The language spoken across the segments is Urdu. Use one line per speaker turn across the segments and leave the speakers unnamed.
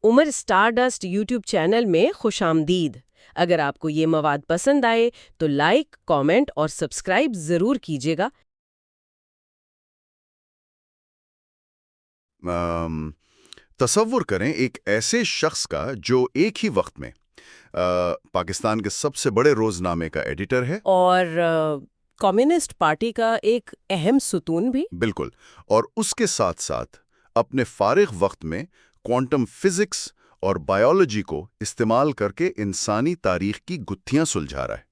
عمر اسٹارڈسٹ یوٹیوب چینل میں خوش آمدید۔ اگر آپ کو یہ مواد پسند آئے تو لائک، کامنٹ اور سبسکرائب ضرور کیجیے گا۔
تصور کریں ایک ایسے شخص کا جو ایک ہی وقت میں پاکستان کے سب سے بڑے روزنامے کا ایڈیٹر ہے
اور کمیونسٹ پارٹی کا ایک اہم ستون بھی۔
بالکل، اور اس کے ساتھ ساتھ اپنے فارغ وقت میں کوانٹم فزکس اور بائیولوجی کو استعمال کر کے انسانی تاریخ کی گتھیاں سلجھا رہا ہے۔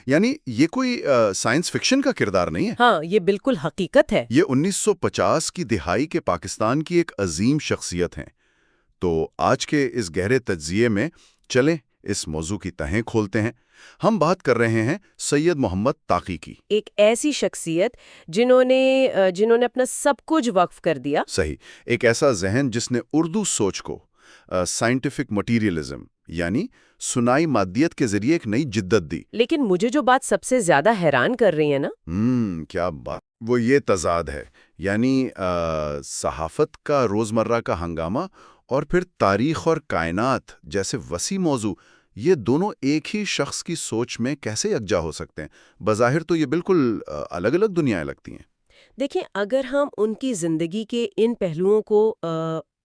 یعنی یہ کوئی سائنس فکشن کا کردار نہیں ہے،
ہاں، یہ بالکل حقیقت ہے۔
یہ 1950 کی دہائی کے پاکستان کی ایک عظیم شخصیت ہیں۔ تو آج کے اس گہرے تجزیے میں چلیں اس موضوع کی تہیں کھولتے ہیں۔ ہم بات کر رہے ہیں سید محمد تاقی کی،
ایک ایسی شخصیت جنہوں نے اپنا سب کچھ وقف کر دیا۔
صحیح، ایک ایسا ذہن جس نے اردو سوچ کو سائنٹیفک مٹیریلزم یعنی سنائی مادیت کے ذریعے ایک نئی جدت دی۔
لیکن مجھے جو بات سب سے زیادہ حیران کر رہی ہے نا،
کیا بات، وہ یہ تضاد ہے، یعنی صحافت کا روزمرہ کا ہنگامہ اور پھر تاریخ اور کائنات جیسے وسیع موضوع، یہ دونوں ایک ہی شخص کی سوچ میں کیسے یکجا ہو سکتے ہیں؟ بظاہر تو یہ بالکل الگ الگ دنیایں لگتی ہیں۔
دیکھیں، اگر ہم ان کی زندگی کے ان پہلوؤں کو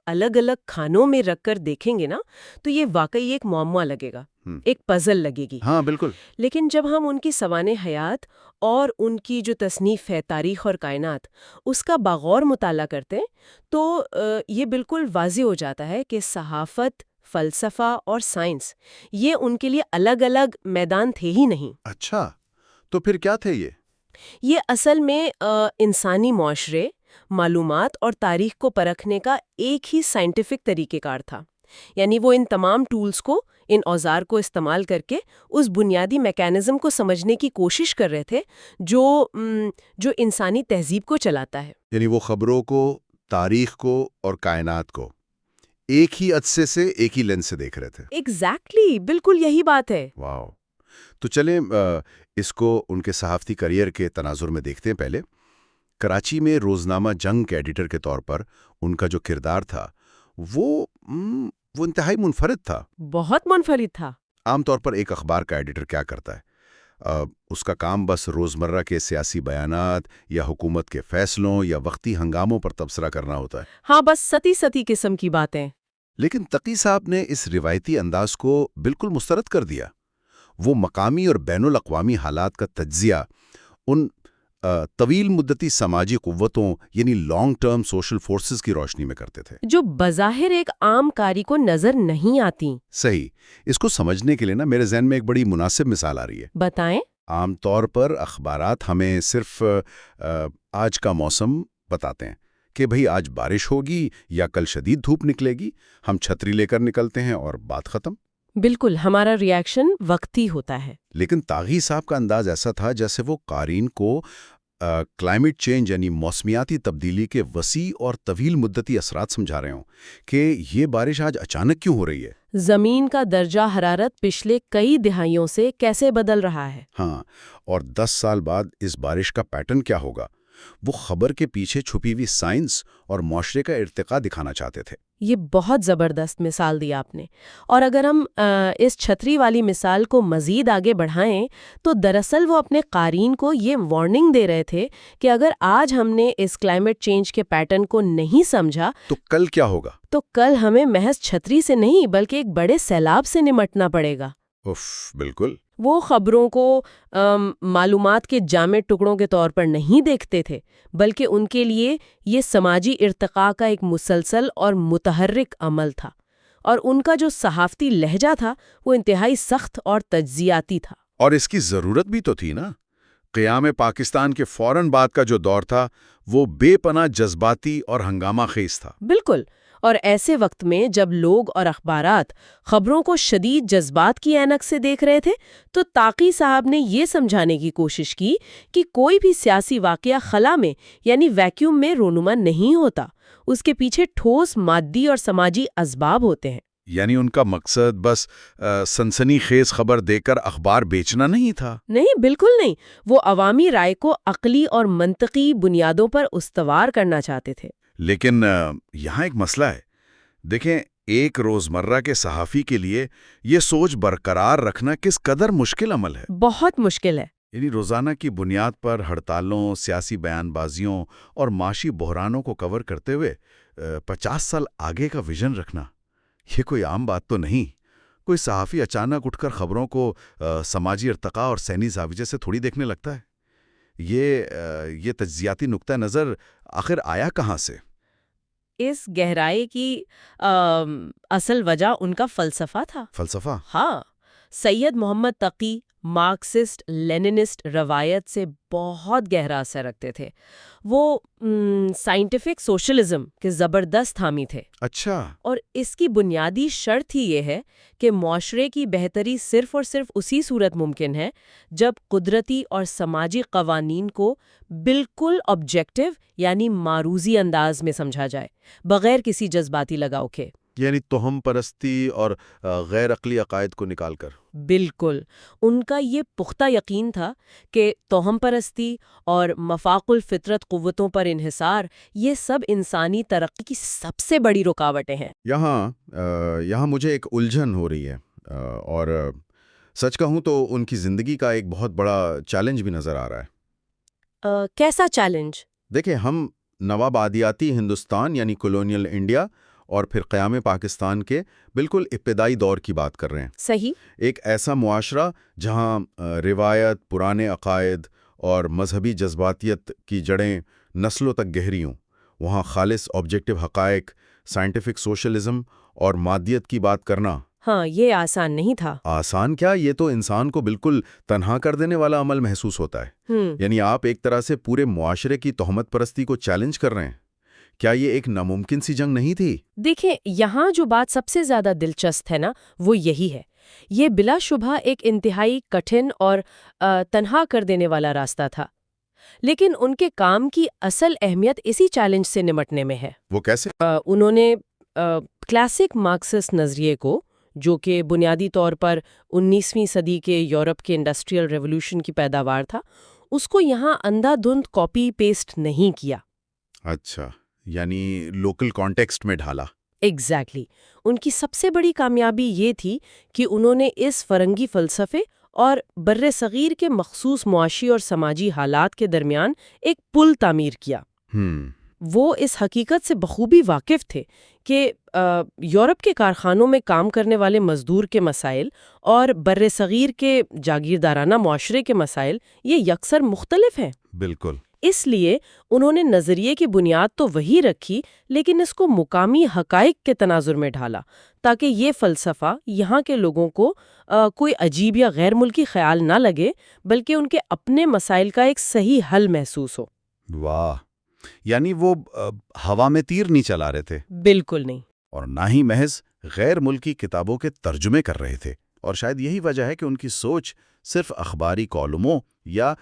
الگ الگ کھانوں میں رکھ کر دیکھیں گے نا، تو یہ واقعی ایک معمہ لگے گا، ایک پزل لگے گی۔
ہاں بالکل۔
لیکن جب ہم ان کی سوانح حیات اور ان کی جو تصنیف ہے تاریخ اور کائنات، اس کا باغور مطالعہ کرتے ہیں تو یہ بالکل واضح ہو جاتا ہے کہ صحافت، فلسفہ اور سائنس یہ ان کے لیے الگ الگ میدان تھے ہی نہیں۔
اچھا، تو پھر کیا تھے
یہ اصل میں انسانی معاشرے، معلومات اور تاریخ کو پرکھنے کا ایک ہی سائنٹیفک طریقہ کار تھا۔ یعنی وہ ان تمام ٹولز کو، ان اوزار کو استعمال کر کے اس بنیادی میکانزم کو سمجھنے کی کوشش کر رہے تھے جو انسانی تہذیب کو چلاتا ہے۔
یعنی وہ خبروں کو، تاریخ کو اور کائنات کو ایک ہی عدسے سے، ایک ہی لینس سے دیکھ رہے تھے۔
ایگزیکٹلی، بالکل یہی بات ہے۔
واو! تو چلیں اس کو ان کے صحافتی کریئر کے تناظر میں دیکھتے ہیں۔ پہلے کراچی میں روزنامہ جنگ کے ایڈیٹر کے طور پر ان کا جو کردار تھا وہ انتہائی منفرد تھا۔
بہت منفرد تھا۔
عام طور پر ایک اخبار کا ایڈیٹر کیا کرتا ہے؟ اس کا کام بس روزمرہ کے سیاسی بیانات یا حکومت کے فیصلوں یا وقتی ہنگاموں پر تبصرہ کرنا ہوتا ہے۔
ہاں، بس ستی قسم کی باتیں۔
لیکن تقی صاحب نے اس روایتی انداز کو بالکل مسترد کر دیا۔ وہ مقامی اور بین الاقوامی حالات کا تجزیہ ان طویل مدتی سماجی قوتوں یعنی لانگ ٹرم سوشل فورسز کی روشنی میں کرتے تھے،
جو بظاہر ایک عام کاری کو نظر نہیں آتی۔
صحیح۔ اس کو سمجھنے کے لیے نا میرے ذہن میں ایک بڑی مناسب مثال آ رہی ہے۔
بتائیں۔
عام طور پر اخبارات ہمیں صرف آج کا موسم بتاتے ہیں کہ بھئی آج بارش ہوگی یا کل شدید دھوپ نکلے گی، ہم چھتری لے کر نکلتے ہیں اور بات ختم۔
بالکل، ہمارا ریاکشن وقتی ہوتا ہے۔
لیکن طاغی صاحب کا انداز ایسا تھا جیسے وہ قارئین کو کلائمیٹ چینج یعنی موسمیاتی تبدیلی کے وسیع اور طویل مدتی اثرات سمجھا رہے ہوں کہ یہ بارش آج اچانک کیوں ہو رہی ہے،
زمین کا درجہ حرارت پچھلے کئی دہائیوں سے کیسے بدل رہا ہے۔
ہاں، اور 10 سال بعد اس بارش کا پیٹرن کیا ہوگا۔ وہ خبر کے پیچھے چھپی ہوئی سائنس اور معاشرے کا ارتقاء دکھانا چاہتے تھے۔
یہ بہت زبردست مثال دی آپ نے، اور اگر ہم اس چھتری والی مثال کو مزید آگے بڑھائیں تو دراصل وہ اپنے قارئین کو یہ وارننگ دے رہے تھے کہ اگر آج ہم نے اس کلائمیٹ چینج کے پیٹرن کو نہیں سمجھا
تو کل کیا ہوگا؟
تو کل ہمیں محض چھتری سے نہیں بلکہ ایک بڑے سیلاب سے نمٹنا پڑے گا۔
بالکل۔
وہ خبروں کو معلومات کے جامع ٹکڑوں کے طور پر نہیں دیکھتے تھے، بلکہ ان کے لیے یہ سماجی ارتقاء کا ایک مسلسل اور متحرک عمل تھا، اور ان کا جو صحافتی لہجہ تھا وہ انتہائی سخت اور تجزیاتی تھا۔
اور اس کی ضرورت بھی تو تھی نا۔ قیام پاکستان کے فوراً بعد کا جو دور تھا وہ بے پناہ جذباتی اور ہنگامہ خیز تھا۔
بالکل، اور ایسے وقت میں جب لوگ اور اخبارات خبروں کو شدید جذبات کی اینک سے دیکھ رہے تھے تو تاقی صاحب نے یہ سمجھانے کی کوشش کی کہ کوئی بھی سیاسی واقعہ خلا میں یعنی ویکیوم میں رونما نہیں ہوتا، اس کے پیچھے ٹھوس مادی اور سماجی اسباب ہوتے ہیں۔
یعنی ان کا مقصد بس سنسنی خیز خبر دے کر اخبار بیچنا نہیں تھا۔
نہیں، بالکل نہیں، وہ عوامی رائے کو عقلی اور منطقی بنیادوں پر استوار کرنا چاہتے تھے۔
لیکن یہاں ایک مسئلہ ہے۔ دیکھیں، ایک روزمرہ کے صحافی کے لیے یہ سوچ برقرار رکھنا کس قدر مشکل عمل ہے؟
بہت مشکل ہے۔
یعنی روزانہ کی بنیاد پر ہڑتالوں، سیاسی بیان بازیوں اور معاشی بحرانوں کو کور کرتے ہوئے 50 سال آگے کا ویژن رکھنا، یہ کوئی عام بات تو نہیں۔ کوئی صحافی اچانک اٹھ کر خبروں کو سماجی ارتقاء اور سینی زاویے سے تھوڑی دیکھنے لگتا ہے۔ یہ تجزیاتی نقطہ نظر آخر آیا کہاں سے؟
اس گہرائی کی اصل وجہ ان کا فلسفہ تھا۔
فلسفہ؟
ہاں، سید محمد تقی مارکسسٹ لیننسٹ روایت سے بہت گہرا اثر رکھتے تھے۔ وہ سائنٹیفک سوشلزم کے زبردست حامی تھے۔
اچھا۔
اور اس کی بنیادی شرط ہی یہ ہے کہ معاشرے کی بہتری صرف اور صرف اسی صورت ممکن ہے جب قدرتی اور سماجی قوانین کو بالکل آبجیکٹو یعنی معروضی انداز میں سمجھا جائے، بغیر کسی جذباتی لگاؤ کے۔
یعنی توہم پرستی اور غیر عقلی عقائد کو نکال کر۔
بالکل، ان کا یہ پختہ یقین تھا کہ توہم پرستی اور مفاق الفطرت قوتوں پر انحصار یہ سب انسانی ترقی کی سب سے بڑی رکاوٹیں ہیں۔
یہاں مجھے ایک الجھن ہو رہی ہے، اور سچ کہوں تو ان کی زندگی کا ایک بہت بڑا چیلنج بھی نظر آ رہا ہے۔
کیسا چیلنج؟
دیکھیں، ہم نوآبادیاتی ہندوستان یعنی کولونیل انڈیا اور پھر قیام پاکستان کے بالکل ابتدائی دور کی بات کر رہے ہیں۔
صحیح۔
ایک ایسا معاشرہ جہاں روایت، پرانے عقائد اور مذہبی جذباتیت کی جڑیں نسلوں تک گہری ہوں۔ وہاں خالص آبجیکٹو حقائق، سائنٹیفک سوشلزم اور مادیت کی بات کرنا،
ہاں، یہ آسان نہیں تھا۔
آسان کیا، یہ تو انسان کو بالکل تنہا کر دینے والا عمل محسوس ہوتا ہے۔ یعنی آپ ایک طرح سے پورے معاشرے کی تہمت پرستی کو چیلنج کر رہے ہیں۔ کیا یہ ایک ناممکن سی جنگ نہیں تھی؟
دیکھیں، یہاں جو بات سب سے زیادہ دلچسپ ہے نا، وہ یہی ہے۔ یہ بلا شبہ ایک انتہائی کٹھن اور تنہا کر دینے والا راستہ تھا، لیکن ان کے کام کی اصل اہمیت اسی چیلنج سے نمٹنے میں ہے۔
وہ کیسے؟
انہوں نے کلاسک مارکسسٹ نظریے کو، جو کہ بنیادی طور پر 19ویں صدی کے یورپ کے انڈسٹریل ریولوشن کی پیداوار تھا، اس کو یہاں اندھا دھند کاپی پیسٹ نہیں کیا۔
اچھا، یعنی لوکل کانٹیکسٹ میں ڈھالا۔
ایگزیکٹلی۔ ان کی سب سے بڑی کامیابی یہ تھی کہ انہوں نے اس فرنگی فلسفے اور بر صغیر کے مخصوص معاشی اور سماجی حالات کے درمیان ایک پل تعمیر کیا۔ وہ اس حقیقت سے بخوبی واقف تھے کہ یورپ کے کارخانوں میں کام کرنے والے مزدور کے مسائل اور بر صغیر کے جاگیردارانہ معاشرے کے مسائل یہ یکسر مختلف ہیں۔
بالکل۔
اس لیے انہوں نے نظریے کی بنیاد تو وہی رکھی، لیکن اس کو مقامی حقائق کے تناظر میں ڈھالا تاکہ یہ فلسفہ یہاں کے لوگوں کو کوئی عجیب یا غیر ملکی خیال نہ لگے، بلکہ ان کے اپنے مسائل کا ایک صحیح حل محسوس ہو۔
واہ، یعنی وہ ہوا میں تیر نہیں چلا رہے تھے؟
بالکل نہیں۔
اور نہ ہی محض غیر ملکی کتابوں کے ترجمے کر رہے تھے۔ اور شاید یہی وجہ ہے کہ ان کی سوچ صرف اخباری کالموں یا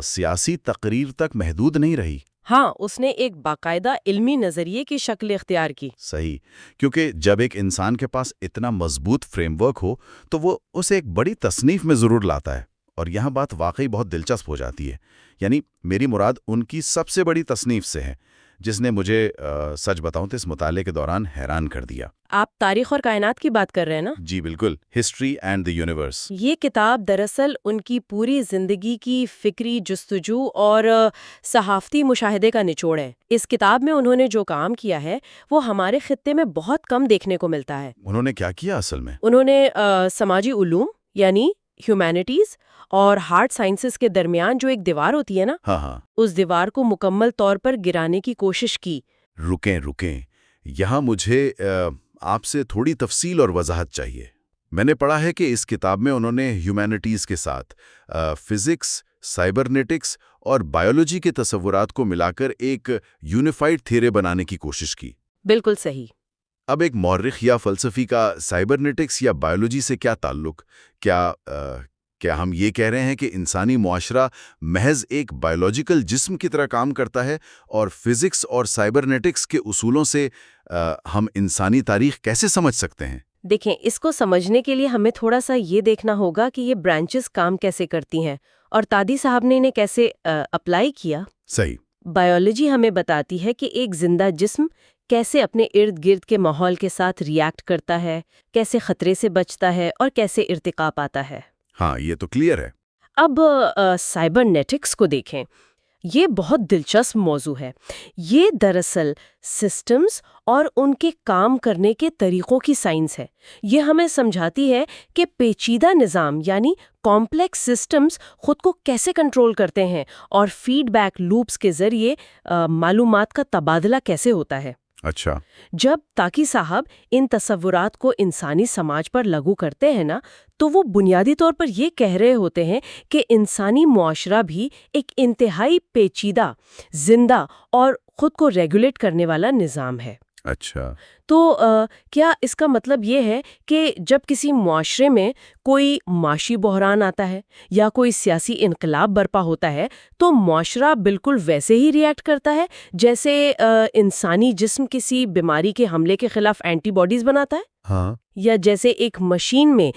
سیاسی تقریر تک محدود نہیں رہی۔
ہاں، اس نے ایک باقاعدہ علمی نظریے کی شکل اختیار کی۔
صحیح، کیونکہ جب ایک انسان کے پاس اتنا مضبوط فریم ورک ہو تو وہ اسے ایک بڑی تصنیف میں ضرور لاتا ہے۔ اور یہاں بات واقعی بہت دلچسپ ہو جاتی ہے۔ یعنی میری مراد ان کی سب سے بڑی تصنیف سے ہے، جس نے مجھے سچ بتاؤں تو اس مطالعے کے دوران حیران کر دیا۔
آپ تاریخ اور کائنات کی بات کر رہے ہیں نا؟
جی بالکل، ہسٹری اینڈ دی یونیورس۔
یہ کتاب دراصل ان کی پوری زندگی کی فکری جستجو اور صحافتی مشاہدے کا نچوڑ ہے۔ اس کتاب میں انہوں نے جو کام کیا ہے وہ ہمارے خطے میں بہت کم دیکھنے کو ملتا ہے۔
انہوں نے کیا کیا اصل میں؟
انہوں نے سماجی علوم یعنی ہیومینٹیز اور ہارڈ سائنسز کے درمیان جو ایک دیوار ہوتی ہے نا،
ہاں،
اس دیوار کو مکمل طور پر گرانے کی کوشش کی۔
رکیں، یہاں مجھے آپ سے تھوڑی تفصیل اور وضاحت چاہیے۔ میں نے پڑھا ہے کہ اس کتاب میں انہوں نے ہیومینٹیز کے ساتھ فزکس، سائبرنیٹکس اور بایولوجی کے تصورات کو ملا کر ایک یونیفائڈ تھیوری بنانے کی کوشش کی۔
بالکل صحیح۔
اب ایک مورخ یا فلسفی کا سائبرنیٹکس یا بایولوجی سے کیا تعلق؟ کیا ہم یہ کہہ رہے ہیں کہ انسانی معاشرہ محض ایک بایولوجیکل جسم کی طرح کام کرتا ہے، اور فزکس اور سائبرنیٹکس کے اصولوں سے ہم انسانی تاریخ کیسے سمجھ سکتے ہیں؟
دیکھیں، اس کو سمجھنے کے لیے ہمیں تھوڑا سا یہ دیکھنا ہوگا کہ یہ برانچز کام کیسے کرتی ہیں اور تادی صاحب نے انہیں کیسے اپلائی کیا۔
صحیح۔
بایولوجی ہمیں بتاتی ہے کہ ایک زندہ جسم کیسے اپنے ارد گرد کے ماحول کے ساتھ ریئیکٹ کرتا ہے، کیسے خطرے سے بچتا ہے اور کیسے ارتقا پاتا ہے۔
ہاں یہ تو کلیئر ہے۔
اب سائبرنیٹکس کو دیکھیں، یہ بہت دلچسپ موضوع ہے۔ یہ دراصل سسٹمز اور ان کے کام کرنے کے طریقوں کی سائنس ہے۔ یہ ہمیں سمجھاتی ہے کہ پیچیدہ نظام یعنی کمپلیکس سسٹمز خود کو کیسے کنٹرول کرتے ہیں اور فیڈ بیک لوپس کے ذریعے معلومات کا تبادلہ کیسے ہوتا ہے۔
اچھا۔
جب تاکی صاحب ان تصورات کو انسانی سماج پر لاگو کرتے ہیں نا، تو وہ بنیادی طور پر یہ کہہ رہے ہوتے ہیں کہ انسانی معاشرہ بھی ایک انتہائی پیچیدہ، زندہ اور خود کو ریگولیٹ کرنے والا نظام ہے۔
اچھا۔
تو کیا اس کا مطلب یہ ہے کہ جب کسی معاشرے میں کوئی معاشی بحران آتا ہے یا کوئی سیاسی انقلاب برپا ہوتا ہے تو معاشرہ بالکل ویسے ہی ریئیکٹ کرتا ہے جیسے انسانی جسم کسی بیماری کے حملے کے خلاف اینٹی باڈیز بناتا ہے؟
ہاں۔
یا جیسے ایک مشین میں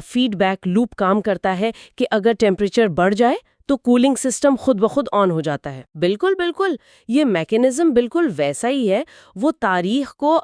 فیڈ بیک لوپ کام کرتا ہے کہ اگر ٹیمپریچر بڑھ جائے تو کولنگ سسٹم خود بخود آن ہو جاتا ہے۔ بالکل بالکل، یہ میکینزم بالکل ویسا ہی ہے۔ وہ تاریخ کو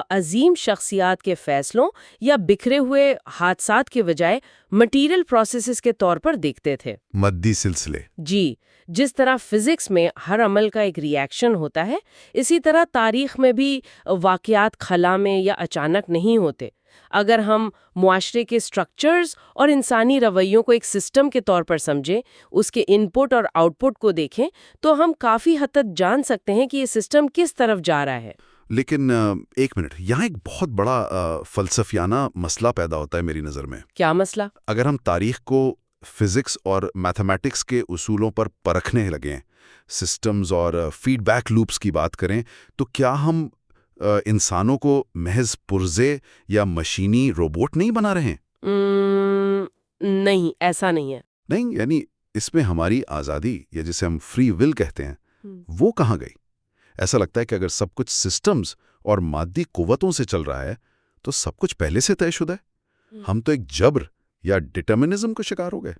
عظیم شخصیات کے فیصلوں یا بکھرے ہوئے حادثات کے بجائے مٹیریل پروسیسز کے طور پر دیکھتے تھے۔
مدی سلسلے۔
جی، جس طرح فزکس میں ہر عمل کا ایک ری ایکشن ہوتا ہے، اسی طرح تاریخ میں بھی واقعات خلا میں یا اچانک نہیں ہوتے۔ اگر ہم معاشرے کے سٹرکچرز اور انسانی رویوں کو ایک سسٹم کے طور پر سمجھیں، اس کے ان پٹ اور آؤٹ پٹ کو دیکھیں، تو ہم کافی حد تک جان سکتے ہیں کہ یہ سسٹم کس طرف جا رہا ہے۔
لیکن ایک منٹ، یہاں ایک بہت بڑا فلسفیانہ مسئلہ پیدا ہوتا ہے میری نظر میں۔
کیا مسئلہ؟
اگر ہم تاریخ کو فزکس اور میتھمیٹکس کے اصولوں پر پرکھنے لگیں، سسٹمز اور فیڈ بیک لوپس کی بات کریں، تو کیا ہم انسانوں کو محض پرزے یا مشینی روبوٹ نہیں بنا رہے ہیں؟
نہیں، ایسا نہیں ہے۔
نہیں، یعنی اس میں ہماری آزادی یا جسے ہم فری ول کہتے ہیں وہ کہاں گئی؟ ایسا لگتا ہے کہ اگر سب کچھ سسٹمز اور مادی قوتوں سے چل رہا ہے تو سب کچھ پہلے سے طے شدہ ہے۔ ہم تو ایک جبر یا ڈٹرمنزم کو شکار ہو گئے۔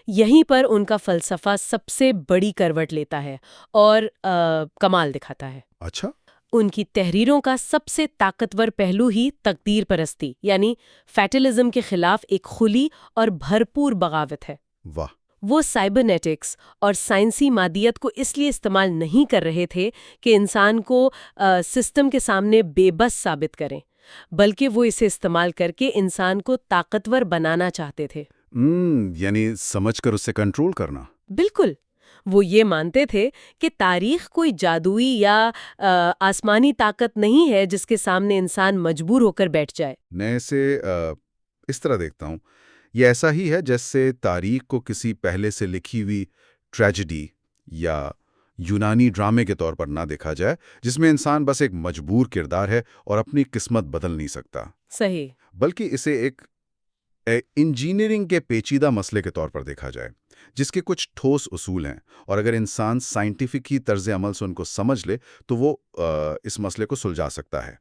یہیں پر ان کا فلسفہ سب سے بڑی کروٹ لیتا ہے اور کمال دکھاتا ہے۔
اچھا۔
ان کی تحریروں کا سب سے طاقتور پہلو ہی تقدیر پرستی یعنی فیٹلزم کے خلاف ایک کھلی اور بھرپور بغاوت ہے۔
واہ۔
وہ سائبرنیٹکس اور سائنسی مادیت کو اس لیے استعمال نہیں کر رہے تھے کہ انسان کو سسٹم کے سامنے بے بس ثابت کریں، بلکہ وہ اسے استعمال کر کے انسان کو طاقتور بنانا چاہتے تھے۔
یعنی سمجھ کر اسے کنٹرول کرنا۔
بالکل، وہ یہ مانتے تھے کہ تاریخ کوئی جادوئی یا آسمانی طاقت نہیں ہے جس کے سامنے انسان مجبور ہو کر بیٹھ جائے۔
میں اسے اس طرح دیکھتا ہوں، یہ ایسا ہی ہے جیسے تاریخ کو کسی پہلے سے لکھی ہوئی ٹریجڈی یا یونانی ڈرامے کے طور پر نہ دیکھا جائے جس میں انسان بس ایک مجبور کردار ہے اور اپنی قسمت بدل نہیں سکتا۔
صحیح۔
بلکہ اسے ایک انجینئرنگ کے پیچیدہ مسئلے کے طور پر دیکھا جائے جس کے کچھ ٹھوس اصول ہیں، اور اگر انسان سائنٹیفک طرز عمل سے ان کو سمجھ لے تو وہ اس مسئلے کو سلجھا سکتا ہے،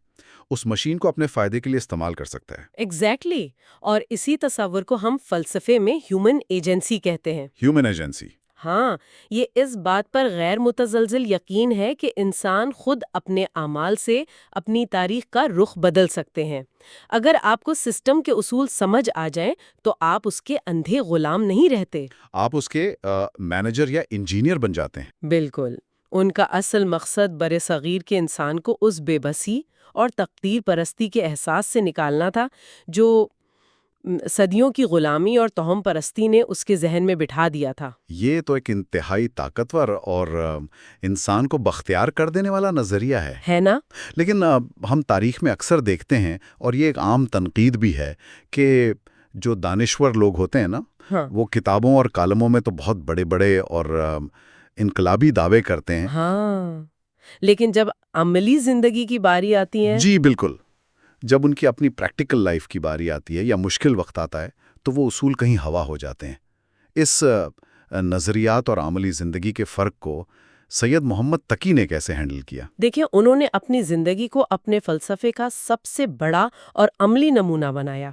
اس مشین کو اپنے فائدے کے لیے استعمال کر سکتا ہے۔
ایگزیکٹلی، اور اسی تصور کو ہم فلسفے میں ہیومن ایجنسی کہتے ہیں۔
Human agency.
ہاں، یہ اس بات پر غیر متزلزل یقین ہے کہ انسان خود اپنے اعمال سے اپنی تاریخ کا رخ بدل سکتے ہیں۔ اگر آپ کو سسٹم کے اصول سمجھ آ جائیں تو آپ اس کے اندھے غلام نہیں رہتے،
آپ اس کے مینیجر یا انجینئر بن جاتے ہیں۔
بالکل۔ ان کا اصل مقصد برصغیر کے انسان کو اس بے بسی اور تقدیر پرستی کے احساس سے نکالنا تھا جو صدیوں کی غلامی اور توہم پرستی نے اس کے ذہن میں بٹھا دیا تھا۔
یہ تو ایک انتہائی طاقتور اور انسان کو بختیار کر دینے والا نظریہ ہے
نا؟
لیکن ہم تاریخ میں اکثر دیکھتے ہیں، اور یہ ایک عام تنقید بھی ہے، کہ جو دانشور لوگ ہوتے ہیں نا، وہ کتابوں اور کالموں میں تو بہت بڑے بڑے اور انقلابی دعوے کرتے ہیں۔
ہاں، لیکن جب عملی زندگی کی باری آتی ہے،
جی بالکل، جب ان کی اپنی پریکٹیکل لائف کی باری آتی ہے یا مشکل وقت آتا ہے تو وہ اصول کہیں ہوا ہو جاتے ہیں۔ اس نظریات اور عملی زندگی کے فرق کو سید محمد تقی نے کیسے ہینڈل کیا؟
دیکھیں، انہوں نے اپنی زندگی کو اپنے فلسفے کا سب سے بڑا اور عملی نمونہ بنایا۔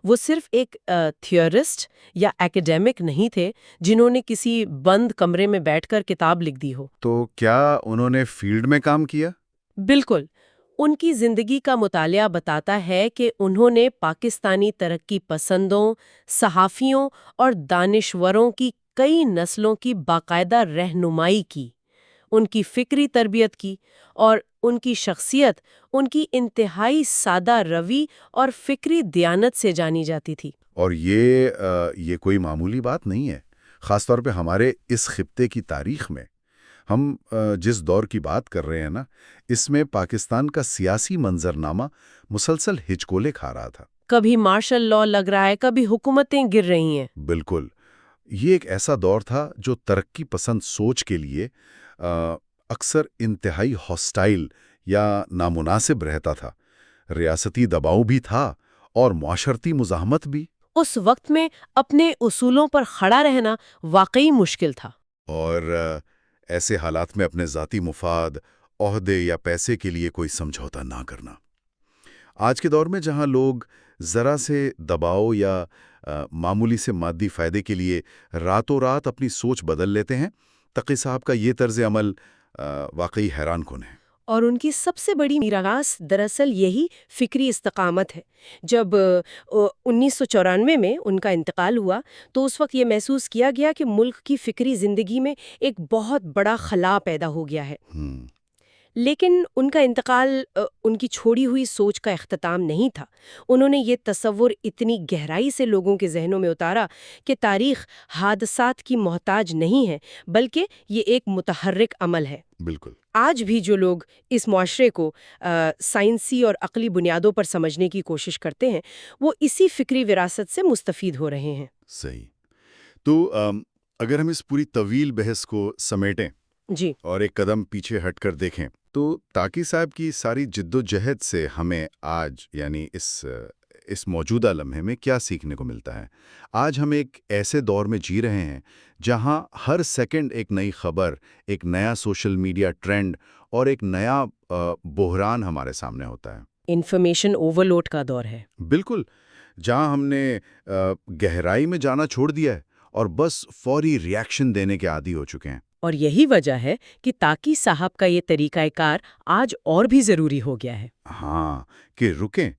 وہ صرف ایک تھیورسٹ یا ایکیڈیمک نہیں تھے جنہوں نے کسی بند کمرے میں بیٹھ کر کتاب لکھ دی ہو۔
تو کیا انہوں نے فیلڈ میں کام کیا؟
بالکل. ان کی زندگی کا مطالعہ بتاتا ہے کہ انہوں نے پاکستانی ترقی پسندوں، صحافیوں اور دانشوروں کی کئی نسلوں کی باقاعدہ رہنمائی کی، ان کی فکری تربیت کی، اور ان کی شخصیت ان کی انتہائی سادہ روی اور فکری دیانت سے جانی جاتی تھی.
اور یہ کوئی معمولی بات نہیں ہے، خاص طور پہ ہمارے اس خطے کی تاریخ میں. ہم جس دور کی بات کر رہے ہیں نا، اس میں پاکستان کا سیاسی منظرنامہ مسلسل ہچکولے کھا رہا تھا.
کبھی مارشل لاء لگ رہا ہے، کبھی حکومتیں گر رہی ہیں.
بالکل. یہ ایک ایسا دور تھا جو ترقی پسند سوچ کے لیے اکثر انتہائی ہاسٹائل یا نامناسب رہتا تھا. ریاستی دباؤ بھی تھا اور معاشرتی مزاحمت بھی.
اس وقت میں اپنے اصولوں پر کھڑا رہنا واقعی مشکل تھا.
اور ایسے حالات میں اپنے ذاتی مفاد، عہدے یا پیسے کے لیے کوئی سمجھوتا نہ کرنا. آج کے دور میں جہاں لوگ ذرا سے دباؤ یا معمولی سے مادی فائدے کے لیے راتوں رات اپنی سوچ بدل لیتے ہیں، تقی صاحب کا یہ طرز عمل واقعی حیران کن ہے.
اور ان کی سب سے بڑی میراث دراصل یہی فکری استقامت ہے. جب 1994 میں ان کا انتقال ہوا تو اس وقت یہ محسوس کیا گیا کہ ملک کی فکری زندگی میں ایک بہت بڑا خلا پیدا ہو گیا ہے. لیکن ان کا انتقال ان کی چھوڑی ہوئی سوچ کا اختتام نہیں تھا. انہوں نے یہ تصور اتنی گہرائی سے لوگوں کے ذہنوں میں اتارا کہ تاریخ حادثات کی محتاج نہیں ہے، بلکہ یہ ایک متحرک عمل ہے.
بالکل.
آج بھی جو لوگ اس معاشرے کو سائنسی اور عقلی بنیادوں پر سمجھنے کی کوشش کرتے ہیں، وہ اسی فکری وراثت سے مستفید ہو رہے ہیں.
صحیح. تو اگر ہم اس پوری طویل بحث کو سمیٹیں
جی.
اور ایک قدم پیچھے ہٹ کر دیکھیں تو تاقی صاحب کی ساری جد و جہد سے ہمیں آج یعنی اس موجودہ لمحے میں کیا سیکھنے کو ملتا ہے؟ آج ہم ایک ایسے دور میں جی رہے ہیں جہاں ہر سیکنڈ ایک نئی خبر، ایک نیا سوشل میڈیا ٹرینڈ اور ایک نیا بحران ہمارے سامنے ہوتا ہے.
انفارمیشن اوورلوڈ کا دور ہے.
بالکل. جہاں ہم نے گہرائی میں جانا چھوڑ دیا ہے اور بس فوری ری ایکشن دینے کے عادی ہو چکے ہیں.
اور یہی وجہ ہے کہ تاقی صاحب کا یہ طریقہ کار آج اور بھی ضروری ہو گیا ہے.
ہاں، کہ رکیں،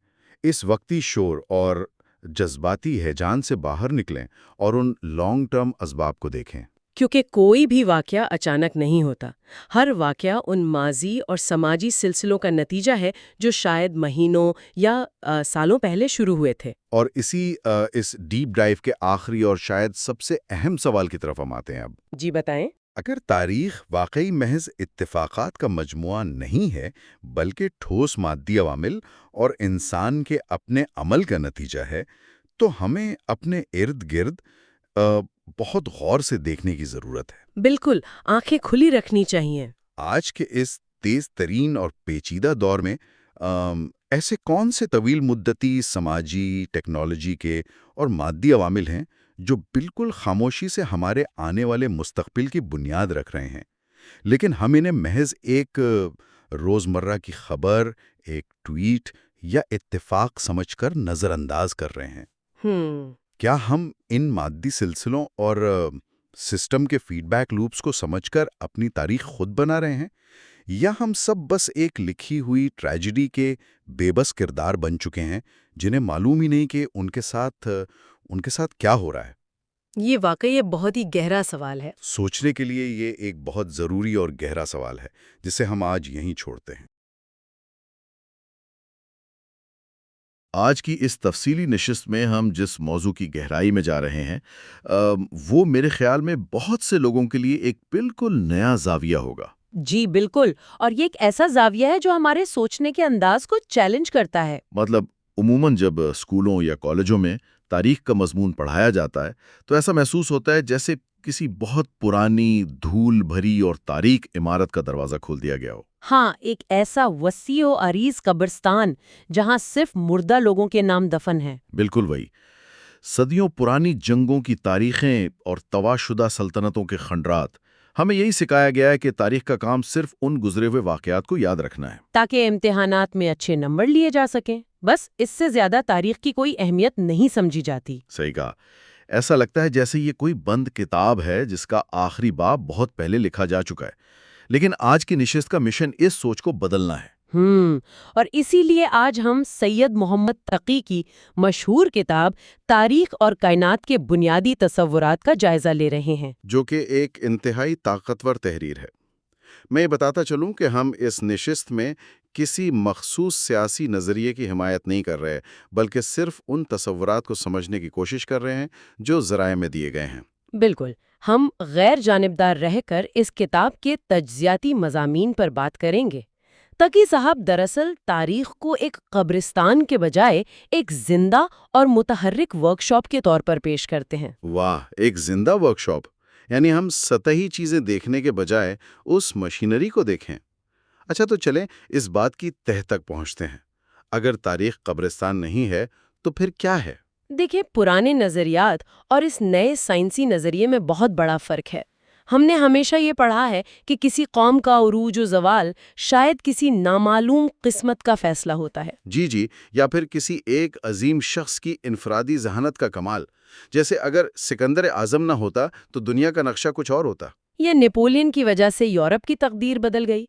اس وقتی شور اور جذباتی ہیجان سے باہر نکلیں اور ان لانگ ٹرم اسباب کو دیکھیں.
کیونکہ کوئی بھی واقعہ اچانک نہیں ہوتا. ہر واقعہ ان ماضی اور سماجی سلسلوں کا نتیجہ ہے جو شاید مہینوں یا سالوں پہلے شروع ہوئے تھے.
اور اس ڈیپ ڈائیو کے آخری اور شاید سب سے اہم سوال کی طرف ہم آتے ہیں اب.
جی بتائیں.
اگر تاریخ واقعی محض اتفاقات کا مجموعہ نہیں ہے بلکہ ٹھوس مادی عوامل اور انسان کے اپنے عمل کا نتیجہ ہے، تو ہمیں اپنے ارد گرد بہت غور سے دیکھنے کی ضرورت ہے.
بالکل، آنکھیں کھلی رکھنی چاہیے.
آج کے اس تیز ترین اور پیچیدہ دور میں ایسے کون سے طویل مدتی سماجی، ٹیکنالوجی کے اور مادی عوامل ہیں جو بالکل خاموشی سے ہمارے آنے والے مستقبل کی بنیاد رکھ رہے ہیں، لیکن ہم انہیں محض ایک روزمرہ کی خبر، ایک ٹویٹ یا اتفاق سمجھ کر نظر انداز کر رہے ہیں؟ کیا ہم ان مادی سلسلوں اور سسٹم کے فیڈ بیک لوپس کو سمجھ کر اپنی تاریخ خود بنا رہے ہیں، یا ہم سب بس ایک لکھی ہوئی ٹریجڈی کے بے بس کردار بن چکے ہیں جنہیں معلوم ہی نہیں کہ ان کے ساتھ کیا ہو رہا ہے؟
یہ واقعی بہت ہی گہرا سوال ہے.
سوچنے کے لیے یہ ایک بہت ضروری اور گہرا سوال ہے جسے ہم آج یہیں چھوڑتے ہیں. آج کی اس تفصیلی نشست میں ہم جس موضوع کی گہرائی میں جا رہے ہیں وہ میرے خیال میں بہت سے لوگوں کے لیے ایک بالکل نیا زاویہ ہوگا.
جی بالکل، اور یہ ایک ایسا زاویہ ہے جو ہمارے سوچنے کے انداز کو چیلنج کرتا ہے.
مطلب عموماً جب اسکولوں یا کالجوں میں تاریخ کا مضمون پڑھایا جاتا ہے تو ایسا محسوس ہوتا ہے جیسے کسی بہت پرانی، دھول بھری اور تاریک عمارت کا دروازہ کھول دیا گیا ہو.
ہاں، ایک ایسا وسیع و عریض قبرستان جہاں صرف مردہ لوگوں کے نام دفن ہیں.
بالکل وہی. صدیوں پرانی جنگوں کی تاریخیں اور تباہ شدہ سلطنتوں کے خنڈرات. ہمیں یہی سکھایا گیا ہے کہ تاریخ کا کام صرف ان گزرے ہوئے واقعات کو یاد رکھنا ہے
تاکہ امتحانات میں اچھے نمبر لیے جا سکیں. بس اس سے زیادہ تاریخ کی کوئی اہمیت نہیں سمجھی جاتی.
صحیح کہا. ایسا لگتا ہے جیسے یہ کوئی بند کتاب ہے جس کا آخری باب بہت پہلے لکھا جا چکا ہے. لیکن آج کی نشست کا مشن اس سوچ کو بدلنا ہے.
اور اسی لیے آج ہم سید محمد تقی کی مشہور کتاب تاریخ اور کائنات کے بنیادی تصورات کا جائزہ لے رہے ہیں،
جو کہ ایک انتہائی طاقتور تحریر ہے۔ میں یہ بتاتا چلوں کہ ہم اس نشست میں کسی مخصوص سیاسی نظریے کی حمایت نہیں کر رہے، بلکہ صرف ان تصورات کو سمجھنے کی کوشش کر رہے ہیں جو ذرائع میں دیے گئے ہیں۔
بالکل، ہم غیر جانبدار رہ کر اس کتاب کے تجزیاتی مضامین پر بات کریں گے۔ تقی صاحب دراصل تاریخ کو ایک قبرستان کے بجائے ایک زندہ اور متحرک ورکشاپ کے طور پر پیش کرتے ہیں۔
واہ، ایک زندہ ورکشاپ! یعنی ہم سطحی چیزیں دیکھنے کے بجائے اس مشینری کو دیکھیں۔ اچھا، تو چلیں اس بات کی تہ تک پہنچتے ہیں۔ اگر تاریخ قبرستان نہیں ہے تو پھر کیا ہے؟
دیکھیں، پرانے نظریات اور اس نئے سائنسی نظریے میں بہت بڑا فرق ہے۔ ہم نے ہمیشہ یہ پڑھا ہے کہ کسی قوم کا عروج و زوال شاید کسی نامعلوم قسمت کا فیصلہ ہوتا ہے۔
جی، یا پھر کسی ایک عظیم شخص کی انفرادی ذہانت کا کمال۔ جیسے اگر سکندر اعظم نہ ہوتا تو دنیا کا نقشہ کچھ اور ہوتا۔
یا نیپولین کی وجہ سے یورپ کی تقدیر بدل گئی۔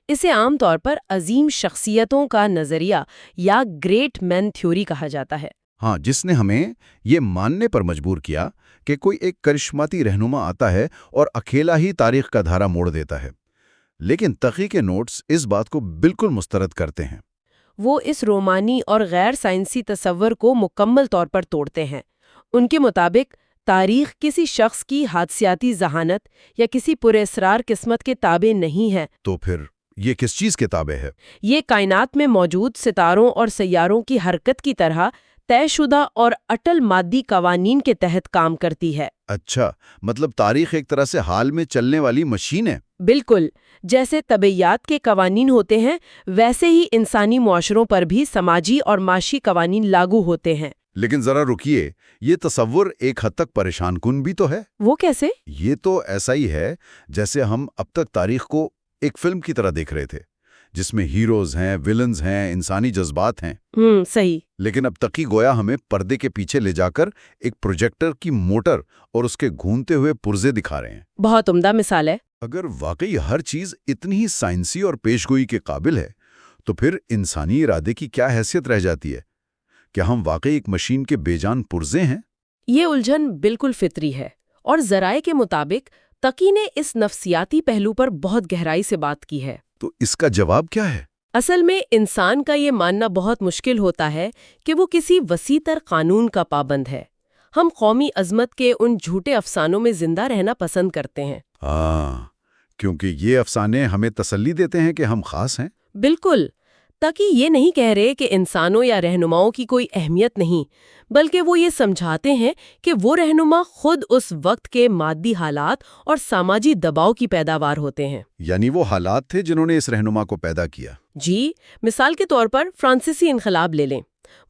اسے عام طور پر عظیم شخصیتوں کا نظریہ یا گریٹ مین تھیوری کہا جاتا ہے۔
ہاں، جس نے ہمیں یہ ماننے پر مجبور کیا کہ کوئی ایک کرشماتی رہنما آتا ہے اور اکیلا ہی تاریخ کا دھارا موڑ دیتا ہے۔ لیکن تقی کے نوٹس اس بات کو بالکل مسترد کرتے ہیں۔
وہ اس رومانی اور غیر سائنسی تصور کو مکمل طور پر توڑتے ہیں۔ ان کے مطابق تاریخ کسی شخص کی حادثاتی ذہانت یا کسی پراسرار قسمت کے تابع نہیں ہے۔
تو پھر یہ کس چیز کے تابع ہے؟
یہ کائنات میں موجود ستاروں اور سیاروں کی حرکت کی طرح طے شدہ اور اٹل مادی قوانین کے تحت کام کرتی ہے۔
اچھا، مطلب تاریخ ایک طرح سے حال میں چلنے والی مشین ہے۔
بالکل، جیسے طبیعیات کے قوانین ہوتے ہیں ویسے ہی انسانی معاشروں پر بھی سماجی اور معاشی قوانین لاگو ہوتے ہیں۔
لیکن ذرا رکیے، یہ تصور ایک حد تک پریشان کن بھی تو ہے۔
وہ کیسے؟
یہ تو ایسا ہی ہے جیسے ہم اب تک تاریخ کو ایک فلم کی طرح دیکھ رہے تھے، جس میں ہیروز ہیں، ویلنز ہیں، انسانی جذبات ہیں۔
صحیح۔
لیکن اب تقی گویا ہمیں پردے کے پیچھے لے جا کر ایک پروجیکٹر کی موٹر اور اس کے گھومتے ہوئے پرزے دکھا رہے ہیں۔
بہت عمدہ مثال ہے۔
اگر واقعی ہر چیز اتنی ہی سائنسی اور پیشگوئی کے قابل ہے تو پھر انسانی ارادے کی کیا حیثیت رہ جاتی ہے؟ کیا ہم واقعی ایک مشین کے بے جان پرزے ہیں؟
یہ الجھن بالکل فطری ہے، اور ذرائع کے مطابق تقی نے اس نفسیاتی پہلو پر بہت گہرائی سے بات کی ہے۔
تو اس کا جواب کیا ہے؟
اصل میں انسان کا یہ ماننا بہت مشکل ہوتا ہے کہ وہ کسی وسیع تر قانون کا پابند ہے۔ ہم قومی عظمت کے ان جھوٹے افسانوں میں زندہ رہنا پسند کرتے ہیں۔
کیونکہ یہ افسانے ہمیں تسلی دیتے ہیں کہ ہم خاص ہیں۔
بالکل، تاکہ یہ نہیں کہہ رہے کہ انسانوں یا رہنماؤں کی کوئی اہمیت نہیں، بلکہ وہ یہ سمجھاتے ہیں کہ وہ رہنما خود اس وقت کے مادی حالات اور سماجی دباؤ کی پیداوار ہوتے ہیں۔
یعنی وہ حالات تھے جنہوں نے اس رہنما کو پیدا کیا۔
جی، مثال کے طور پر فرانسیسی انقلاب لے لیں۔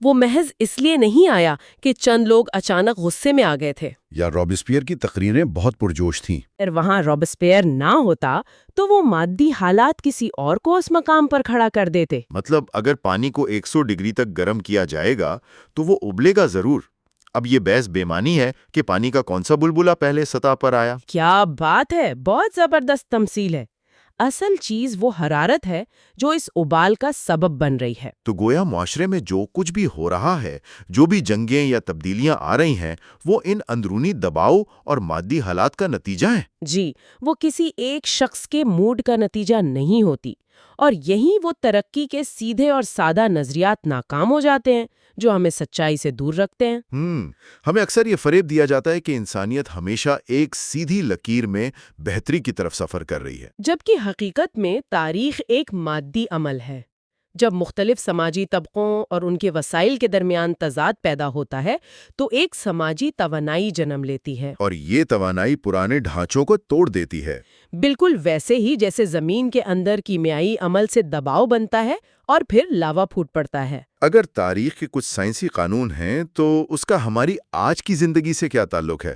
وہ محض اس لیے نہیں آیا کہ چند لوگ اچانک غصے میں آ گئے تھے۔
یا رابسپیئر کی تقریریں بہت پرجوش تھیں۔
اگر وہاں رابسپیئر نہ ہوتا تو وہ مادی حالات کسی اور کو اس مقام پر کھڑا کر دیتے۔
مطلب اگر پانی کو 100 ڈگری تک گرم کیا جائے گا تو وہ ابلے گا ضرور۔ اب یہ بحث بے معنی ہے کہ پانی کا کون سا بلبلہ پہلے سطح پر آیا۔
کیا بات ہے، بہت زبردست تمثیل ہے۔ اصل چیز وہ حرارت ہے جو اس ابال کا سبب بن رہی ہے۔
تو گویا معاشرے میں جو کچھ بھی ہو رہا ہے، جو بھی جنگیں یا تبدیلیاں آ رہی ہیں، وہ ان اندرونی دباؤ اور مادی حالات کا نتیجہ ہے۔
جی، وہ کسی ایک شخص کے موڈ کا نتیجہ نہیں ہوتی، اور یہی وہ ترقی کے سیدھے اور سادہ نظریات ناکام ہو جاتے ہیں جو ہمیں سچائی سے دور رکھتے ہیں۔
ہمیں اکثر یہ فریب دیا جاتا ہے کہ انسانیت ہمیشہ ایک سیدھی لکیر میں بہتری کی طرف سفر کر رہی ہے،
جبکہ حقیقت میں تاریخ ایک مادی عمل ہے۔ جب مختلف سماجی طبقوں اور ان کے وسائل کے درمیان تضاد پیدا ہوتا ہے تو ایک سماجی توانائی جنم لیتی ہے،
اور یہ توانائی پرانے ڈھانچوں کو توڑ دیتی ہے۔
بالکل ویسے ہی جیسے زمین کے اندر کیمیائی عمل سے دباؤ بنتا ہے اور پھر لاوا پھوٹ پڑتا ہے۔
اگر تاریخ کے کچھ سائنسی قانون ہیں تو اس کا ہماری آج کی زندگی سے کیا تعلق ہے؟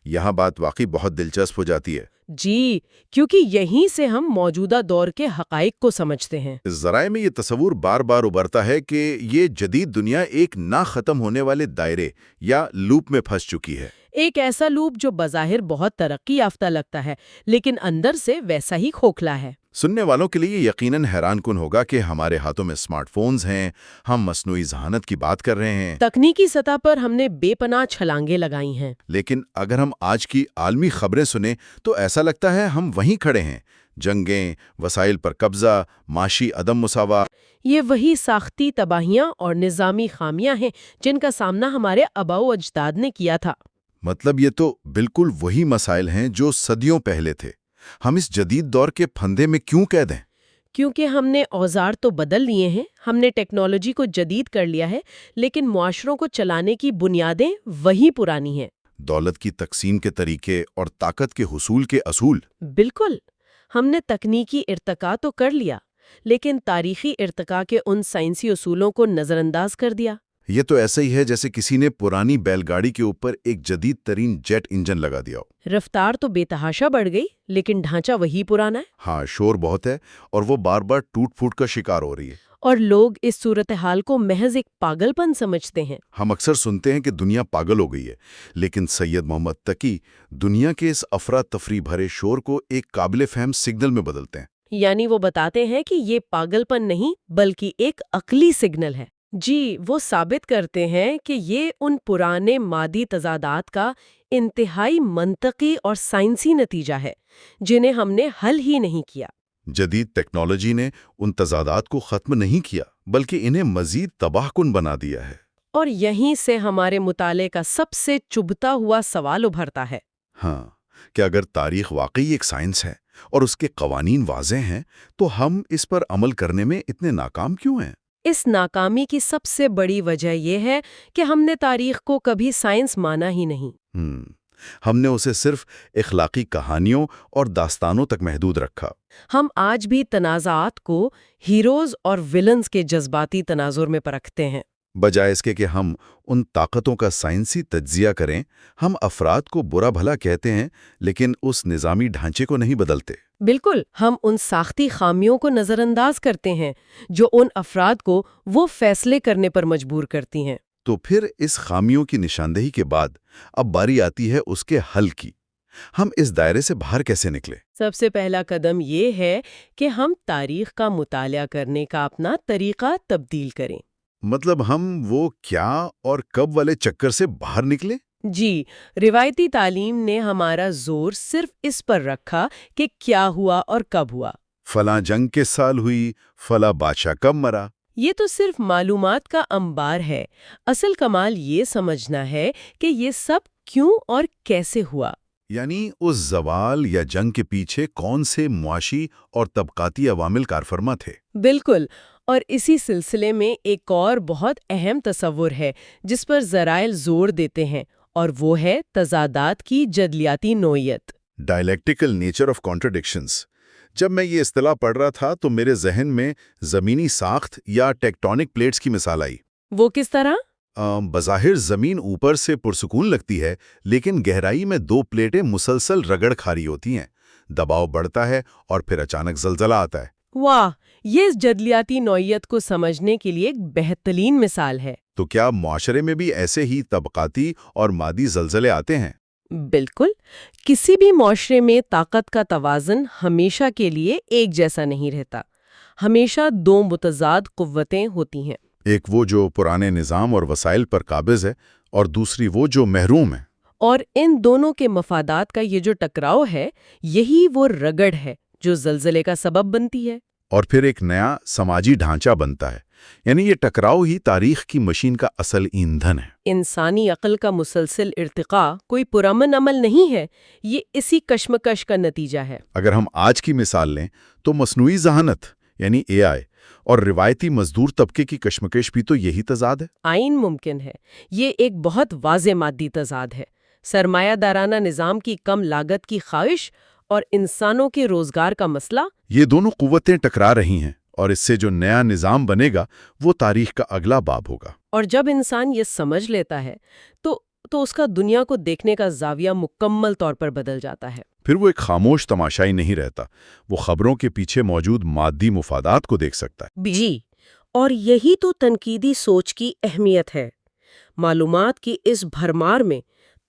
یہاں بات واقعی بہت دلچسپ ہو جاتی ہے۔
جی، کیونکہ یہیں سے ہم موجودہ دور کے حقائق کو سمجھتے ہیں۔
ذرائع میں یہ تصور بار بار ابھرتا ہے کہ یہ جدید دنیا ایک نہ ختم ہونے والے دائرے یا لوپ میں پھنس چکی ہے۔
ایک ایسا لوپ جو بظاہر بہت ترقی یافتہ لگتا ہے لیکن اندر سے ویسا ہی کھوکھلا ہے۔
سننے والوں کے لیے یقیناً حیران کن ہوگا کہ ہمارے ہاتھوں میں اسمارٹ فونز ہیں، ہم مصنوعی ذہانت کی بات کر رہے ہیں،
تکنیکی سطح پر ہم نے بے پناہ چھلانگیں لگائی ہیں۔
لیکن اگر ہم آج کی عالمی خبریں سنیں تو ایسا لگتا ہے ہم وہیں کھڑے ہیں۔ جنگیں، وسائل پر قبضہ، معاشی عدم مساوات۔
یہ وہی ساختی تباہیاں اور نظامی خامیاں ہیں جن کا سامنا ہمارے آباء و اجداد نے کیا تھا۔
مطلب یہ تو بالکل وہی مسائل ہیں جو صدیوں پہلے تھے۔ ہم اس جدید دور کے پھندے میں کیوں قید ہیں؟
کیونکہ ہم نے اوزار تو بدل لیے ہیں، ہم نے ٹیکنالوجی کو جدید کر لیا ہے، لیکن معاشروں کو چلانے کی بنیادیں وہی پرانی ہیں۔
دولت کی تقسیم کے طریقے اور طاقت کے حصول کے اصول۔
بالکل، ہم نے تکنیکی ارتقاء تو کر لیا، لیکن تاریخی ارتقاء کے ان سائنسی اصولوں کو نظر انداز کر دیا۔
یہ تو ایسا ہی ہے جیسے کسی نے پرانی بیل گاڑی کے اوپر ایک جدید ترین جیٹ انجن لگا دیا ہو۔
رفتار تو بے تحاشا بڑھ گئی، لیکن ڈھانچہ وہی پرانا ہے۔
ہاں، شور بہت ہے اور وہ بار بار ٹوٹ پھوٹ کا شکار ہو رہی ہے۔
اور لوگ اس صورتحال کو محض ایک پاگل پن سمجھتے ہیں۔
ہم اکثر سنتے ہیں کہ دنیا پاگل ہو گئی ہے، لیکن سید محمد تقی دنیا کے اس افراتفری بھرے شور کو ایک قابل فہم سگنل میں بدلتے ہیں۔
یعنی وہ بتاتے ہیں کہ یہ پاگل پن نہیں بلکہ ایک عقلی سگنل ہے۔ جی، وہ ثابت کرتے ہیں کہ یہ ان پرانے مادی تضادات کا انتہائی منطقی اور سائنسی نتیجہ ہے جنہیں ہم نے حل ہی نہیں کیا۔
جدید ٹیکنالوجی نے ان تضادات کو ختم نہیں کیا بلکہ انہیں مزید تباہ کن بنا دیا ہے۔
اور یہیں سے ہمارے مطالعے کا سب سے چبھتا ہوا سوال ابھرتا ہے۔
ہاں، کہ اگر تاریخ واقعی ایک سائنس ہے اور اس کے قوانین واضح ہیں تو ہم اس پر عمل کرنے میں اتنے ناکام کیوں ہیں؟
اس ناکامی کی سب سے بڑی وجہ یہ ہے کہ ہم نے تاریخ کو کبھی سائنس مانا ہی نہیں۔
ہم نے اسے صرف اخلاقی کہانیوں اور داستانوں تک محدود رکھا۔
ہم آج بھی تنازعات کو ہیروز اور ویلنز کے جذباتی تناظر میں پرکھتے ہیں۔
بجائے اس کے کہ ہم ان طاقتوں کا سائنسی تجزیہ کریں، ہم افراد کو برا بھلا کہتے ہیں لیکن اس نظامی ڈھانچے کو نہیں بدلتے۔
بالکل، ہم ان ساختی خامیوں کو نظر انداز کرتے ہیں جو ان افراد کو وہ فیصلے کرنے پر مجبور کرتی ہیں۔
تو پھر اس خامیوں کی نشاندہی کے بعد اب باری آتی ہے اس کے حل کی۔ ہم اس دائرے سے باہر کیسے نکلیں؟
سب سے پہلا قدم یہ ہے کہ ہم تاریخ کا مطالعہ کرنے کا اپنا طریقہ تبدیل کریں۔
مطلب ہم وہ کیا اور کب والے چکر سے باہر نکلیں؟
جی، روایتی تعلیم نے ہمارا زور صرف اس پر رکھا کہ کیا ہوا اور کب ہوا۔
فلاں جنگ کے سال ہوئی، فلاں بادشاہ کب مرا۔
یہ تو صرف معلومات کا انبار ہے، اصل کمال یہ سمجھنا ہے کہ یہ سب کیوں اور کیسے ہوا۔
یعنی اس زوال یا جنگ کے پیچھے کون سے معاشی اور طبقاتی عوامل کارفرما تھے؟
بالکل، اور اسی سلسلے میں ایک اور بہت اہم تصور ہے جس پر ذرائع زور دیتے ہیں، اور وہ ہے تضادات کی جدلیاتی نوعیت۔
Dialectical nature of contradictions. جب میں یہ اصطلاح پڑھ رہا تھا تو میرے ذہن میں زمینی ساخت یا ٹیکٹونک پلیٹس کی مثال آئی۔
وہ کس طرح؟
بظاہر زمین اوپر سے پرسکون لگتی ہے، لیکن گہرائی میں دو پلیٹیں مسلسل رگڑ کھا رہی ہوتی ہیں۔ دباؤ بڑھتا ہے اور پھر اچانک زلزلہ آتا ہے۔
واہ، یہ اس جدلیاتی نوعیت کو سمجھنے کے لیے ایک بہترین مثال ہے۔
تو کیا معاشرے میں بھی ایسے ہی طبقاتی اور مادی زلزلے آتے ہیں؟
بالکل، کسی بھی معاشرے میں طاقت کا توازن ہمیشہ کے لیے ایک جیسا نہیں رہتا۔ ہمیشہ دو متضاد قوتیں ہوتی ہیں۔
ایک وہ جو پرانے نظام اور وسائل پر قابض ہے، اور دوسری وہ جو محروم ہے۔
اور ان دونوں کے مفادات کا یہ جو ٹکراؤ ہے، یہی وہ رگڑ ہے جو زلزلے کا سبب بنتی ہے۔
اور پھر ایک نیا سماجی ڈھانچہ بنتا ہے۔ یعنی یہ ٹکراؤ ہی تاریخ کی مشین کا اصل ایندھن ہے۔
انسانی عقل کا مسلسل ارتقاء کوئی پرامن عمل نہیں ہے، یہ اسی کشمکش کا نتیجہ ہے۔
اگر ہم آج کی مثال لیں تو مصنوعی ذہانت یعنی AI اور روایتی مزدور طبقے کی کشمکش بھی تو یہی تضاد ہے۔
آئین ممکن ہے، یہ ایک بہت واضح مادی تضاد ہے۔ سرمایہ دارانہ نظام کی کم لاگت کی خواہش اور انسانوں کے روزگار کا مسئلہ،
یہ دونوں قوتیں ٹکرا رہی ہیں، اور اس سے جو نیا نظام بنے گا وہ تاریخ کا اگلا باب ہوگا۔
اور جب انسان یہ سمجھ لیتا ہے تو اس کا دنیا کو دیکھنے کا زاویہ مکمل طور پر بدل جاتا ہے۔
پھر وہ ایک خاموش تماشائی نہیں رہتا، وہ خبروں کے پیچھے موجود مادی مفادات کو دیکھ سکتا ہے۔
جی، اور یہی تو تنقیدی سوچ کی اہمیت ہے۔ معلومات کی اس بھرمار میں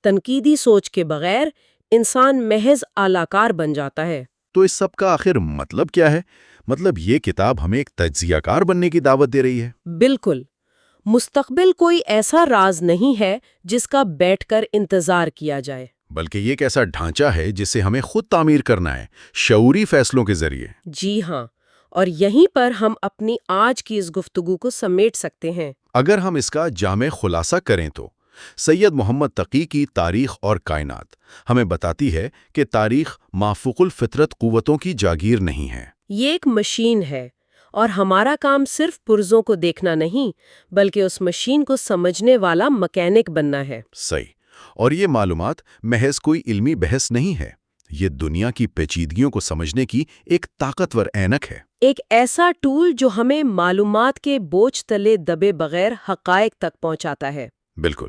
تنقیدی سوچ کے بغیر انسان محض آلہ کار بن جاتا ہے۔
تو اس سب کا آخر مطلب کیا ہے؟ مطلب یہ کتاب ہمیں ایک تجزیہ کار بننے کی دعوت دے رہی ہے؟
بالکل. مستقبل کوئی ایسا راز نہیں ہے جس کا بیٹھ کر انتظار کیا جائے.
بلکہ یہ ایک ایسا ڈھانچہ ہے جسے ہمیں خود تعمیر کرنا ہے، شعوری فیصلوں کے ذریعے.
جی ہاں، اور یہیں پر ہم اپنی آج کی اس گفتگو کو سمیٹ سکتے ہیں.
اگر ہم اس کا جامع خلاصہ کریں تو سید محمد تقی کی تاریخ اور کائنات ہمیں بتاتی ہے کہ تاریخ مافوق الفطرت قوتوں کی جاگیر نہیں ہے.
یہ ایک مشین ہے، اور ہمارا کام صرف پرزوں کو دیکھنا نہیں بلکہ اس مشین کو سمجھنے والا مکینک بننا ہے.
صحیح. اور یہ معلومات محض کوئی علمی بحث نہیں ہے، یہ دنیا کی پیچیدگیوں کو سمجھنے کی ایک طاقتور اینک ہے.
ایک ایسا ٹول جو ہمیں معلومات کے بوجھ تلے دبے بغیر حقائق تک پہنچاتا ہے.
بالکل.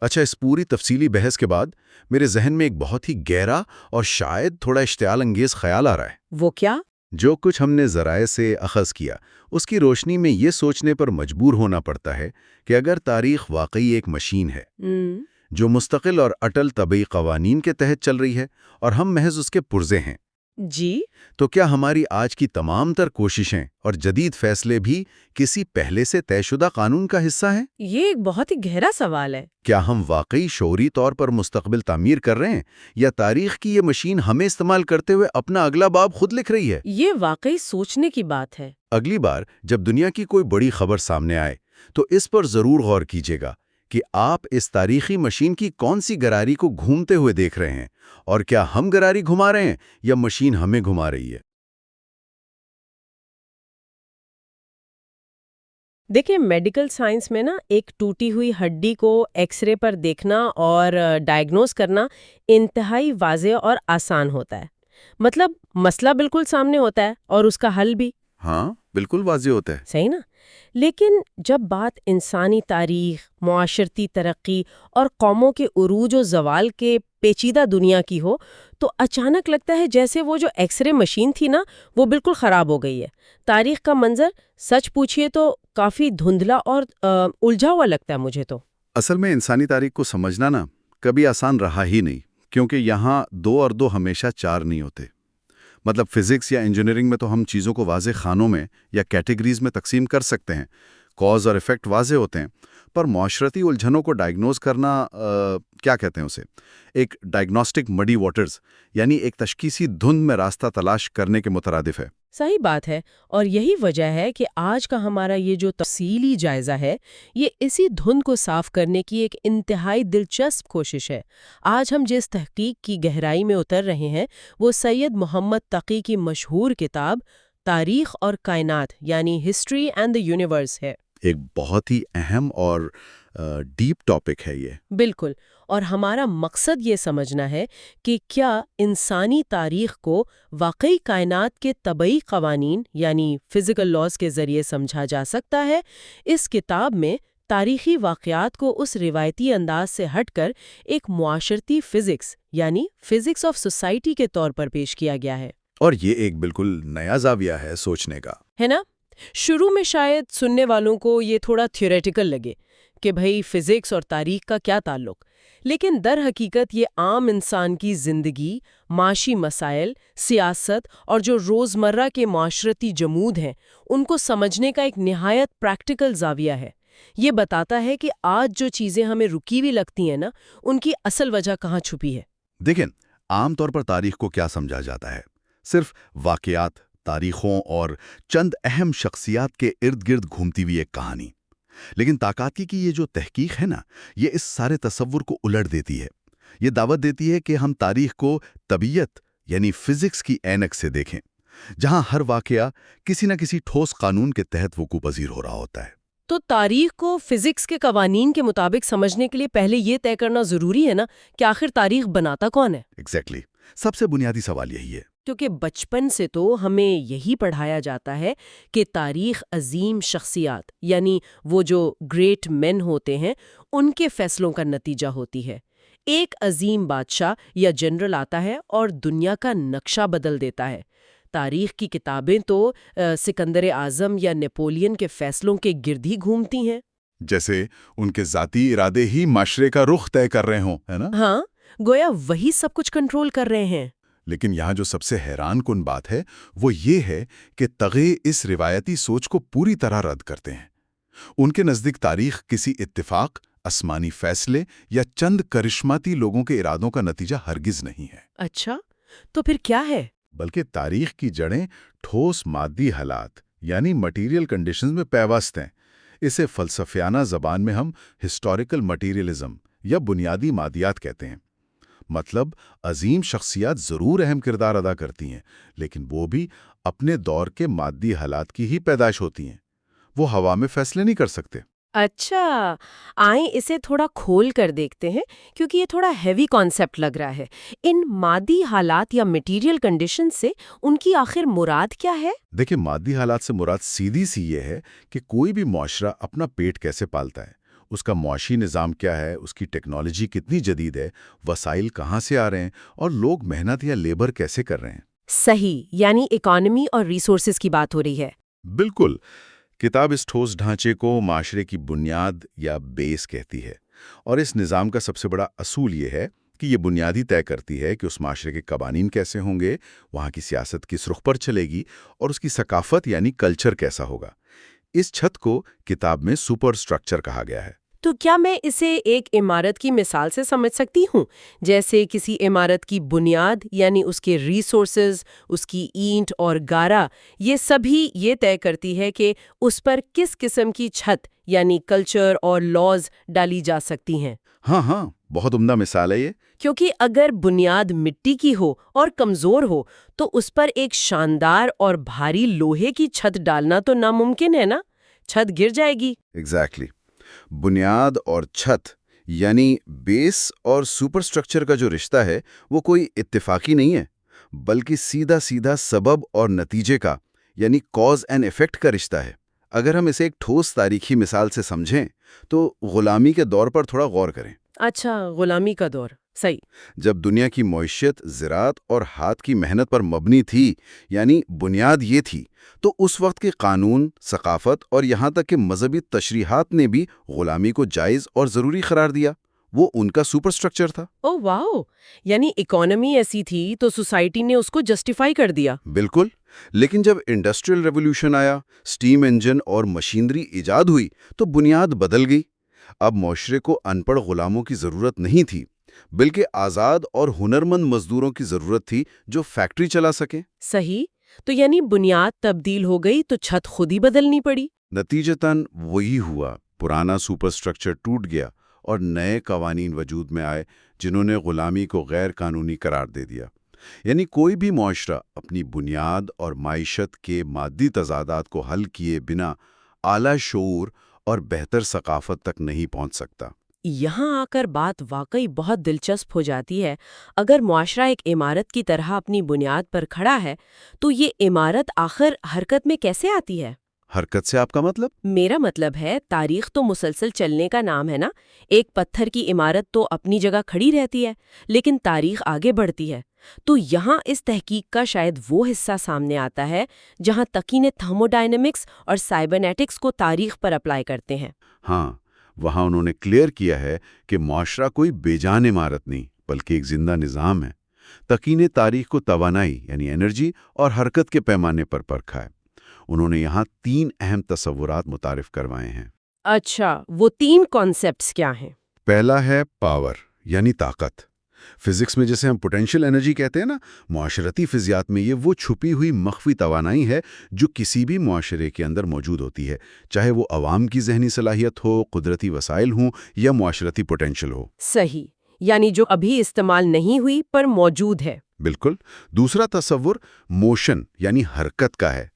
اچھا، اس پوری تفصیلی بحث کے بعد میرے ذہن میں ایک بہت ہی گہرا اور شاید تھوڑا اشتعال انگیز خیال آ رہا ہے.
وہ کیا؟
جو کچھ ہم نے ذرائع سے اخذ کیا اس کی روشنی میں یہ سوچنے پر مجبور ہونا پڑتا ہے کہ اگر تاریخ واقعی ایک مشین ہے جو مستقل اور اٹل طبعی قوانین کے تحت چل رہی ہے اور ہم محض اس کے پرزے ہیں،
جی،
تو کیا ہماری آج کی تمام تر کوششیں اور جدید فیصلے بھی کسی پہلے سے طے شدہ قانون کا حصہ ہیں؟
یہ ایک بہت ہی گہرا سوال ہے.
کیا ہم واقعی شعوری طور پر مستقبل تعمیر کر رہے ہیں یا تاریخ کی یہ مشین ہمیں استعمال کرتے ہوئے اپنا اگلا باب خود لکھ رہی ہے؟
یہ واقعی سوچنے کی بات ہے.
اگلی بار جب دنیا کی کوئی بڑی خبر سامنے آئے تو اس پر ضرور غور کیجیے گا کہ آپ اس تاریخی مشین کی کون سی گراری کو گھومتے ہوئے دیکھ رہے ہیں، اور کیا ہم گراری گھما رہے ہیں یا مشین ہمیں گھما رہی ہے.
دیکھیں، میڈیکل سائنس میں ایک ٹوٹی ہوئی ہڈی کو ایکس رے پر دیکھنا اور ڈائگنوز کرنا انتہائی واضح اور آسان ہوتا ہے. مطلب مسئلہ بالکل سامنے ہوتا ہے اور اس کا حل بھی.
ہاں، بالکل واضح ہوتا ہے.
صحیح نا؟ لیکن جب بات انسانی تاریخ، معاشرتی ترقی اور قوموں کے عروج و زوال کے پیچیدہ دنیا کی ہو تو اچانک لگتا ہے جیسے وہ جو ایکس رے مشین تھی وہ بالکل خراب ہو گئی ہے. تاریخ کا منظر سچ پوچھئے تو کافی دھندلا اور الجھا ہوا لگتا ہے مجھے تو.
اصل میں انسانی تاریخ کو سمجھنا کبھی آسان رہا ہی نہیں، کیونکہ یہاں 2 اور 2 ہمیشہ 4 نہیں ہوتے. مطلب فزکس یا انجینئرنگ میں تو ہم چیزوں کو واضح خانوں میں یا کیٹیگریز میں تقسیم کر سکتے ہیں، کاز اور ایفیکٹ واضح ہوتے ہیں، پر معاشرتی الجھنوں کو ڈائگنوز کرنا کیا کہتے ہیں اسے، ایک ڈائگنوسٹک مڈی واٹرز، یعنی ایک تشخیصی دھند میں راستہ تلاش کرنے کے مترادف ہے.
صحیح بات ہے، اور یہی وجہ ہے کہ آج کا ہمارا یہ جو تفصیلی جائزہ ہے یہ اسی دھند کو صاف کرنے کی ایک انتہائی دلچسپ کوشش ہے. آج ہم جس تحقیق کی گہرائی میں اتر رہے ہیں وہ سید محمد تقی کی مشہور کتاب تاریخ اور کائنات یعنی ہسٹری اینڈ دی یونیورس ہے.
ایک بہت ہی اہم اور ڈیپ ٹاپک ہے یہ.
بالکل، اور ہمارا مقصد یہ سمجھنا ہے کہ کیا انسانی تاریخ کو واقعی کائنات کے طبعی قوانین یعنی فزیکل لاز کے ذریعے سمجھا جا سکتا ہے. اس کتاب میں تاریخی واقعات کو اس روایتی انداز سے ہٹ کر ایک معاشرتی فزکس یعنی فزکس آف سوسائٹی کے طور پر پیش کیا گیا ہے.
اور یہ ایک بالکل نیا زاویہ ہے سوچنے کا،
ہے نا؟ شروع میں شاید سننے والوں کو یہ تھوڑا تھیوریٹیکل لگے کہ بھئی فزکس اور تاریخ کا کیا تعلق، لیکن در حقیقت یہ عام انسان کی زندگی، معاشی مسائل، سیاست اور جو روزمرہ کے معاشرتی جمود ہیں ان کو سمجھنے کا ایک نہایت پریکٹیکل زاویہ ہے. یہ بتاتا ہے کہ آج جو چیزیں ہمیں رکی ہوئی لگتی ہیں ان کی اصل وجہ کہاں چھپی ہے.
دیکھیں، عام طور پر تاریخ کو کیا سمجھا جاتا ہے؟ صرف واقعات، تاریخوں اور چند اہم شخصیات کے ارد گرد گھومتی ہوئی ایک کہانی. لیکن تاکاتی کی یہ جو تحقیق ہے یہ اس سارے تصور کو الٹ دیتی ہے. یہ دعوت دیتی ہے کہ ہم تاریخ کو طبیعت یعنی فزکس کی اینک سے دیکھیں، جہاں ہر واقعہ کسی نہ کسی ٹھوس قانون کے تحت وقوع پذیر ہو رہا ہوتا ہے.
تو تاریخ کو فزکس کے قوانین کے مطابق سمجھنے کے لیے پہلے یہ طے کرنا ضروری ہے کہ آخر تاریخ بناتا کون ہے؟
ایگزیکٹلی. سب سے بنیادی سوال یہی ہے.
کیونکہ بچپن سے تو ہمیں یہی پڑھایا جاتا ہے کہ تاریخ عظیم شخصیات یعنی وہ جو گریٹ مین ہوتے ہیں ان کے فیصلوں کا نتیجہ ہوتی ہے. ایک عظیم بادشاہ یا جنرل آتا ہے اور دنیا کا نقشہ بدل دیتا ہے. تاریخ کی کتابیں تو سکندر اعظم یا نیپولین کے فیصلوں کے گرد ہی گھومتی ہیں،
جیسے ان کے ذاتی ارادے ہی معاشرے کا رخ طے کر رہے ہوں، ہے نا؟
ہاں، گویا وہی سب کچھ کنٹرول کر رہے ہیں.
لیکن یہاں جو سب سے حیران کن بات ہے وہ یہ ہے کہ تغے اس روایتی سوچ کو پوری طرح رد کرتے ہیں۔ ان کے نزدیک تاریخ کسی اتفاق، آسمانی فیصلے یا چند کرشماتی لوگوں کے ارادوں کا نتیجہ ہرگز نہیں ہے۔
اچھا، تو پھر کیا ہے؟
بلکہ تاریخ کی جڑیں ٹھوس مادی حالات یعنی مٹیریل کنڈیشنز میں پیوست ہیں۔ اسے فلسفیانہ زبان میں ہم ہسٹوریکل مٹیریلزم یا بنیادی مادیات کہتے ہیں۔ مطلب عظیم شخصیات ضرور اہم کردار ادا کرتی ہیں، لیکن وہ بھی اپنے دور کے مادی حالات کی ہی پیدائش ہوتی ہیں۔ وہ ہوا میں فیصلے نہیں کر سکتے۔
اچھا، آئیں اسے تھوڑا کھول کر دیکھتے ہیں، کیونکہ یہ تھوڑا ہیوی کانسیپٹ لگ رہا ہے۔ ان مادی حالات یا مٹیریل کنڈیشن سے ان کی آخر مراد کیا ہے؟
دیکھیں، مادی حالات سے مراد سیدھی سی یہ ہے کہ کوئی بھی معاشرہ اپنا پیٹ کیسے پالتا ہے، اس کا معاشی نظام کیا ہے، اس کی ٹیکنالوجی کتنی جدید ہے، وسائل کہاں سے آ رہے ہیں، اور لوگ محنت یا لیبر کیسے کر رہے ہیں۔
صحیح، یعنی اکانومی اور ریسورسز کی بات ہو رہی ہے۔
بالکل۔ کتاب اس ٹھوس ڈھانچے کو معاشرے کی بنیاد یا بیس کہتی ہے، اور اس نظام کا سب سے بڑا اصول یہ ہے کہ یہ بنیادی طے کرتی ہے کہ اس معاشرے کے قوانین کیسے ہوں گے، وہاں کی سیاست کس رخ پر چلے گی، اور اس کی ثقافت یعنی کلچر کیسا ہوگا۔ اس چھت کو کتاب میں سپر سٹرکچر کہا گیا ہے۔
تو کیا میں اسے ایک عمارت کی مثال سے سمجھ سکتی ہوں؟ جیسے کسی عمارت کی بنیاد یعنی اس کے ریسورسز، اس کی اینٹ اور گارا، یہ سبھی یہ طے کرتی ہے کہ اس پر کس قسم کی چھت یعنی کلچر اور لاز ڈالی جا سکتی ہیں۔
ہاں، بہت عمدہ مثال ہے یہ۔
کیونکہ اگر بنیاد مٹی کی ہو اور کمزور ہو تو اس پر ایک شاندار اور بھاری لوہے کی چھت ڈالنا تو ناممکن ہے نا، چھت گر جائے گی۔
ایگزیکٹلی۔ بنیاد اور چھت یعنی بیس اور سپر سٹرکچر کا جو رشتہ ہے وہ کوئی اتفاقی نہیں ہے، بلکہ سیدھا سبب اور نتیجے کا یعنی کاز اینڈ ایفیکٹ کا رشتہ ہے۔ اگر ہم اسے ایک ٹھوس تاریخی مثال سے سمجھیں تو غلامی کے دور پر تھوڑا غور کریں۔
اچھا، غلامی کا دور، صحیح۔
جب دنیا کی معیشت زراعت اور ہاتھ کی محنت پر مبنی تھی، یعنی بنیاد یہ تھی، تو اس وقت کے قانون، ثقافت اور یہاں تک کہ مذہبی تشریحات نے بھی غلامی کو جائز اور ضروری قرار دیا۔ وہ ان کا سپر سٹرکچر تھا۔
او واو، یعنی اکانومی ایسی تھی تو سوسائٹی نے اس کو جسٹیفائی کر دیا۔
بالکل۔ لیکن جب انڈسٹریل ریولوشن آیا، سٹیم انجن اور مشینری ایجاد ہوئی تو بنیاد بدل گئی۔ اب معاشرے کو ان پڑھ غلاموں کی ضرورت نہیں تھی، بلکہ آزاد اور ہنرمند مزدوروں کی ضرورت تھی جو فیکٹری چلا سکیں۔
صحیح، تو یعنی بنیاد تبدیل ہو گئی تو چھت خود ہی بدلنی پڑی۔
نتیجتاً وہی ہوا، پرانا سپر سٹرکچر ٹوٹ گیا اور نئے قوانین وجود میں آئے جنہوں نے غلامی کو غیر قانونی قرار دے دیا۔ یعنی کوئی بھی معاشرہ اپنی بنیاد اور معیشت کے مادی تضادات کو حل کیے بنا اعلیٰ شعور اور بہتر ثقافت تک نہیں پہنچ سکتا۔
یہاں آ کر بات واقعی بہت دلچسپ ہو جاتی ہے۔ اگر معاشرہ ایک عمارت کی طرح اپنی بنیاد پر کھڑا ہے تو یہ عمارت آخر حرکت میں کیسے آتی ہے؟
حرکت سے آپ کا مطلب؟
میرا مطلب ہے تاریخ تو مسلسل چلنے کا نام ہے نا۔ ایک پتھر کی عمارت تو اپنی جگہ کھڑی رہتی ہے، لیکن تاریخ آگے بڑھتی ہے۔ تو یہاں اس تحقیق کا شاید وہ حصہ سامنے آتا ہے جہاں تقی نے تھرموڈائنمکس اور سائبرنیٹکس کو تاریخ پر اپلائی کرتے ہیں۔
ہاں، وہاں انہوں نے کلیئر کیا ہے کہ معاشرہ کوئی بے جان عمارت نہیں بلکہ ایک زندہ نظام ہے۔ تقی نے تاریخ کو توانائی یعنی انرجی اور حرکت کے پیمانے پر پرکھا ہے۔ انہوں نے یہاں 3 اہم تصورات متعارف کروائے ہیں۔
اچھا، وہ 3 کانسیپٹس کیا ہیں؟
پہلا ہے پاور یعنی طاقت۔ فزکس میں جسے ہم پوٹینشیل انرجی کہتے ہیں نا، معاشرتی فزیات میں یہ وہ چھپی ہوئی مخفی توانائی ہے جو کسی بھی معاشرے کے اندر موجود ہوتی ہے، چاہے وہ عوام کی ذہنی صلاحیت ہو، قدرتی وسائل ہوں یا معاشرتی پوٹینشیل ہو۔
صحیح، یعنی جو ابھی استعمال نہیں ہوئی پر موجود ہے۔
بالکل۔ دوسرا تصور موشن یعنی حرکت کا ہے۔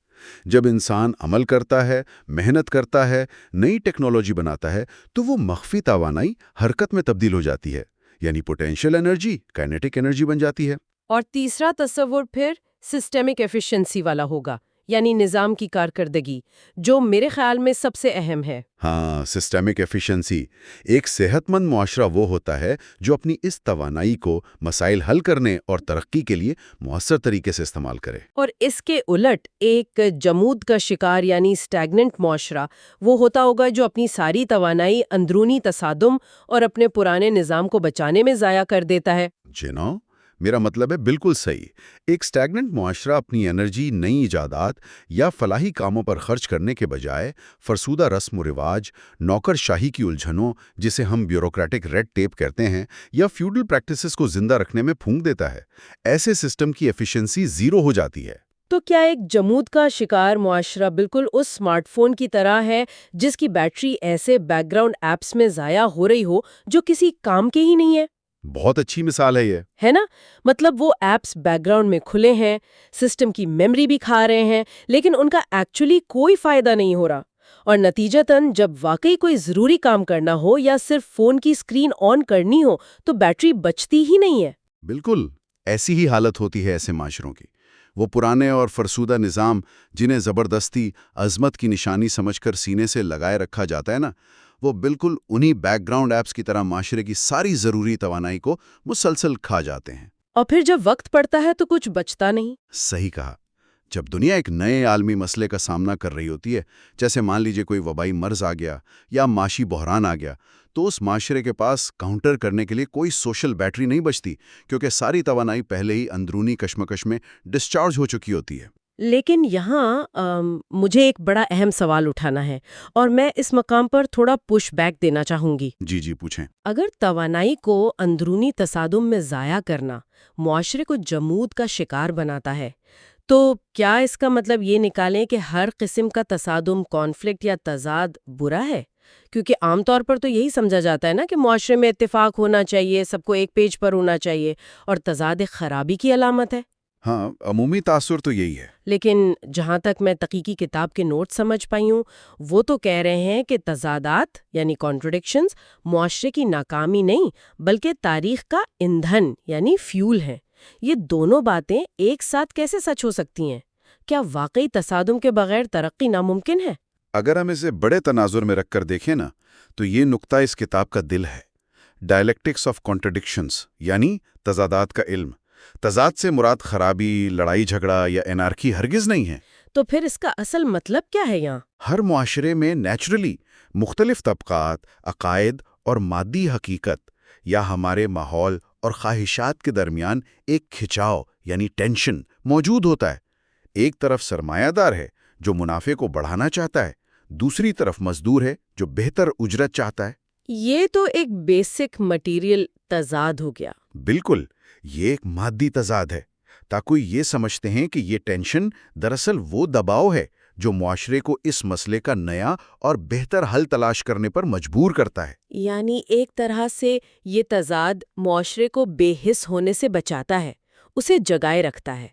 جب انسان عمل کرتا ہے، محنت کرتا ہے، نئی ٹیکنالوجی بناتا ہے تو وہ مخفی توانائی حرکت میں تبدیل ہو جاتی ہے، یعنی پوٹینشیل انرجی کائنیٹک انرجی بن جاتی ہے۔
اور تیسرا تصور پھر سسٹمک ایفیشنسی والا ہوگا، یعنی نظام کی کارکردگی، جو میرے خیال میں سب سے اہم ہے۔
ہاں، سسٹمک ایفیشنسی۔ ایک صحت مند معاشرہ وہ ہوتا ہے جو اپنی اس توانائی کو مسائل حل کرنے اور ترقی کے لیے مؤثر طریقے سے استعمال کرے۔
اور اس کے الٹ ایک جمود کا شکار یعنی سٹیگننٹ معاشرہ وہ ہوتا ہوگا جو اپنی ساری توانائی اندرونی تصادم اور اپنے پرانے نظام کو بچانے میں ضائع کر دیتا ہے۔
جنو، میرا مطلب ہے بالکل صحیح. ایک سٹیگننٹ معاشرہ اپنی انرجی نئی ایجادات یا فلاحی کاموں پر خرچ کرنے کے بجائے فرسودہ رسم و رواج، نوکر شاہی کی الجھنوں جسے ہم بیوروکریٹک ریڈ ٹیپ کہتے ہیں، یا فیوڈل پریکٹسز کو زندہ رکھنے میں پھونک دیتا ہے. ایسے سسٹم کی ایفیشنسی زیرو ہو جاتی ہے.
تو کیا ایک جمود کا شکار معاشرہ بالکل اس اسمارٹ فون کی طرح ہے جس کی بیٹری ایسے بیک گراؤنڈ ایپس میں ضائع ہو رہی ہو جو کسی کام کے ہی نہیں ہے؟
بہت اچھی مثال ہے یہ.
ہے نا؟ مطلب وہ ایپس بیک گراؤنڈ میں کھلے ہیں، سسٹم کی میموری بھی کھا رہے ہیں، لیکن ان کا ایکچولی کوئی فائدہ نہیں ہو رہا. اور نتیجتاً جب واقعی کوئی ضروری کام کرنا ہو یا صرف فون کی اسکرین آن کرنی ہو تو بیٹری بچتی ہی نہیں ہے.
بالکل ایسی ہی حالت ہوتی ہے ایسے معاشروں کی. وہ پرانے اور فرسودہ نظام جنہیں زبردستی عظمت کی نشانی سمجھ کر سینے سے لگائے رکھا جاتا ہے نا، وہ بالکل انہی بیک گراؤنڈ ایپس کی طرح معاشرے کی ساری ضروری توانائی کو مسلسل کھا جاتے ہیں.
اور پھر جب وقت پڑتا ہے تو کچھ بچتا نہیں.
صحیح کہا. جب دنیا ایک نئے عالمی مسئلے کا سامنا کر رہی ہوتی ہے، جیسے مان لیجئے کوئی وبائی مرض آ گیا یا معاشی بحران آ گیا، تو اس معاشرے کے پاس کاؤنٹر کرنے کے لیے کوئی سوشل بیٹری نہیں بچتی، کیونکہ ساری توانائی پہلے ہی اندرونی کشمکش میں ڈسچارج ہو چکی ہوتی ہے.
لیکن یہاں مجھے ایک بڑا اہم سوال اٹھانا ہے اور میں اس مقام پر تھوڑا پش بیک دینا چاہوں گی.
جی پوچھیں.
اگر توانائی کو اندرونی تصادم میں ضائع کرنا معاشرے کو جمود کا شکار بناتا ہے، تو کیا اس کا مطلب یہ نکالیں کہ ہر قسم کا تصادم، کانفلکٹ یا تضاد برا ہے؟ کیونکہ عام طور پر تو یہی سمجھا جاتا ہے نا کہ معاشرے میں اتفاق ہونا چاہیے، سب کو ایک پیج پر ہونا چاہیے، اور تضاد ایک خرابی کی علامت ہے.
ہاں، عمومی تاثر تو یہی ہے.
لیکن جہاں تک میں تحقیقی کتاب کے نوٹ سمجھ پائی ہوں، وہ تو کہہ رہے ہیں کہ تضادات یعنی کانٹرڈکشنز معاشرے کی ناکامی نہیں بلکہ تاریخ کا ایندھن یعنی فیول ہیں. یہ دونوں باتیں ایک ساتھ کیسے سچ ہو سکتی ہیں؟ کیا واقعی تصادم کے بغیر ترقی ناممکن ہے؟
اگر ہم اسے بڑے تناظر میں رکھ کر دیکھیں نا، تو یہ نقطہ اس کتاب کا دل ہے. ڈائلیکٹکس آف کانٹرڈکشنز یعنی تضادات کا علم. تضاد سے مراد خرابی، لڑائی جھگڑا یا انارکی ہرگز نہیں ہے.
تو پھر اس کا اصل مطلب کیا ہے یہاں؟
ہر معاشرے میں نیچرلی مختلف طبقات، عقائد اور مادی حقیقت یا ہمارے ماحول اور خواہشات کے درمیان ایک کھچاؤ یعنی ٹینشن موجود ہوتا ہے. ایک طرف سرمایہ دار ہے جو منافع کو بڑھانا چاہتا ہے، دوسری طرف مزدور ہے جو بہتر اجرت چاہتا ہے.
یہ تو ایک بیسک مٹیریل تضاد ہو گیا.
بالکل، یہ ایک مادی تضاد ہے. تاکہ یہ سمجھتے ہیں کہ یہ ٹینشن دراصل وہ دباؤ ہے جو معاشرے کو اس مسئلے کا نیا اور بہتر حل تلاش کرنے پر مجبور کرتا ہے.
یعنی ایک طرح سے یہ تضاد معاشرے کو بے حس ہونے سے بچاتا ہے، اسے جگائے رکھتا ہے.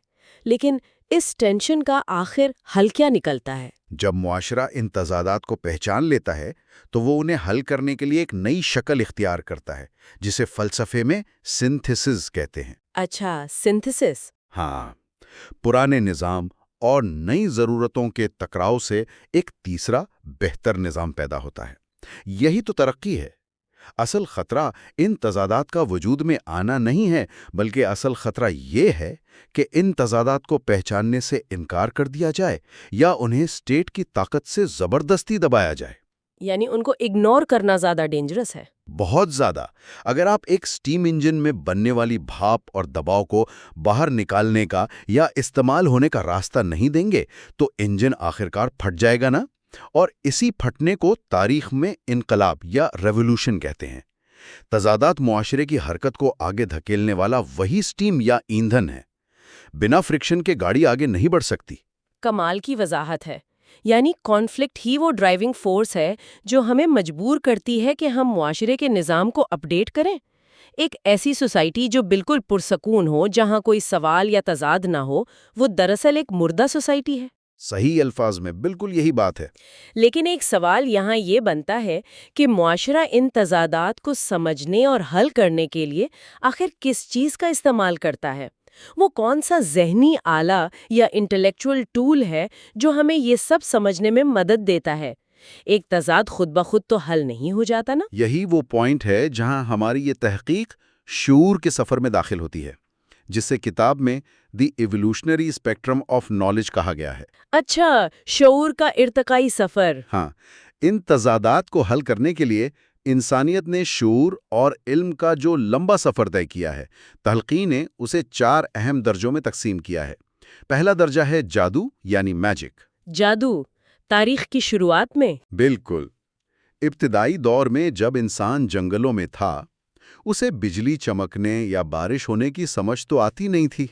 لیکن اس ٹینشن کا آخر حل کیا نکلتا ہے؟
جب معاشرہ ان تضادات کو پہچان لیتا ہے تو وہ انہیں حل کرنے کے لیے ایک نئی شکل اختیار کرتا ہے، جسے فلسفے میں سنتھیسس کہتے ہیں.
اچھا، سنتھیسس.
ہاں، پرانے نظام اور نئی ضرورتوں کے ٹکراؤ سے ایک تیسرا بہتر نظام پیدا ہوتا ہے. یہی تو ترقی ہے. اصل خطرہ ان تضادات کا وجود میں آنا نہیں ہے، بلکہ اصل خطرہ یہ ہے کہ ان تضادات کو پہچاننے سے انکار کر دیا جائے یا انہیں اسٹیٹ کی طاقت سے زبردستی دبایا جائے.
یعنی ان کو اگنور کرنا زیادہ ڈینجرس ہے.
بہت زیادہ. اگر آپ ایک سٹیم انجن میں بننے والی بھاپ اور دباؤ کو باہر نکالنے کا یا استعمال ہونے کا راستہ نہیں دیں گے تو انجن آخرکار پھٹ جائے گا نا. اور اسی پھٹنے کو تاریخ میں انقلاب یا ریولوشن کہتے ہیں. تضادات معاشرے کی حرکت کو آگے دھکیلنے والا وہی سٹیم یا ایندھن ہے. بنا فرکشن کے گاڑی آگے نہیں بڑھ سکتی.
کمال کی وضاحت ہے. یعنی کانفلکٹ ہی وہ ڈرائیونگ فورس ہے جو ہمیں مجبور کرتی ہے کہ ہم معاشرے کے نظام کو اپڈیٹ کریں. ایک ایسی سوسائٹی جو بالکل پرسکون ہو، جہاں کوئی سوال یا تضاد نہ ہو، وہ دراصل ایک مردہ سوسائٹی ہے.
صحیح الفاظ میں بالکل یہی بات ہے.
لیکن ایک سوال یہاں یہ بنتا ہے کہ معاشرہ ان تضادات کو سمجھنے اور حل کرنے کے لیے آخر کس چیز کا استعمال کرتا ہے؟ وہ کون سا ذہنی آلہ یا انٹلیکچول ٹول ہے جو ہمیں یہ سب سمجھنے میں مدد دیتا ہے؟ ایک تضاد خود بخود تو حل نہیں ہو جاتا نا.
یہی وہ پوائنٹ ہے جہاں ہماری یہ تحقیق شعور کے سفر میں داخل ہوتی ہے، جسے کتاب میں دی ایوولوشنری اسپیکٹرم آف نالج کہا گیا ہے.
اچھا، شعور کا ارتقائی سفر.
ہاں، ان تضادات کو حل کرنے کے لیے انسانیت نے شعور اور علم کا جو لمبا سفر طے کیا ہے، تحقیق نے اسے 4 اہم درجوں میں تقسیم کیا ہے۔ پہلا درجہ ہے جادو یعنی میجک۔
جادو تاریخ کی شروعات میں؟
بالکل۔ ابتدائی دور میں جب انسان جنگلوں میں تھا، اسے بجلی چمکنے یا بارش ہونے کی سمجھ تو آتی نہیں تھی۔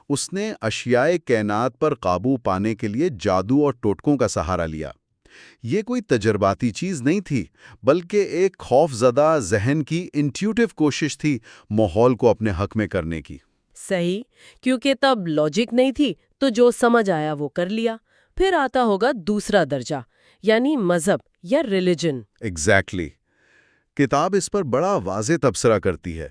اس نے اشیاء کائنات پر قابو پانے کے لیے جادو اور ٹوٹکوں کا سہارا لیا۔ یہ کوئی تجرباتی چیز نہیں تھی، بلکہ ایک خوف زدہ ذہن کی انٹیوٹیو کوشش تھی ماحول کو اپنے حق میں کرنے کی۔
صحیح، کیونکہ تب لاجک نہیں تھی، تو جو سمجھ آیا وہ کر لیا۔ پھر آتا ہوگا دوسرا درجہ، یعنی مذہب یا ریلیجن۔
ایگزیکٹلی۔ کتاب اس پر بڑا واضح تبصرہ کرتی ہے۔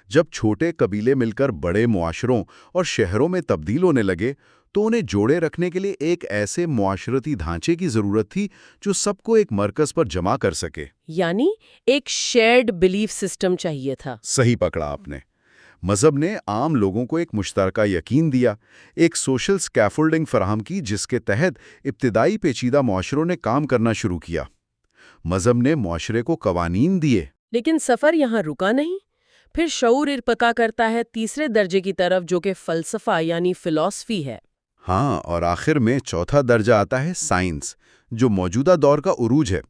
جب چھوٹے قبیلے مل کر بڑے معاشروں اور شہروں میں تبدیل ہونے لگے تو انہیں جوڑے رکھنے کے لیے ایک ایسے معاشرتی ڈھانچے کی ضرورت تھی جو سب کو ایک مرکز پر جمع کر سکے۔
یعنی ایک شیئرڈ بلیف سسٹم چاہیے تھا۔
صحیح پکڑا آپ نے۔ مذہب نے عام لوگوں کو ایک مشترکہ یقین دیا، ایک سوشل اسکیفولڈنگ فراہم کی جس کے تحت ابتدائی پیچیدہ معاشروں نے کام کرنا شروع کیا۔ مذہب نے معاشرے کو قوانین دیے۔
لیکن سفر یہاں رکا نہیں، پھر شعور ارتقا کرتا ہے تیسرے درجے کی طرف، جو کہ فلسفہ یعنی فلسفی ہے۔
ہاں، اور آخر میں چوتھا درجہ آتا ہے سائنس، جو موجودہ دور کا عروج ہے۔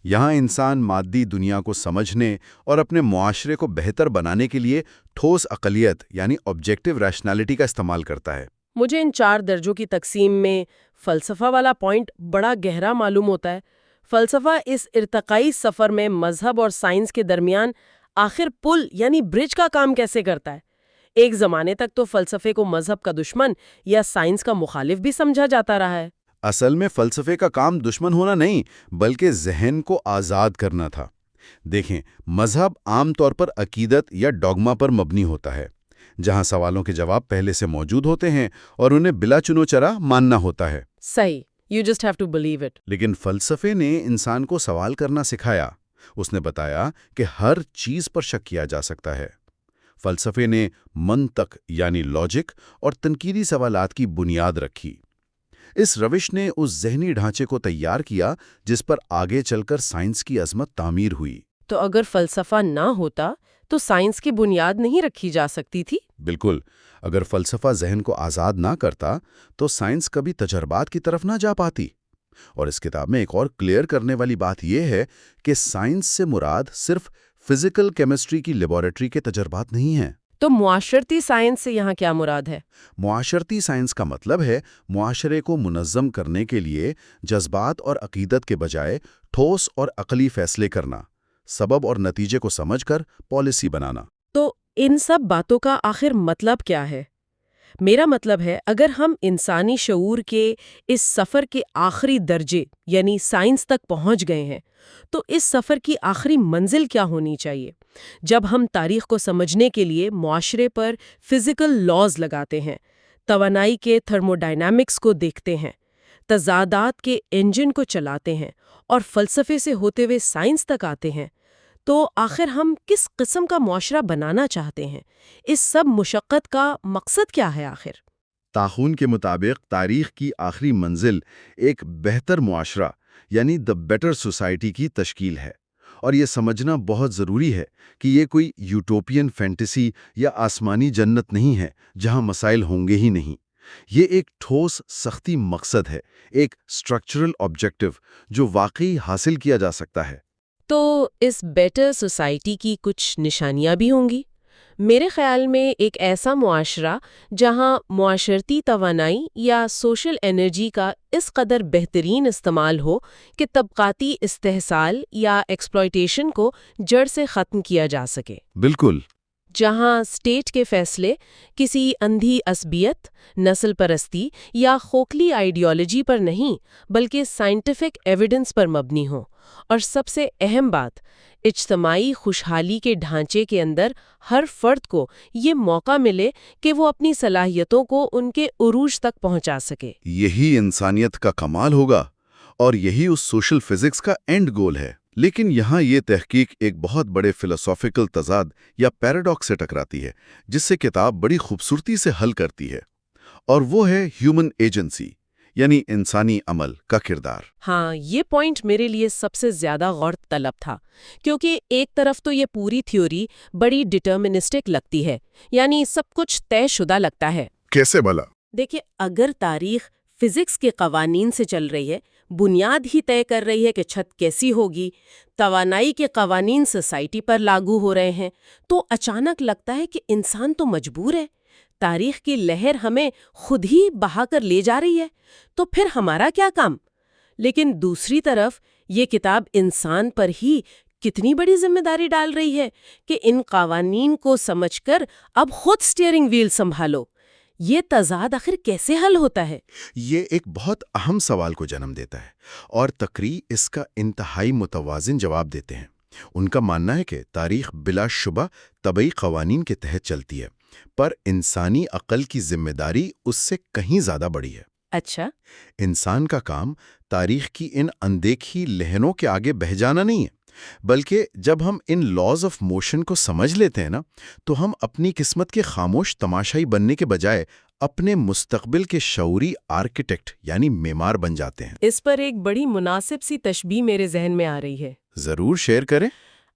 یہاں انسان مادی دنیا کو سمجھنے اور اپنے معاشرے کو بہتر بنانے کے لیے ٹھوس عقلیت یعنی آبجیکٹیو ریشنالٹی کا استعمال کرتا ہے۔
مجھے ان 4 درجوں کی تقسیم میں فلسفہ والا پوائنٹ بڑا گہرا معلوم ہوتا ہے۔ فلسفہ اس ارتقائی سفر میں مذہب اور سائنس کے درمیان آخر پل یعنی برج کا کام کیسے کرتا ہے؟ ایک زمانے تک تو فلسفے کو مذہب کا دشمن یا سائنس کا مخالف بھی سمجھا جاتا رہا ہے۔
اصل میں فلسفے کا کام دشمن ہونا نہیں، بلکہ ذہن کو آزاد کرنا تھا۔ دیکھیں، مذہب عام طور پر عقیدت یا ڈوگما پر مبنی ہوتا ہے، جہاں سوالوں کے جواب پہلے سے موجود ہوتے ہیں اور انہیں بلا چنو چرا ماننا ہوتا ہے۔
صحیح، you just have to believe it۔
لیکن فلسفے نے انسان کو سوال کرنا سکھایا۔ اس نے بتایا کہ ہر چیز پر شک کیا جا سکتا ہے۔ فلسفے نے منطق یعنی لاجک اور تنقیدی سوالات کی بنیاد رکھی۔ اس روش نے اس ذہنی ڈھانچے کو تیار کیا جس پر آگے چل کر سائنس کی عظمت تعمیر ہوئی۔
تو اگر فلسفہ نہ ہوتا تو سائنس کی بنیاد نہیں رکھی جا سکتی تھی؟
بالکل۔ اگر فلسفہ ذہن کو آزاد نہ کرتا تو سائنس کبھی تجربات کی طرف نہ جا پاتی۔ اور اس کتاب میں ایک اور کلیئر کرنے والی بات یہ ہے کہ سائنس سے مراد صرف فزیکل کیمسٹری کی لیبارٹری کے تجربات نہیں ہیں۔
تو معاشرتی سائنس سے یہاں کیا مراد ہے؟
معاشرتی سائنس کا مطلب ہے معاشرے کو منظم کرنے کے لیے جذبات اور عقیدت کے بجائے ٹھوس اور عقلی فیصلے کرنا، سبب اور نتیجے کو سمجھ کر پالیسی بنانا۔
تو ان سب باتوں کا آخر مطلب کیا ہے؟ میرا مطلب ہے، اگر ہم انسانی شعور کے اس سفر کے آخری درجے یعنی سائنس تک پہنچ گئے ہیں، تو اس سفر کی آخری منزل کیا ہونی چاہیے؟ جب ہم تاریخ کو سمجھنے کے لیے معاشرے پر فزیکل لاز لگاتے ہیں، توانائی کے تھرموڈائنامکس کو دیکھتے ہیں، تضادات کے انجن کو چلاتے ہیں اور فلسفے سے ہوتے ہوئے سائنس تک آتے ہیں، تو آخر ہم کس قسم کا معاشرہ بنانا چاہتے ہیں؟ اس سب مشقت کا مقصد کیا ہے آخر؟
طاحون کے مطابق تاریخ کی آخری منزل ایک بہتر معاشرہ یعنی دی بیٹر سوسائٹی کی تشکیل ہے، اور یہ سمجھنا بہت ضروری ہے کہ یہ کوئی یوٹوپین فینٹیسی یا آسمانی جنت نہیں ہے جہاں مسائل ہوں گے ہی نہیں۔ یہ ایک ٹھوس سختی مقصد ہے، ایک اسٹرکچرل آبجیکٹو جو واقعی حاصل کیا جا سکتا ہے۔
تو اس بیٹر سوسائٹی کی کچھ نشانیاں بھی ہوں گی؟ میرے خیال میں ایک ایسا معاشرہ جہاں معاشرتی توانائی یا سوشل انرجی کا اس قدر بہترین استعمال ہو کہ طبقاتی استحصال یا ایکسپلائٹیشن کو جڑ سے ختم کیا جا سکے۔
بالکل۔
جہاں اسٹیٹ کے فیصلے کسی اندھی عصبیت، نسل پرستی یا کھوکھلی آئیڈیالوجی پر نہیں بلکہ سائنٹیفک ایویڈنس پر مبنی ہوں، اور سب سے اہم بات، اجتماعی خوشحالی کے ڈھانچے کے اندر ہر فرد کو یہ موقع ملے کہ وہ اپنی صلاحیتوں کو ان کے عروج تک پہنچا سکے۔
یہی انسانیت کا کمال ہوگا، اور یہی اس سوشل فزکس کا اینڈ گول ہے۔ لیکن یہاں یہ تحقیق ایک بہت بڑے فلسافیکل تضاد یا پیراڈاکس سے ٹکراتی ہے، جس سے کتاب بڑی خوبصورتی سے حل کرتی ہے، اور وہ ہے ہیومن ایجنسی یعنی انسانی عمل کا کردار۔
ہاں، یہ پوائنٹ میرے لیے سب سے زیادہ غور طلب تھا، کیونکہ ایک طرف تو یہ پوری تھیوری بڑی ڈٹرمنسٹک لگتی ہے، یعنی سب کچھ طے شدہ لگتا ہے۔
کیسے بھلا؟
دیکھیں، اگر تاریخ فزکس کے قوانین سے چل رہی ہے، بنیاد ہی طے کر رہی ہے کہ چھت کیسی ہوگی، توانائی کے قوانین سوسائٹی پر لاگو ہو رہے ہیں، تو اچانک لگتا ہے کہ انسان تو مجبور ہے، تاریخ کی لہر ہمیں خود ہی بہا کر لے جا رہی ہے، تو پھر ہمارا کیا کام؟ لیکن دوسری طرف یہ کتاب انسان پر ہی کتنی بڑی ذمہ داری ڈال رہی ہے کہ ان قوانین کو سمجھ کر اب خود سٹیئرنگ وہیل سنبھالو۔ یہ تضاد آخر کیسے حل ہوتا ہے؟
یہ ایک بہت اہم سوال کو جنم دیتا ہے، اور تقریر اس کا انتہائی متوازن جواب دیتے ہیں۔ ان کا ماننا ہے کہ تاریخ بلا شبہ طبعی قوانین کے تحت چلتی ہے، پر انسانی عقل کی ذمہ داری اس سے کہیں زیادہ بڑی ہے۔
اچھا،
انسان کا کام تاریخ کی ان اندیکھی لہروں کے آگے بہہ جانا نہیں ہے، بلکہ جب ہم ان لاز آف موشن کو سمجھ لیتے ہیں نا، تو ہم اپنی قسمت کے خاموش تماشائی بننے کے بجائے اپنے مستقبل کے شعوری آرکیٹیکٹ یعنی معمار بن جاتے ہیں۔
اس پر ایک بڑی مناسب سی تشبیہ میرے ذہن میں آ رہی ہے۔
ضرور شیئر کریں۔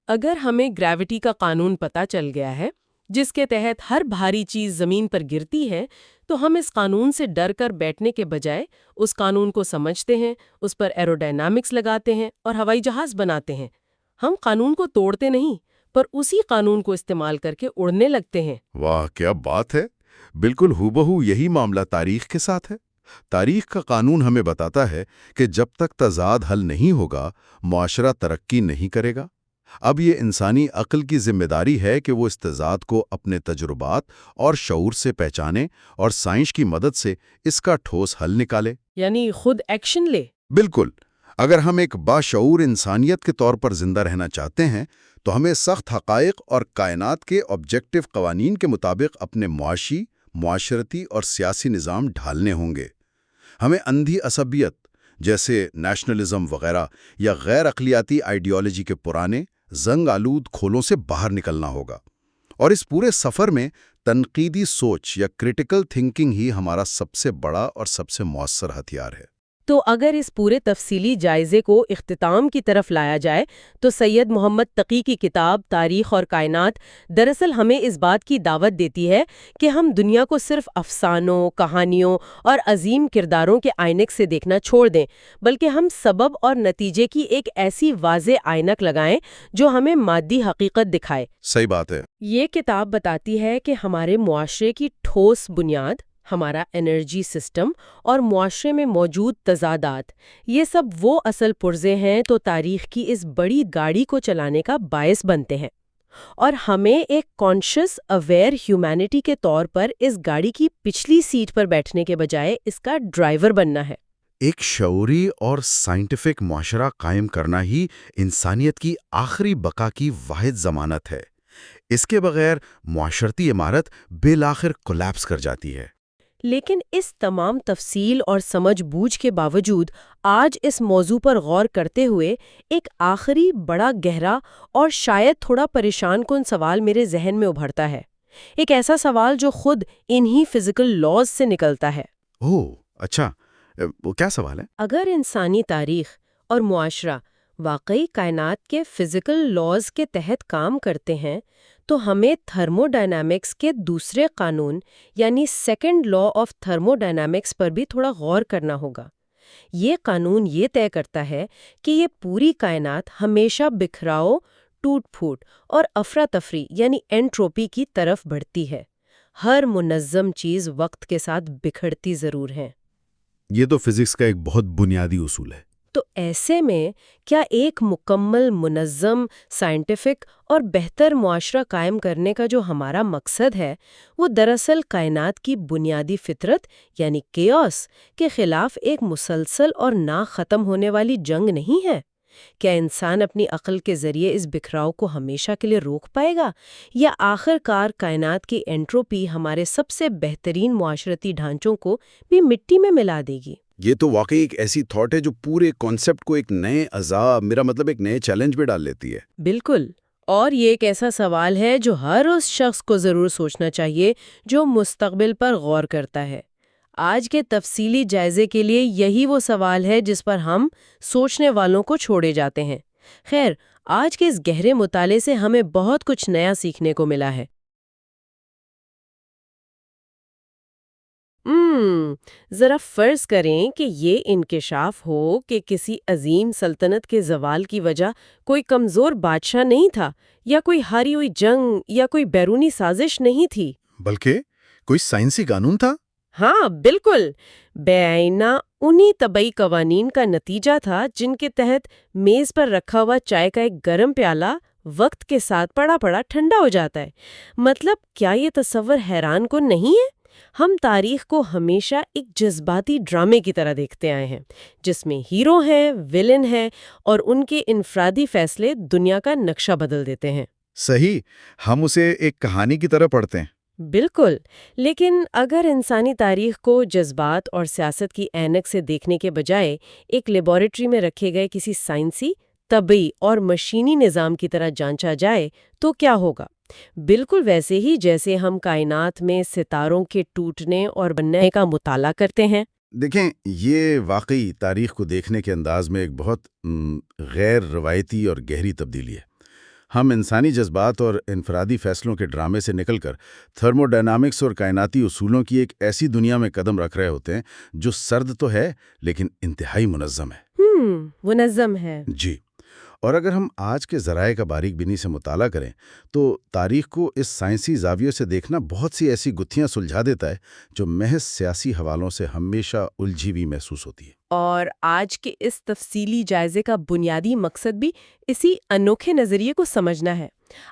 اگر ہمیں گریوٹی کا قانون پتہ چل گیا ہے، جس کے تحت ہر بھاری چیز زمین پر گرتی ہے، تو ہم اس قانون سے ڈر کر بیٹھنے کے بجائے اس قانون کو سمجھتے ہیں، اس پر ایروڈائنامکس لگاتے ہیں اور ہوائی جہاز بناتے ہیں۔ ہم قانون کو توڑتے نہیں، پر اسی قانون کو استعمال کر کے اڑنے لگتے ہیں۔
واہ، کیا بات ہے! بالکل ہو بہو یہی معاملہ تاریخ کے ساتھ ہے۔ تاریخ کا قانون ہمیں بتاتا ہے کہ جب تک تضاد حل نہیں ہوگا، معاشرہ ترقی نہیں کرے گا۔ اب یہ انسانی عقل کی ذمہ داری ہے کہ وہ اس تضاد کو اپنے تجربات اور شعور سے پہچانے اور سائنس کی مدد سے اس کا ٹھوس حل نکالے۔
یعنی خود ایکشن لے۔
بالکل۔ اگر ہم ایک باشعور انسانیت کے طور پر زندہ رہنا چاہتے ہیں، تو ہمیں سخت حقائق اور کائنات کے آبجیکٹو قوانین کے مطابق اپنے معاشی، معاشرتی اور سیاسی نظام ڈھالنے ہوں گے۔ ہمیں اندھی عصبیت جیسے نیشنلزم وغیرہ یا غیر اقلیتی آئیڈیالوجی کے پرانے زنگ آلود کھولوں سے باہر نکلنا ہوگا، اور اس پورے سفر میں تنقیدی سوچ یا کریٹیکل تھنکنگ ہی ہمارا سب سے بڑا اور سب سے مؤثر ہتھیار ہے۔
تو اگر اس پورے تفصیلی جائزے کو اختتام کی طرف لایا جائے تو سید محمد تقی کی کتاب تاریخ اور کائنات دراصل ہمیں اس بات کی دعوت دیتی ہے کہ ہم دنیا کو صرف افسانوں، کہانیوں اور عظیم کرداروں کے آئینک سے دیکھنا چھوڑ دیں، بلکہ ہم سبب اور نتیجے کی ایک ایسی واضح آئینک لگائیں جو ہمیں مادی حقیقت دکھائے۔
صحیح بات ہے۔
یہ کتاب بتاتی ہے کہ ہمارے معاشرے کی ٹھوس بنیاد، ہمارا انرجی سسٹم اور معاشرے میں موجود تضادات، یہ سب وہ اصل پرزے ہیں تو تاریخ کی اس بڑی گاڑی کو چلانے کا باعث بنتے ہیں، اور ہمیں ایک کانشس اویئر ہیومینٹی کے طور پر اس گاڑی کی پچھلی سیٹ پر بیٹھنے کے بجائے اس کا ڈرائیور بننا ہے۔
ایک شعوری اور سائنٹیفک معاشرہ قائم کرنا ہی انسانیت کی آخری بقا کی واحد ضمانت ہے۔ اس کے بغیر معاشرتی عمارت بالآخر کولیپس کر جاتی ہے۔
لیکن اس تمام تفصیل اور سمجھ بوجھ کے باوجود آج اس موضوع پر غور کرتے ہوئے ایک آخری بڑا گہرا اور شاید تھوڑا پریشان کن سوال میرے ذہن میں ابھرتا ہے، ایک ایسا سوال جو خود انہی فزیکل لاز سے نکلتا ہے۔
اوہ اچھا، وہ کیا سوال ہے؟
اگر انسانی تاریخ اور معاشرہ واقعی کائنات کے فزیکل لاز کے تحت کام کرتے ہیں تو ہمیں تھرمو ڈائنامکس کے دوسرے قانون یعنی second law of thermodynamics پر بھی تھوڑا غور کرنا ہوگا۔ یہ قانون یہ طے کرتا ہے کہ یہ پوری کائنات ہمیشہ بکھراؤ، ٹوٹ پھوٹ اور افراتفری یعنی انٹروپی کی طرف بڑھتی ہے۔ ہر منظم چیز وقت کے ساتھ بکھرتی ضرور ہے۔
یہ تو فزکس کا ایک بہت بنیادی اصول ہے۔
تو ایسے میں کیا ایک مکمل، منظم، سائنٹیفک اور بہتر معاشرہ قائم کرنے کا جو ہمارا مقصد ہے، وہ دراصل کائنات کی بنیادی فطرت یعنی کیوس کے خلاف ایک مسلسل اور نہ ختم ہونے والی جنگ نہیں ہے؟ کیا انسان اپنی عقل کے ذریعے اس بکھراؤ کو ہمیشہ کے لیے روک پائے گا، یا آخر کار کائنات کی انٹروپی ہمارے سب سے بہترین معاشرتی ڈھانچوں کو بھی مٹی میں ملا دے گی؟
یہ تو واقعی ایک ایسی تھاٹ ہے جو پورے کانسیپٹ کو ایک نئے عذاب، میرا مطلب ایک نئے چیلنج میں ڈال لیتی ہے۔
بالکل، اور یہ ایک ایسا سوال ہے جو ہر اس شخص کو ضرور سوچنا چاہیے جو مستقبل پر غور کرتا ہے۔ آج کے تفصیلی جائزے کے لیے یہی وہ سوال ہے جس پر ہم سوچنے والوں کو چھوڑے جاتے ہیں۔ خیر، آج کے اس گہرے مطالعے سے ہمیں بہت کچھ نیا سیکھنے کو ملا ہے۔ ذرا فرض کریں کہ یہ انکشاف ہو کہ کسی عظیم سلطنت کے زوال کی وجہ کوئی کمزور بادشاہ نہیں تھا، یا کوئی ہاری ہوئی جنگ، یا کوئی بیرونی سازش نہیں تھی،
بلکہ کوئی سائنسی قانون تھا۔
ہاں بالکل، بے آئینہ انہی طبعی قوانین کا نتیجہ تھا جن کے تحت میز پر رکھا ہوا چائے کا ایک گرم پیالہ وقت کے ساتھ پڑا پڑا ٹھنڈا ہو جاتا ہے۔ مطلب کیا یہ تصور حیران کن نہیں ہے؟ ہم تاریخ کو ہمیشہ ایک جذباتی ڈرامے کی طرح دیکھتے آئے ہیں، جس میں ہیرو ہیں، ویلن ہیں، اور ان کے انفرادی فیصلے دنیا کا نقشہ بدل دیتے ہیں۔
صحیح، ہم اسے ایک کہانی کی طرح پڑھتے ہیں۔
بالکل، لیکن اگر انسانی تاریخ کو جذبات اور سیاست کی اینک سے دیکھنے کے بجائے ایک لیبارٹری میں رکھے گئے کسی سائنسی، طبی اور مشینی نظام کی طرح جانچا جائے تو کیا ہوگا؟ بالکل ویسے ہی جیسے ہم کائنات میں ستاروں کے ٹوٹنے اور بننے کا مطالعہ کرتے ہیں۔
دیکھیں، یہ واقعی تاریخ کو دیکھنے کے انداز میں ایک بہت غیر روایتی اور گہری تبدیلی ہے۔ ہم انسانی جذبات اور انفرادی فیصلوں کے ڈرامے سے نکل کر تھرمو ڈائنامکس اور کائناتی اصولوں کی ایک ایسی دنیا میں قدم رکھ رہے ہوتے ہیں جو سرد تو ہے لیکن انتہائی منظم ہے۔
منظم ہے۔
جی، اور اگر ہم آج کے ذرائع کا باریک بینی سے مطالعہ کریں تو تاریخ کو اس سائنسی زاویے سے دیکھنا بہت سی ایسی گتھیاں سلجھا دیتا ہے جو محض سیاسی حوالوں سے ہمیشہ الجھی ہوئی محسوس ہوتی ہے۔
اور آج کے اس تفصیلی جائزے کا بنیادی مقصد بھی اسی انوکھے نظریے کو سمجھنا ہے۔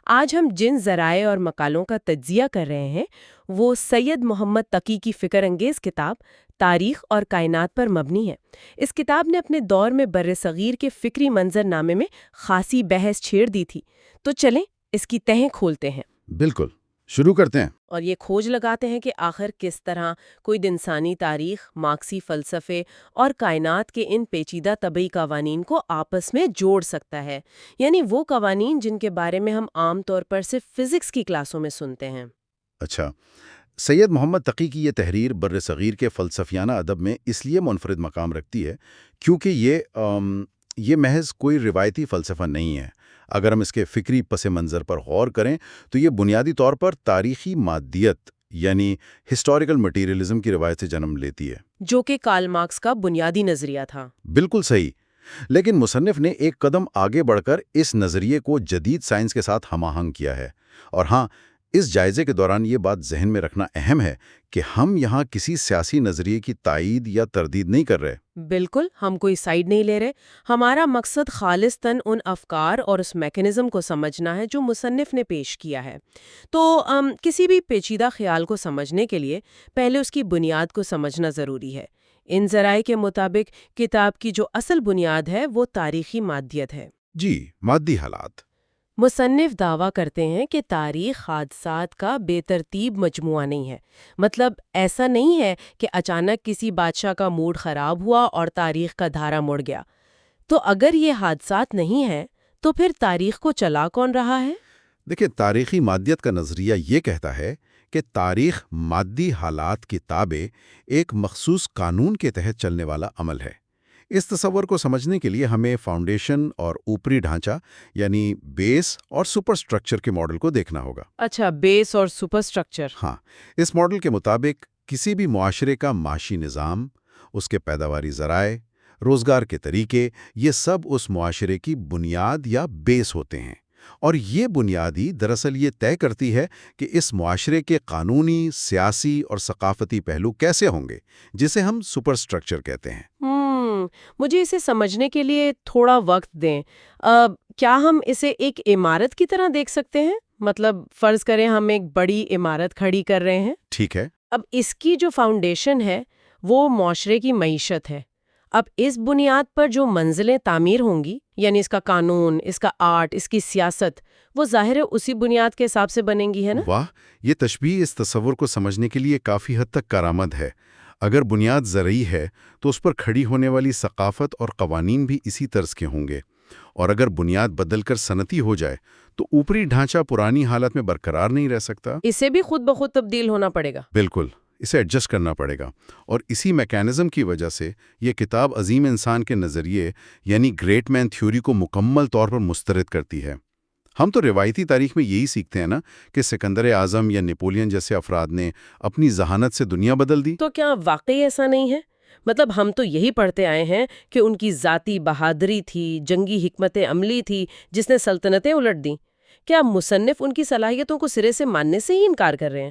آج ہم جن ذرائع اور مقالوں کا تجزیہ کر رہے ہیں وہ سید محمد تقی کی فکر انگیز کتاب تاریخ اور کائنات پر مبنی ہے۔ اس کتاب نے اپنے دور میں بر صغیر کے فکری منظر نامے میں خاصی بحث چھیڑ دی تھی، تو چلیں اس کی تہیں کھولتے ہیں۔
بالکل، شروع کرتے ہیں۔
اور یہ کھوج لگاتے ہیں کہ آخر کس طرح کوئی انسانی تاریخ، مارکسی فلسفے اور کائنات کے ان پیچیدہ طبعی قوانین کو آپس میں جوڑ سکتا ہے، یعنی وہ قوانین جن کے بارے میں ہم عام طور پر صرف فزکس کی کلاسوں میں سنتے ہیں۔
اچھا، سید محمد تقی کی یہ تحریر بر صغیر کے فلسفیانہ ادب میں اس لیے منفرد مقام رکھتی ہے کیونکہ یہ محض کوئی روایتی فلسفہ نہیں ہے۔ اگر ہم اس کے فکری پس منظر پر غور کریں تو یہ بنیادی طور پر تاریخی مادیت یعنی ہسٹوریکل مٹیریلزم کی روایت سے جنم لیتی ہے،
جو کہ کارل مارکس کا بنیادی نظریہ تھا۔
بالکل صحیح، لیکن مصنف نے ایک قدم آگے بڑھ کر اس نظریے کو جدید سائنس کے ساتھ ہم آہنگ کیا ہے۔ اور ہاں، اس جائزے کے دوران یہ بات ذہن میں رکھنا اہم ہے کہ ہم یہاں کسی سیاسی نظریے کی تائید یا تردید نہیں کر رہے۔
بالکل، ہم کوئی سائیڈ نہیں لے رہے۔ ہمارا مقصد خالصتاً ان افکار اور اس میکانزم کو سمجھنا ہے جو مصنف نے پیش کیا ہے۔ تو کسی بھی پیچیدہ خیال کو سمجھنے کے لیے پہلے اس کی بنیاد کو سمجھنا ضروری ہے۔ ان ذرائع کے مطابق کتاب کی جو اصل بنیاد ہے وہ تاریخی مادیت ہے۔
جی، مادی حالات۔
مصنف دعویٰ کرتے ہیں کہ تاریخ حادثات کا بے ترتیب مجموعہ نہیں ہے۔ مطلب ایسا نہیں ہے کہ اچانک کسی بادشاہ کا موڈ خراب ہوا اور تاریخ کا دھارا مڑ گیا۔ تو اگر یہ حادثات نہیں ہیں تو پھر تاریخ کو چلا کون رہا ہے؟
دیکھیں، تاریخی مادیت کا نظریہ یہ کہتا ہے کہ تاریخ مادی حالات کی تابع ایک مخصوص قانون کے تحت چلنے والا عمل ہے۔ اس تصور کو سمجھنے کے لیے ہمیں فاؤنڈیشن اور اوپری ڈھانچہ یعنی بیس اور سپر سٹرکچر کے ماڈل کو دیکھنا ہوگا۔
اچھا، بیس اور سپر سٹرکچر۔
ہاں، اس ماڈل کے مطابق کسی بھی معاشرے کا معاشی نظام، اس کے پیداواری ذرائع، روزگار کے طریقے، یہ سب اس معاشرے کی بنیاد یا بیس ہوتے ہیں، اور یہ بنیادی دراصل یہ طے کرتی ہے کہ اس معاشرے کے قانونی، سیاسی اور ثقافتی پہلو کیسے ہوں گے، جسے ہم سپر سٹرکچر کہتے ہیں۔
مجھے اسے سمجھنے کے لیے تھوڑا وقت دیں۔ کیا ہم اسے ایک عمارت کی طرح دیکھ سکتے ہیں؟ مطلب فرض کریں ہم ایک بڑی عمارت کھڑی کر رہے ہیں۔
ٹھیک ہے۔
اب اس کی جو فاؤنڈیشن ہے وہ معاشرے کی معیشت ہے۔ اب اس بنیاد پر جو منزلیں تعمیر ہوں گی، یعنی اس کا قانون، اس کا آرٹ، اس کی سیاست، وہ ظاہر ہے اسی بنیاد کے حساب سے بنیں گی، ہے نا؟
واہ، یہ تشبیہ اس تصور کو سمجھنے کے لیے کافی حد تک کارآمد ہے۔ اگر بنیاد زرعی ہے تو اس پر کھڑی ہونے والی ثقافت اور قوانین بھی اسی طرز کے ہوں گے، اور اگر بنیاد بدل کر صنعتی ہو جائے تو اوپری ڈھانچہ پرانی حالت میں برقرار نہیں رہ سکتا۔
اسے بھی خود بخود تبدیل ہونا پڑے گا۔
بالکل، اسے ایڈجسٹ کرنا پڑے گا، اور اسی میکینزم کی وجہ سے یہ کتاب عظیم انسان کے نظریے یعنی گریٹ مین تھیوری کو مکمل طور پر مسترد کرتی ہے۔ ہم تو روایتی تاریخ میں یہی سیکھتے ہیں نا کہ سکندر اعظم یا نیپولین جیسے افراد نے اپنی ذہانت سے دنیا بدل دی۔
تو کیا واقعی ایسا نہیں ہے؟ مطلب ہم تو یہی پڑھتے آئے ہیں کہ ان کی ذاتی بہادری تھی، جنگی حکمت عملی تھی جس نے سلطنتیں الٹ دیں۔ کیا مصنف ان کی صلاحیتوں کو سرے سے ماننے سے ہی انکار کر رہے ہیں؟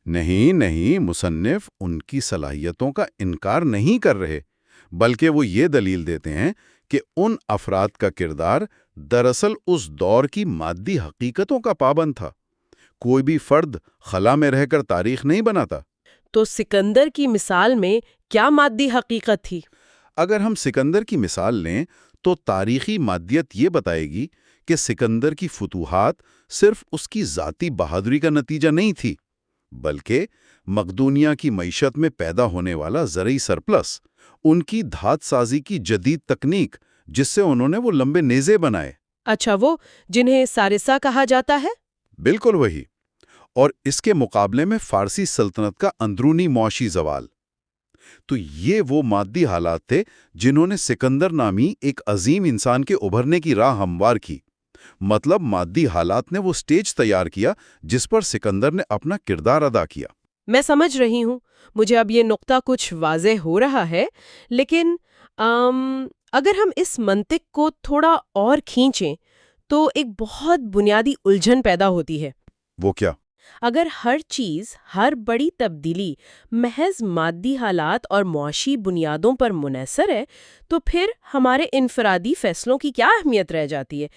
نہیں، مصنف ان کی صلاحیتوں کا انکار نہیں کر رہے، بلکہ وہ یہ دلیل دیتے ہیں کہ ان افراد کا کردار دراصل اس دور کی مادی حقیقتوں کا پابند تھا۔ کوئی بھی فرد خلا میں رہ کر تاریخ نہیں بناتا۔
تو سکندر کی مثال میں کیا مادی حقیقت تھی؟
اگر ہم سکندر کی مثال لیں تو تاریخی مادیت یہ بتائے گی کہ سکندر کی فتوحات صرف اس کی ذاتی بہادری کا نتیجہ نہیں تھی، بلکہ مقدونیہ کی معیشت میں پیدا ہونے والا زرعی سرپلس، ان کی دھات سازی کی جدید تکنیک جس سے انہوں نے وہ لمبے نیزے بنائے۔
اچھا، وہ جنہیں سارسا کہا جاتا ہے؟
بالکل وہی۔ اور اس کے مقابلے میں فارسی سلطنت کا اندرونی معاشی زوال۔ تو یہ وہ مادی حالات تھے جنہوں نے سکندر نامی ایک عظیم انسان کے ابھرنے کی راہ ہموار کی۔ مطلب مادی حالات نے وہ سٹیج تیار کیا جس پر سکندر نے اپنا کردار ادا کیا۔
میں سمجھ رہی ہوں، مجھے اب یہ نقطہ کچھ واضح ہو رہا ہے، لیکن اگر ہم اس منطق کو تھوڑا اور کھینچیں تو ایک بہت بنیادی الجھن پیدا ہوتی ہے۔
وہ کیا؟
اگر ہر چیز، ہر بڑی تبدیلی محض مادی حالات اور معاشی بنیادوں پر منحصر ہے، تو پھر ہمارے انفرادی فیصلوں کی کیا اہمیت رہ جاتی ہے؟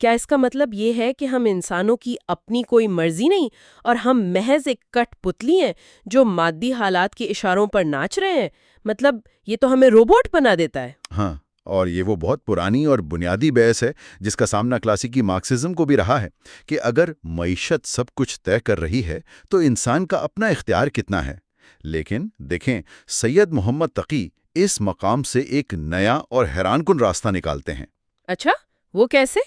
کیا اس کا مطلب یہ ہے کہ ہم انسانوں کی اپنی کوئی مرضی نہیں اور ہم محض ایک کٹ پتلی ہیں جو مادی حالات کے اشاروں پر ناچ رہے ہیں؟ مطلب یہ تو ہمیں روبوٹ بنا دیتا ہے۔
ہاں، اور یہ وہ بہت پرانی اور بنیادی بحث ہے جس کا سامنا کلاسیکی مارکسزم کو بھی رہا ہے کہ اگر معیشت سب کچھ طے کر رہی ہے تو انسان کا اپنا اختیار کتنا ہے۔ لیکن دیکھیں، سید محمد تقی اس مقام سے ایک نیا اور حیران کن راستہ نکالتے ہیں۔
اچھا، وہ کیسے؟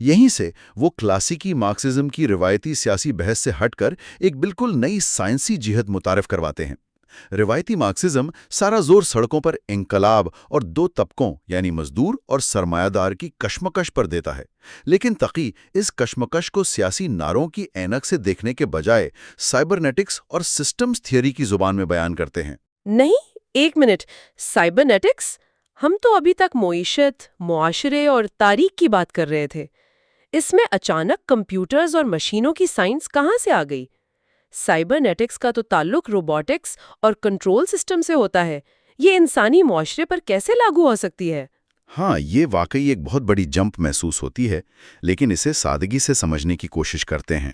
یہیں سے وہ کلاسیکی مارکسزم کی روایتی سیاسی بحث سے ہٹ کر ایک بالکل نئی سائنسی جہت متعارف کرواتے ہیں۔ روایتی مارکسزم سارا زور سڑکوں پر انقلاب اور دو طبقوں یعنی مزدور اور سرمایہ دار کی کشمکش پر دیتا ہے، لیکن تقی اس کشمکش کو سیاسی نعروں کی اینک سے دیکھنے کے بجائے سائبرنیٹکس اور سسٹمز تھیوری کی زبان میں بیان کرتے ہیں۔
نہیں، ایک منٹ، سائبرنیٹکس؟ ہم تو ابھی تک معیشت، معاشرے اور تاریخ کی بات کر رہے تھے۔ اس میں اچانک کمپیوٹرز اور مشینوں کی سائنس کہاں سے آ گئی؟ سائبرنیٹکس کا تو تعلق روبوٹکس اور کنٹرول سسٹم سے ہوتا ہے، یہ انسانی معاشرے پر کیسے لاگو ہو سکتی ہے؟
ہاں، یہ واقعی ایک بہت بڑی جمپ محسوس ہوتی ہے، لیکن اسے سادگی سے سمجھنے کی کوشش کرتے ہیں۔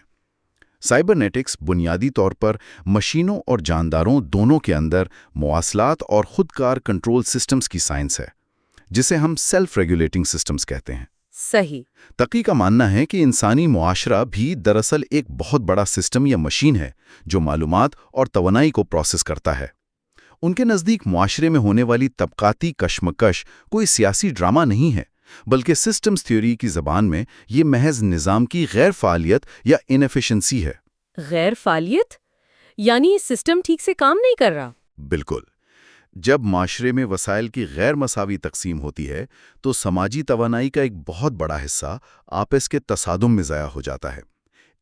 سائبرنیٹکس بنیادی طور پر مشینوں اور جانداروں دونوں کے اندر مواصلات اور خود کار کنٹرول سسٹمز کی سائنس ہے، جسے ہم سیلف ریگولیٹنگ سسٹمز کہتے ہیں۔
صحیح۔
تقی کا ماننا ہے کہ انسانی معاشرہ بھی دراصل ایک بہت بڑا سسٹم یا مشین ہے جو معلومات اور توانائی کو پروسیس کرتا ہے۔ ان کے نزدیک معاشرے میں ہونے والی طبقاتی کشمکش کوئی سیاسی ڈرامہ نہیں ہے، بلکہ سسٹمز تھیوری کی زبان میں یہ محض نظام کی غیر فعالیت یا انیفیشنسی ہے۔
غیر فعالیت؟ یعنی سسٹم ٹھیک سے کام نہیں کر رہا؟
بالکل۔ جب معاشرے میں وسائل کی غیر مساوی تقسیم ہوتی ہے تو سماجی توانائی کا ایک بہت بڑا حصہ آپس کے تصادم میں ضائع ہو جاتا ہے۔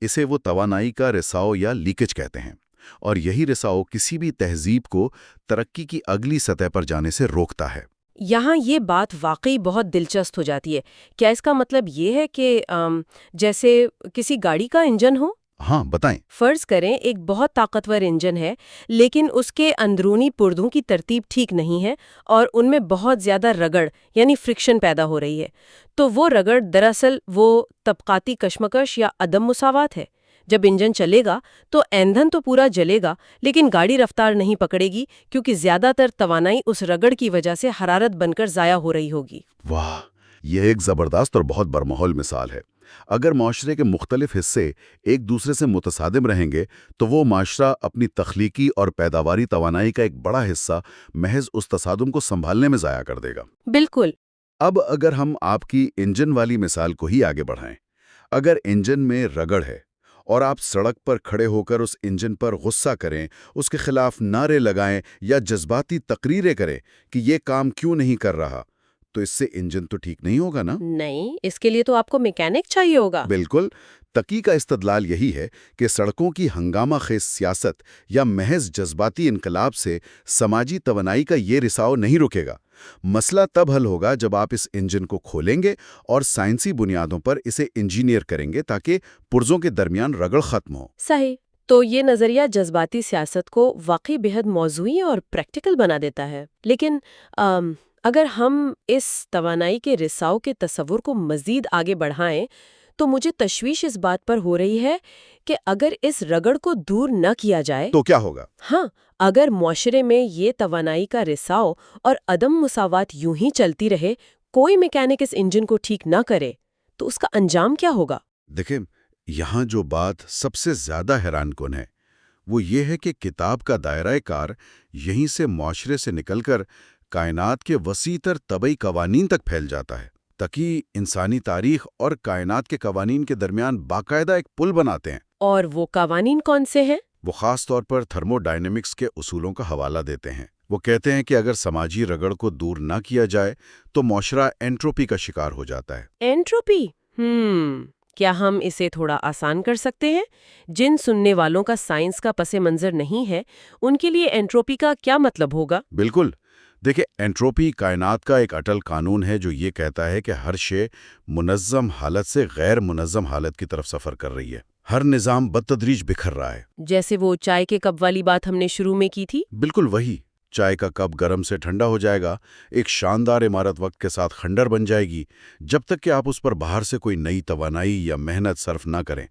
اسے وہ توانائی کا رساؤ یا لیکیج کہتے ہیں، اور یہی رساؤ کسی بھی تہذیب کو ترقی کی اگلی سطح پر جانے سے روکتا ہے۔
یہاں یہ بات واقعی بہت دلچسپ ہو جاتی ہے۔ کیا اس کا مطلب یہ ہے کہ جیسے کسی گاڑی کا انجن ہو؟
ہاں، بتائیں۔
فرض کریں ایک بہت طاقتور انجن ہے، لیکن اس کے اندرونی پردوں کی ترتیب ٹھیک نہیں ہے اور ان میں بہت زیادہ رگڑ یعنی فرکشن پیدا ہو رہی ہے۔ تو وہ رگڑ دراصل وہ طبقاتی کشمکش یا عدم مساوات ہے۔ جب انجن چلے گا تو ایندھن تو پورا جلے گا، لیکن گاڑی رفتار نہیں پکڑے گی کیونکہ زیادہ تر توانائی اس رگڑ کی وجہ سے حرارت بن کر ضائع ہو رہی ہوگی۔
واہ، یہ ایک زبردست اور بہت برمحل مثال ہے۔ اگر معاشرے کے مختلف حصے ایک دوسرے سے متصادم رہیں گے تو وہ معاشرہ اپنی تخلیقی اور پیداواری توانائی کا ایک بڑا حصہ محض اس تصادم کو سنبھالنے میں ضائع کر دے گا۔
بالکل۔
اب اگر ہم آپ کی انجن والی مثال کو ہی آگے بڑھائیں، اگر انجن میں رگڑ ہے اور آپ سڑک پر کھڑے ہو کر اس انجن پر غصہ کریں، اس کے خلاف نعرے لگائیں یا جذباتی تقریریں کریں کہ یہ کام کیوں نہیں کر رہا، تو اس سے انجن تو ٹھیک نہیں ہوگا نا؟
نہیں، اس کے لیے تو آپ کو میکینک چاہیے ہوگا۔
بالکل۔ تقی کا استدلال یہی ہے کہ سڑکوں کی ہنگامہ خیز سیاست یا محض جذباتی انقلاب سے سماجی توانائی کا یہ رساؤ نہیں رکے گا۔ مسئلہ تب حل ہوگا جب آپ اس انجن کو کھولیں گے اور سائنسی بنیادوں پر اسے انجینئر کریں گے تاکہ پرزوں کے درمیان رگڑ ختم ہو۔
صحیح۔ تو یہ نظریہ جذباتی سیاست کو واقعی بہت موضوعی اور پریکٹیکل بنا دیتا ہے، لیکن اگر ہم اس توانائی کے رساؤ کے تصور کو مزید آگے بڑھائیں تو مجھے تشویش اس بات پر ہو رہی ہے کہ اگر اس رگڑ کو دور نہ کیا جائے
تو کیا ہوگا؟
ہاں، اگر معاشرے میں یہ توانائی کا رساؤ اور عدم مساوات یوں ہی چلتی رہے، کوئی میکینک اس انجن کو ٹھیک نہ کرے، تو اس کا انجام کیا ہوگا؟
دیکھیں، یہاں جو بات سب سے زیادہ حیران کن ہے وہ یہ ہے کہ کتاب کا دائرہ کار یہیں سے معاشرے سے نکل کر کائنات کے وسیع تر طبعی قوانین تک پھیل جاتا ہے۔ تقی انسانی تاریخ اور کائنات کے قوانین کے درمیان باقاعدہ ایک پل بناتے ہیں۔
اور وہ قوانین کون سے ہیں؟
وہ خاص طور پر تھرمو ڈائنامکس کے اصولوں کا حوالہ دیتے ہیں۔ وہ کہتے ہیں کہ اگر سماجی رگڑ کو دور نہ کیا جائے تو معاشرہ انٹروپی کا شکار ہو جاتا ہے۔
انٹروپی؟ کیا ہم اسے تھوڑا آسان کر سکتے ہیں؟ جن سننے والوں کا سائنس کا پس منظر نہیں ہے، ان کے لیے انٹروپی کا کیا مطلب ہوگا؟
بالکل۔ دیکھیں، انٹروپی کائنات کا ایک اٹل قانون ہے جو یہ کہتا ہے کہ ہر شے منظم حالت سے غیر منظم حالت کی طرف سفر کر رہی ہے۔ ہر نظام بتدریج بکھر رہا ہے۔
جیسے وہ چائے کے کپ والی بات ہم نے شروع میں کی تھی۔
بالکل وہی۔ چائے کا کپ گرم سے ٹھنڈا ہو جائے گا، ایک شاندار عمارت وقت کے ساتھ کھنڈر بن جائے گی، جب تک کہ آپ اس پر باہر سے کوئی نئی توانائی یا محنت صرف نہ کریں۔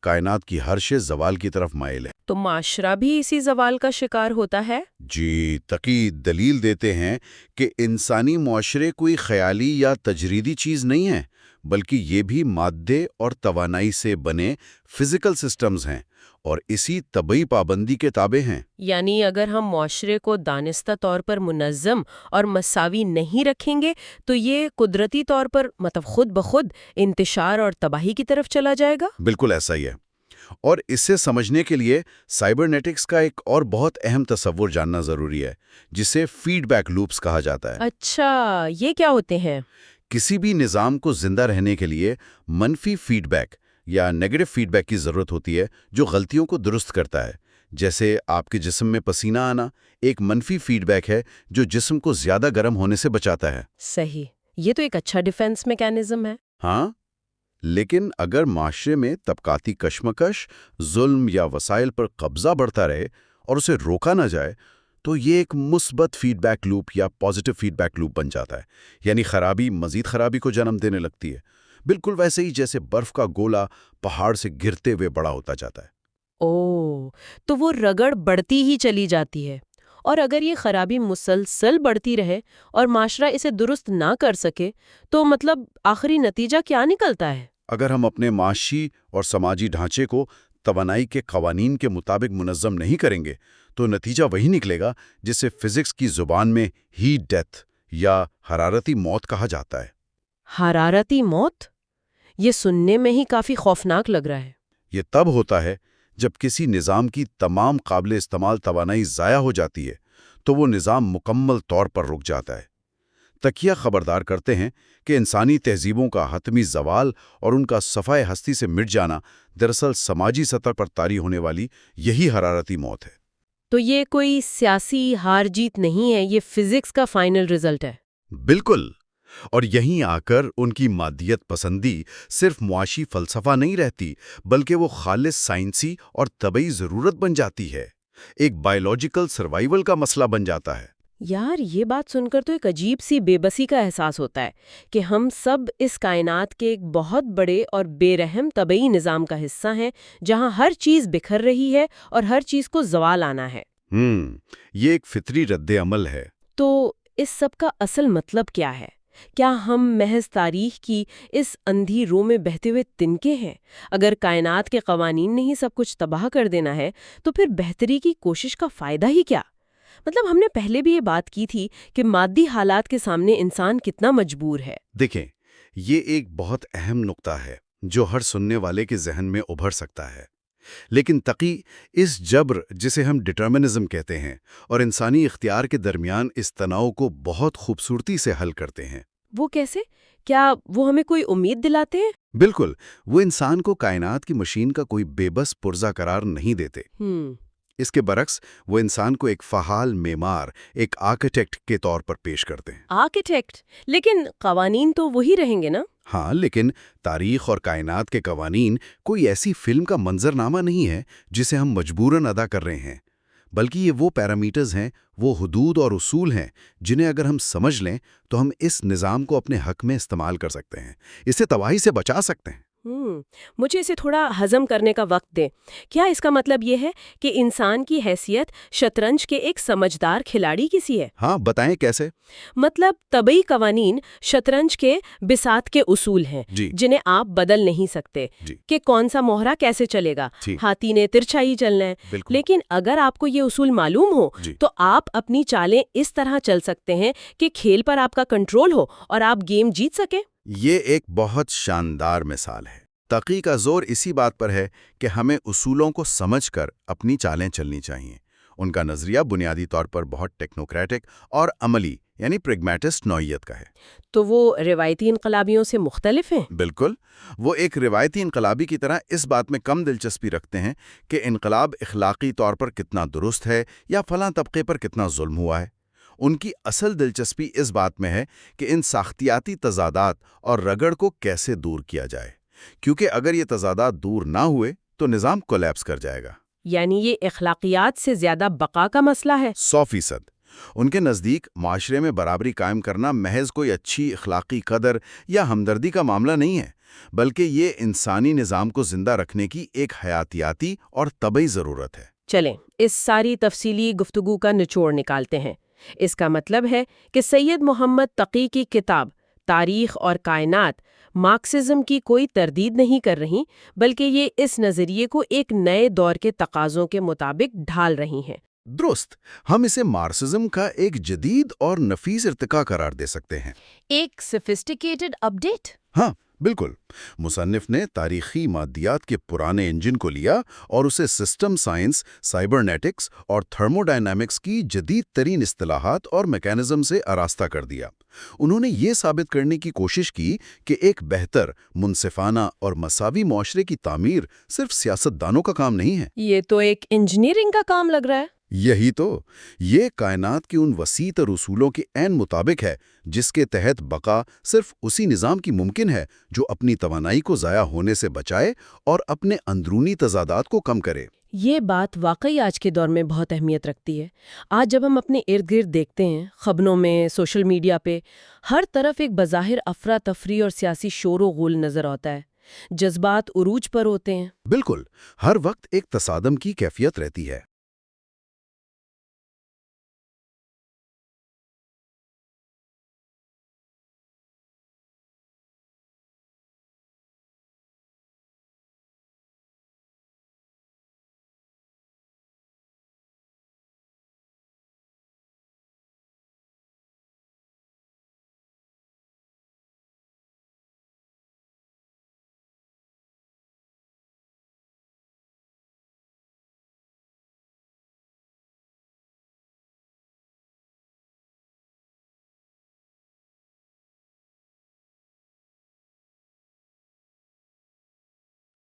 کائنات کی ہر شے زوال کی طرف مائل ہے۔
تو معاشرہ بھی اسی زوال کا شکار ہوتا ہے؟
جی، تقی دلیل دیتے ہیں کہ انسانی معاشرے کوئی خیالی یا تجریدی چیز نہیں ہے، بلکہ یہ بھی مادے اور توانائی سے بنے فزیکل سسٹمز ہیں اور اسی طبعی پابندی کے تابع ہیں۔
یعنی اگر ہم معاشرے کو دانستہ طور پر منظم اور مساوی نہیں رکھیں گے تو یہ قدرتی طور پر خود بخود انتشار اور تباہی کی طرف چلا جائے گا؟
بالکل ایسا ہی ہے۔ اور اسے سمجھنے کے لیے سائبرنیٹکس کا ایک اور بہت اہم تصور جاننا ضروری ہے، جسے فیڈ بیک لوپس کہا جاتا ہے۔
اچھا، یہ کیا ہوتے ہیں؟
کسی بھی نظام کو زندہ رہنے کے لیے منفی فیڈ بیک یا نیگیٹو فیڈ بیک کی ضرورت ہوتی ہے جو غلطیوں کو درست کرتا ہے۔ جیسے آپ کے جسم میں پسینہ آنا ایک منفی فیڈ بیک ہے جو جسم کو زیادہ گرم ہونے سے بچاتا ہے۔
صحیح، یہ تو ایک اچھا ڈیفنس میکینزم ہے۔
ہاں، لیکن اگر معاشرے میں طبقاتی کشمکش، ظلم یا وسائل پر قبضہ بڑھتا رہے اور اسے روکا نہ جائے تو یہ ایک مثبت فیڈ بیک لوپ یا پازیٹیو فیڈ بیک لوپ بن جاتا ہے، یعنی خرابی مزید خرابی کو جنم دینے لگتی ہے، بالکل ویسے ہی جیسے برف کا گولا پہاڑ سے گرتے ہوئے بڑا ہوتا جاتا ہے۔
تو وہ رگڑ بڑھتی ہی چلی جاتی ہے، اور اگر یہ خرابی مسلسل بڑھتی رہے اور معاشرہ اسے درست نہ کر سکے تو آخری نتیجہ کیا نکلتا ہے؟
اگر ہم اپنے معاشی اور سماجی ڈھانچے کو توانائی کے قوانین کے مطابق منظم نہیں کریں گے تو نتیجہ وہی نکلے گا جسے فزکس کی زبان میں ہیٹ ڈیتھ یا حرارتی موت کہا جاتا ہے۔
حرارتی موت؟ یہ سننے میں ہی کافی خوفناک لگ رہا ہے۔
یہ تب ہوتا ہے جب کسی نظام کی تمام قابل استعمال توانائی ضائع ہو جاتی ہے تو وہ نظام مکمل طور پر رک جاتا ہے۔ تقیہ خبردار کرتے ہیں کہ انسانی تہذیبوں کا حتمی زوال اور ان کا صفائے ہستی سے مٹ جانا دراصل سماجی سطح پر طاری ہونے والی یہی حرارتی موت ہے۔
تو یہ کوئی سیاسی ہار جیت نہیں ہے، یہ فزکس کا فائنل رزلٹ ہے۔
بالکل، اور یہیں آ کر ان کی مادیت پسندی صرف معاشی فلسفہ نہیں رہتی بلکہ وہ خالص سائنسی اور طبعی ضرورت بن جاتی ہے، ایک بائیولوجیکل سروائیول کا مسئلہ بن جاتا ہے۔
یار، یہ بات سن کر تو ایک عجیب سی بے بسی کا احساس ہوتا ہے کہ ہم سب اس کائنات کے ایک بہت بڑے اور بے رحم طبعی نظام کا حصہ ہیں جہاں ہر چیز بکھر رہی ہے اور ہر چیز کو زوال آنا ہے۔
یہ ایک فطری رد عمل ہے۔
تو اس سب کا اصل مطلب کیا ہے؟ کیا ہم محض تاریخ کی اس اندھی رو میں بہتے ہوئے تنکے ہیں؟ اگر کائنات کے قوانین نے ہی سب کچھ تباہ کر دینا ہے تو پھر بہتری کی کوشش کا فائدہ ہی کیا؟ ہم نے پہلے بھی یہ بات کی تھی کہ مادی حالات کے سامنے انسان کتنا مجبور ہے۔
دیکھیں، یہ ایک بہت اہم نقطہ ہے جو ہر سننے والے کے ذہن میں ابھر سکتا ہے۔ لیکن تقی اس جبر جسے ہم ڈٹرمنزم کہتے ہیں اور انسانی اختیار کے درمیان اس تناؤ کو بہت خوبصورتی سے حل کرتے ہیں۔
وہ کیسے؟ کیا وہ ہمیں کوئی امید دلاتے ہیں؟
بالکل، وہ انسان کو کائنات کی مشین کا کوئی بے بس پرزہ قرار نہیں دیتے۔ اس کے برعکس وہ انسان کو ایک فعال معمار، ایک آرکیٹیکٹ کے طور پر پیش کرتے ہیں۔
آرکیٹیکٹ؟ لیکن قوانین تو وہی رہیں گے نا؟
ہاں، لیکن تاریخ اور کائنات کے قوانین کوئی ایسی فلم کا منظرنامہ نہیں ہے جسے ہم مجبوراً ادا کر رہے ہیں، بلکہ یہ وہ پیرامیٹرز ہیں، وہ حدود اور اصول ہیں جنہیں اگر ہم سمجھ لیں تو ہم اس نظام کو اپنے حق میں استعمال کر سکتے ہیں، اسے تباہی سے بچا سکتے ہیں۔
مجھے اسے تھوڑا ہضم کرنے کا وقت دیں۔ کیا اس کا مطلب یہ ہے کہ انسان کی حیثیت شطرنج کے ایک سمجھدار کھلاڑی کی سی ہے؟
ہاں، بتائیں کیسے؟
مطلب طبعی قوانین شطرنج کے بساط کے اصول ہیں
جی
جنہیں آپ بدل نہیں سکتے
جی
کہ کون سا موہرا کیسے چلے گا،
ٹھیک،
ہاتھی نے ترچھا ہی چلنا ہے۔
بالکل
لیکن اگر آپ کو یہ اصول معلوم ہو
جی
تو آپ اپنی چالیں اس طرح چل سکتے ہیں کہ کھیل پر آپ کا کنٹرول ہو اور آپ گیم جیت سکیں۔
یہ ایک بہت شاندار مثال ہے۔ تقی کا زور اسی بات پر ہے کہ ہمیں اصولوں کو سمجھ کر اپنی چالیں چلنی چاہیے۔ ان کا نظریہ بنیادی طور پر بہت ٹیکنوکریٹک اور عملی یعنی پریگمیٹسٹ نوعیت کا ہے۔
تو وہ روایتی انقلابیوں سے مختلف ہیں؟
بالکل، وہ ایک روایتی انقلابی کی طرح اس بات میں کم دلچسپی رکھتے ہیں کہ انقلاب اخلاقی طور پر کتنا درست ہے یا فلاں طبقے پر کتنا ظلم ہوا ہے۔ ان کی اصل دلچسپی اس بات میں ہے کہ ان ساختیاتی تضادات اور رگڑ کو کیسے دور کیا جائے، کیونکہ اگر یہ تضادات دور نہ ہوئے تو نظام کولیپس کر جائے گا۔
یعنی یہ اخلاقیات سے زیادہ بقا کا مسئلہ ہے؟
100%۔ ان کے نزدیک معاشرے میں برابری قائم کرنا محض کوئی اچھی اخلاقی قدر یا ہمدردی کا معاملہ نہیں ہے، بلکہ یہ انسانی نظام کو زندہ رکھنے کی ایک حیاتیاتی اور طبعی ضرورت ہے۔
چلیں اس ساری تفصیلی گفتگو کا نچوڑ نکالتے ہیں۔ اس کا مطلب ہے کہ سید محمد تقی کی کتاب تاریخ اور کائنات مارکسزم کی کوئی تردید نہیں کر رہی، بلکہ یہ اس نظریے کو ایک نئے دور کے تقاضوں کے مطابق ڈھال رہی ہیں۔
درست، ہم اسے مارکسزم کا ایک جدید اور نفیس ارتقاء قرار دے سکتے ہیں۔
ایک سفسٹیکیٹڈ اپڈیٹ؟
ہاں بالکل، مصنف نے تاریخی مادیات کے پرانے انجن کو لیا اور اسے سسٹم سائنس، سائبرنیٹکس اور تھرموڈائنامکس کی جدید ترین اصطلاحات اور میکانزم سے آراستہ کر دیا۔ انہوں نے یہ ثابت کرنے کی کوشش کی کہ ایک بہتر، منصفانہ اور مساوی معاشرے کی تعمیر صرف سیاستدانوں کا کام نہیں ہے۔
یہ تو ایک انجینئرنگ کا کام لگ رہا ہے۔
یہی تو، یہ کائنات کے ان وسیع تر اصولوں کے عین مطابق ہے جس کے تحت بقا صرف اسی نظام کی ممکن ہے جو اپنی توانائی کو ضائع ہونے سے بچائے اور اپنے اندرونی تضادات کو کم کرے۔
یہ بات واقعی آج کے دور میں بہت اہمیت رکھتی ہے۔ آج جب ہم اپنے ارد گرد دیکھتے ہیں، خبروں میں، سوشل میڈیا پہ، ہر طرف ایک بظاہر افراتفری اور سیاسی شور و غل نظر آتا ہے۔ جذبات عروج پر ہوتے ہیں۔
بالکل، ہر وقت ایک تصادم کی کیفیت رہتی ہے۔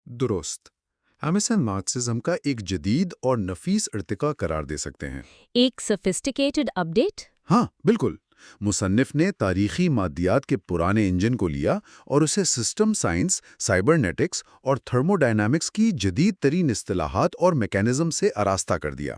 درست، ہم اسے مارکسزم کا ایک جدید اور نفیس ارتقاء قرار دے سکتے ہیں۔
ایک سفسٹیکیٹڈ اپڈیٹ؟
ہاں بالکل، مصنف نے تاریخی مادیات کے پرانے انجن کو لیا اور اسے سسٹم سائنس، سائبرنیٹکس اور تھرموڈائنامکس کی جدید ترین اصطلاحات اور میکانزم سے آراستہ کر دیا۔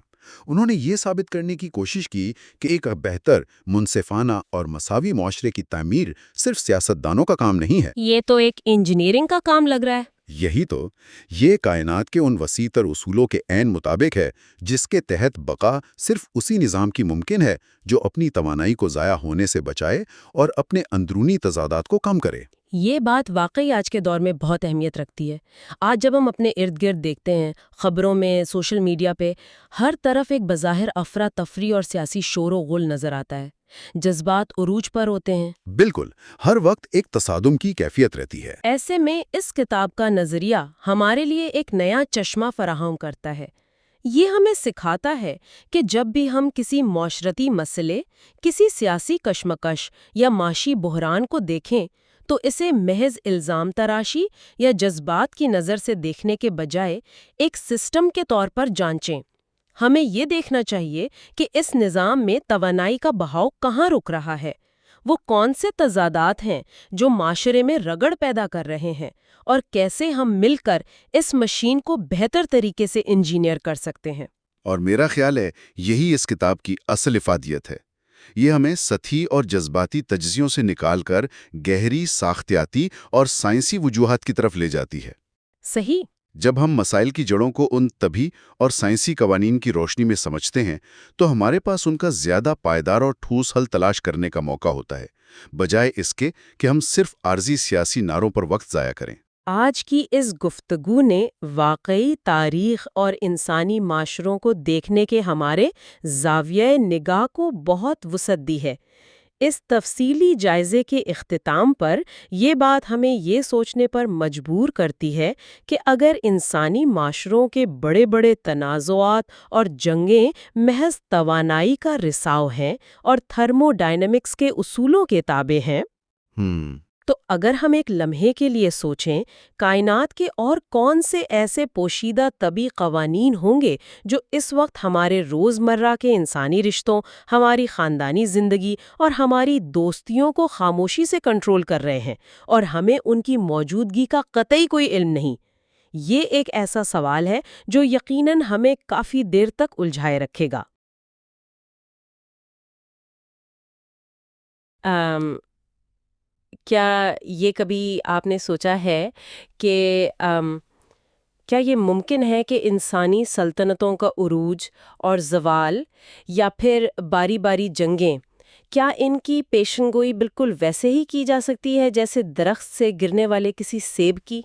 انہوں نے یہ ثابت کرنے کی کوشش کی کہ ایک بہتر، منصفانہ اور مساوی معاشرے کی تعمیر صرف سیاستدانوں کا کام نہیں ہے۔
یہ تو ایک انجینئرنگ کا کام لگ رہا ہے۔
یہی تو، یہ کائنات کے ان وسیع تر اصولوں کے عین مطابق ہے جس کے تحت بقا صرف اسی نظام کی ممکن ہے جو اپنی توانائی کو ضائع ہونے سے بچائے اور اپنے اندرونی تضادات کو کم کرے۔
یہ بات واقعی آج کے دور میں بہت اہمیت رکھتی ہے۔ آج جب ہم اپنے ارد گرد دیکھتے ہیں، خبروں میں، سوشل میڈیا پہ، ہر طرف ایک بظاہر افراتفری اور سیاسی شور و غل نظر آتا ہے۔ جذبات عروج پر ہوتے ہیں۔
بالکل، ہر وقت ایک تصادم کی کیفیت رہتی ہے۔
ایسے میں اس کتاب کا نظریہ ہمارے لیے ایک نیا چشمہ فراہم کرتا ہے۔ یہ ہمیں سکھاتا ہے کہ جب بھی ہم کسی معاشرتی مسئلے، کسی سیاسی کشمکش یا معاشی بحران کو دیکھیں تو اسے محض الزام تراشی یا جذبات کی نظر سے دیکھنے کے بجائے ایک سسٹم کے طور پر جانچیں۔ ہمیں یہ دیکھنا چاہیے کہ اس نظام میں توانائی کا بہاؤ کہاں رک رہا ہے، وہ کون سے تضادات ہیں جو معاشرے میں رگڑ پیدا کر رہے ہیں، اور کیسے ہم مل کر اس مشین کو بہتر طریقے سے انجینئر کر سکتے ہیں۔
اور میرا خیال ہے یہی اس کتاب کی اصل افادیت ہے۔ یہ ہمیں سطحی اور جذباتی تجزیوں سے نکال کر گہری ساختیاتی اور سائنسی وجوہات کی طرف لے جاتی ہے۔
صحیح۔
جب ہم مسائل کی جڑوں کو ان طبی اور سائنسی قوانین کی روشنی میں سمجھتے ہیں تو ہمارے پاس ان کا زیادہ پائیدار اور ٹھوس حل تلاش کرنے کا موقع ہوتا ہے، بجائے اس کے کہ ہم صرف عارضی سیاسی نعروں پر وقت ضائع کریں۔
آج کی اس گفتگو نے واقعی تاریخ اور انسانی معاشروں کو دیکھنے کے ہمارے زاویہ نگاہ کو بہت وسعت دی ہے۔ اس تفصیلی جائزے کے اختتام پر یہ بات ہمیں یہ سوچنے پر مجبور کرتی ہے کہ اگر انسانی معاشروں کے بڑے بڑے تنازعات اور جنگیں محض توانائی کا رساؤ ہیں اور تھرمو ڈائنامکس کے اصولوں کے تابع ہیں، تو اگر ہم ایک لمحے کے لیے سوچیں کائنات کے اور کون سے ایسے پوشیدہ طبی قوانین ہوں گے جو اس وقت ہمارے روزمرہ کے انسانی رشتوں، ہماری خاندانی زندگی اور ہماری دوستیوں کو خاموشی سے کنٹرول کر رہے ہیں اور ہمیں ان کی موجودگی کا قطعی کوئی علم نہیں۔ یہ ایک ایسا سوال ہے جو یقیناً ہمیں کافی دیر تک الجھائے رکھے گا۔ کیا یہ کبھی آپ نے سوچا ہے کہ کیا یہ ممکن ہے کہ انسانی سلطنتوں کا عروج اور زوال یا پھر باری باری جنگیں، کیا ان کی پیشن گوئی بالکل ویسے ہی کی جا سکتی ہے جیسے درخت سے گرنے والے کسی سیب کی؟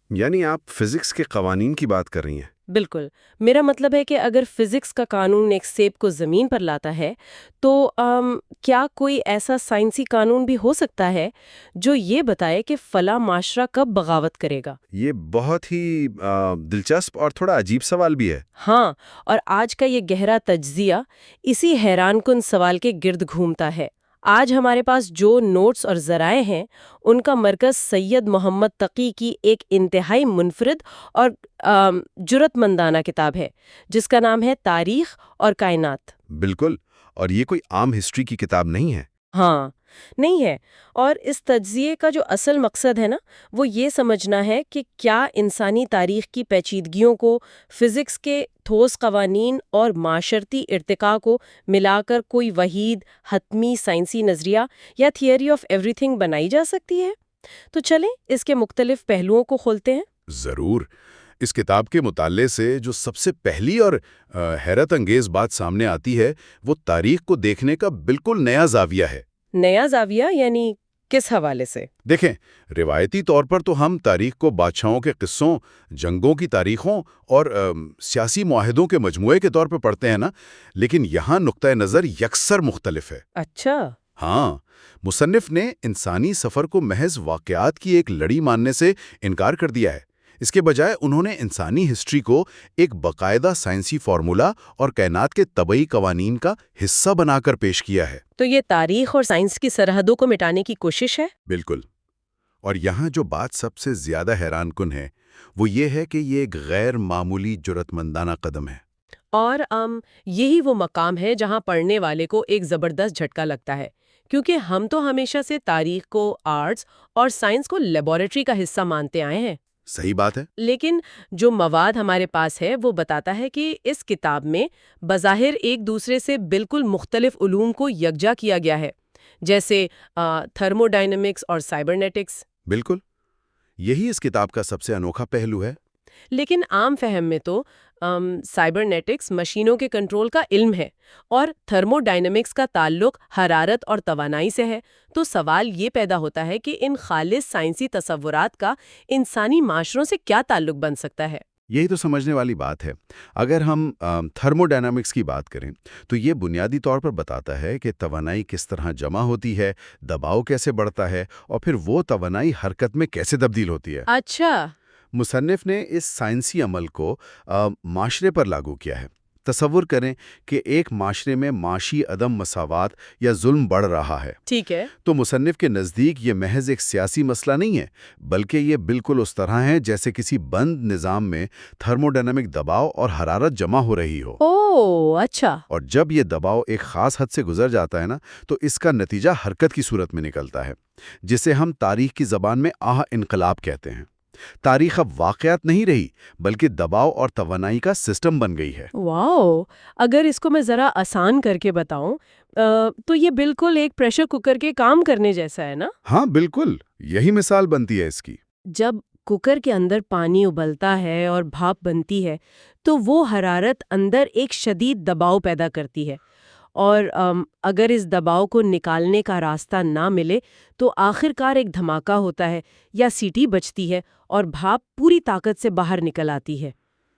یعنی آپ فزکس کے قوانین کی بات کر رہی ہیں؟
بالکل، میرا مطلب ہے کہ اگر فزکس کا قانون ایک سیب کو زمین پر لاتا ہے تو کیا کوئی ایسا سائنسی قانون بھی ہو سکتا ہے جو یہ بتائے کہ فلاں معاشرہ کب بغاوت کرے گا؟
یہ بہت ہی دلچسپ اور تھوڑا عجیب سوال بھی ہے۔
ہاں، اور آج کا یہ گہرا تجزیہ اسی حیران کن سوال کے گرد گھومتا ہے۔ آج ہمارے پاس جو نوٹس اور ذرائع ہیں ان کا مرکز سید محمد تقی کی ایک انتہائی منفرد اور جرأت مندانہ کتاب ہے جس کا نام ہے تاریخ اور کائنات۔
بالکل، اور یہ کوئی عام ہسٹری کی کتاب نہیں ہے۔
ہاں، نہیں ہے، اور اس تجزیے کا جو اصل مقصد ہے نا وہ یہ سمجھنا ہے کہ کیا انسانی تاریخ کی پیچیدگیوں کو فزکس کے ٹھوس قوانین اور معاشرتی ارتقاء کو ملا کر کوئی وحید حتمی سائنسی نظریہ یا تھیوری آف ایوری تھنگ بنائی جا سکتی ہے۔ تو چلیں اس کے مختلف پہلوؤں کو کھولتے ہیں۔
ضرور۔ اس کتاب کے مطالعے سے جو سب سے پہلی اور حیرت انگیز بات سامنے آتی ہے وہ تاریخ کو دیکھنے کا بالکل نیا زاویہ ہے۔
نیا زاویہ یعنی کس حوالے سے؟
دیکھیں، روایتی طور پر تو ہم تاریخ کو بادشاہوں کے قصوں، جنگوں کی تاریخوں اور سیاسی معاہدوں کے مجموعے کے طور پر پڑھتے ہیں نا، لیکن یہاں نقطہ نظر یکسر مختلف ہے۔
اچھا۔
ہاں، مصنف نے انسانی سفر کو محض واقعات کی ایک لڑی ماننے سے انکار کر دیا ہے۔ اس کے بجائے انہوں نے انسانی ہسٹری کو ایک باقاعدہ سائنسی فارمولا اور کائنات کے طبعی قوانین کا حصہ بنا کر پیش کیا ہے۔
تو یہ تاریخ اور سائنس کی سرحدوں کو مٹانے کی کوشش ہے؟
بالکل۔ اور یہاں جو بات سب سے زیادہ حیران کن ہے وہ یہ ہے کہ یہ ایک غیر معمولی جرأت مندانہ قدم ہے۔
اور یہی وہ مقام ہے جہاں پڑھنے والے کو ایک زبردست جھٹکا لگتا ہے، کیونکہ ہم تو ہمیشہ سے تاریخ کو آرٹس اور سائنس کو لیبارٹری کا حصہ مانتے آئے ہیں۔
صحیح بات ہے۔
لیکن جو مواد ہمارے پاس ہے وہ بتاتا ہے کہ اس کتاب میں بظاہر ایک دوسرے سے بالکل مختلف علوم کو یکجا کیا گیا ہے، جیسے تھرمو ڈائنامکس اور سائبرنیٹکس۔
بالکل، یہی اس کتاب کا سب سے انوکھا پہلو ہے۔
لیکن عام فہم میں تو سائبرنیٹکس مشینوں کے کنٹرول کا علم ہے اور تھرمو ڈائنامکس کا تعلق حرارت اور توانائی سے ہے۔ تو سوال یہ پیدا ہوتا ہے کہ ان خالص سائنسی تصورات کا انسانی معاشروں سے کیا تعلق بن سکتا ہے؟
یہی تو سمجھنے والی بات ہے۔ اگر ہم تھرموڈائنامکس کی بات کریں تو یہ بنیادی طور پر بتاتا ہے کہ توانائی کس طرح جمع ہوتی ہے، دباؤ کیسے بڑھتا ہے اور پھر وہ توانائی حرکت میں کیسے تبدیل ہوتی ہے۔
اچھا۔
مصنف نے اس سائنسی عمل کو معاشرے پر لاگو کیا ہے۔ تصور کریں کہ ایک معاشرے میں معاشی عدم مساوات یا ظلم بڑھ رہا ہے،
ٹھیک ہے۔
تو مصنف کے نزدیک یہ محض ایک سیاسی مسئلہ نہیں ہے، بلکہ یہ بالکل اس طرح ہے جیسے کسی بند نظام میں تھرموڈائنامک دباؤ اور حرارت جمع ہو رہی ہو۔
اوہ اچھا۔
اور جب یہ دباؤ ایک خاص حد سے گزر جاتا ہے نا، تو اس کا نتیجہ حرکت کی صورت میں نکلتا ہے، جسے ہم تاریخ کی زبان میں انقلاب کہتے ہیں۔ تاریخ اب واقعات نہیں رہی، بلکہ دباؤ اور توانائی کا سسٹم بن گئی ہے۔
واو، اگر اس کو میں ذرا آسان کر کے بتاؤں تو یہ بالکل ایک پریشر کوکر کے کام کرنے جیسا ہے نا؟
ہاں بالکل، یہی مثال بنتی ہے اس کی۔
جب کوکر کے اندر پانی ابلتا ہے اور بھاپ بنتی ہے تو وہ حرارت اندر ایک شدید دباؤ پیدا کرتی ہے، اور اگر اس دباؤ کو نکالنے کا راستہ نہ ملے تو آخر کار ایک دھماکہ ہوتا ہے یا سیٹی بجتی ہے اور بھاپ پوری طاقت سے باہر نکل آتی ہے۔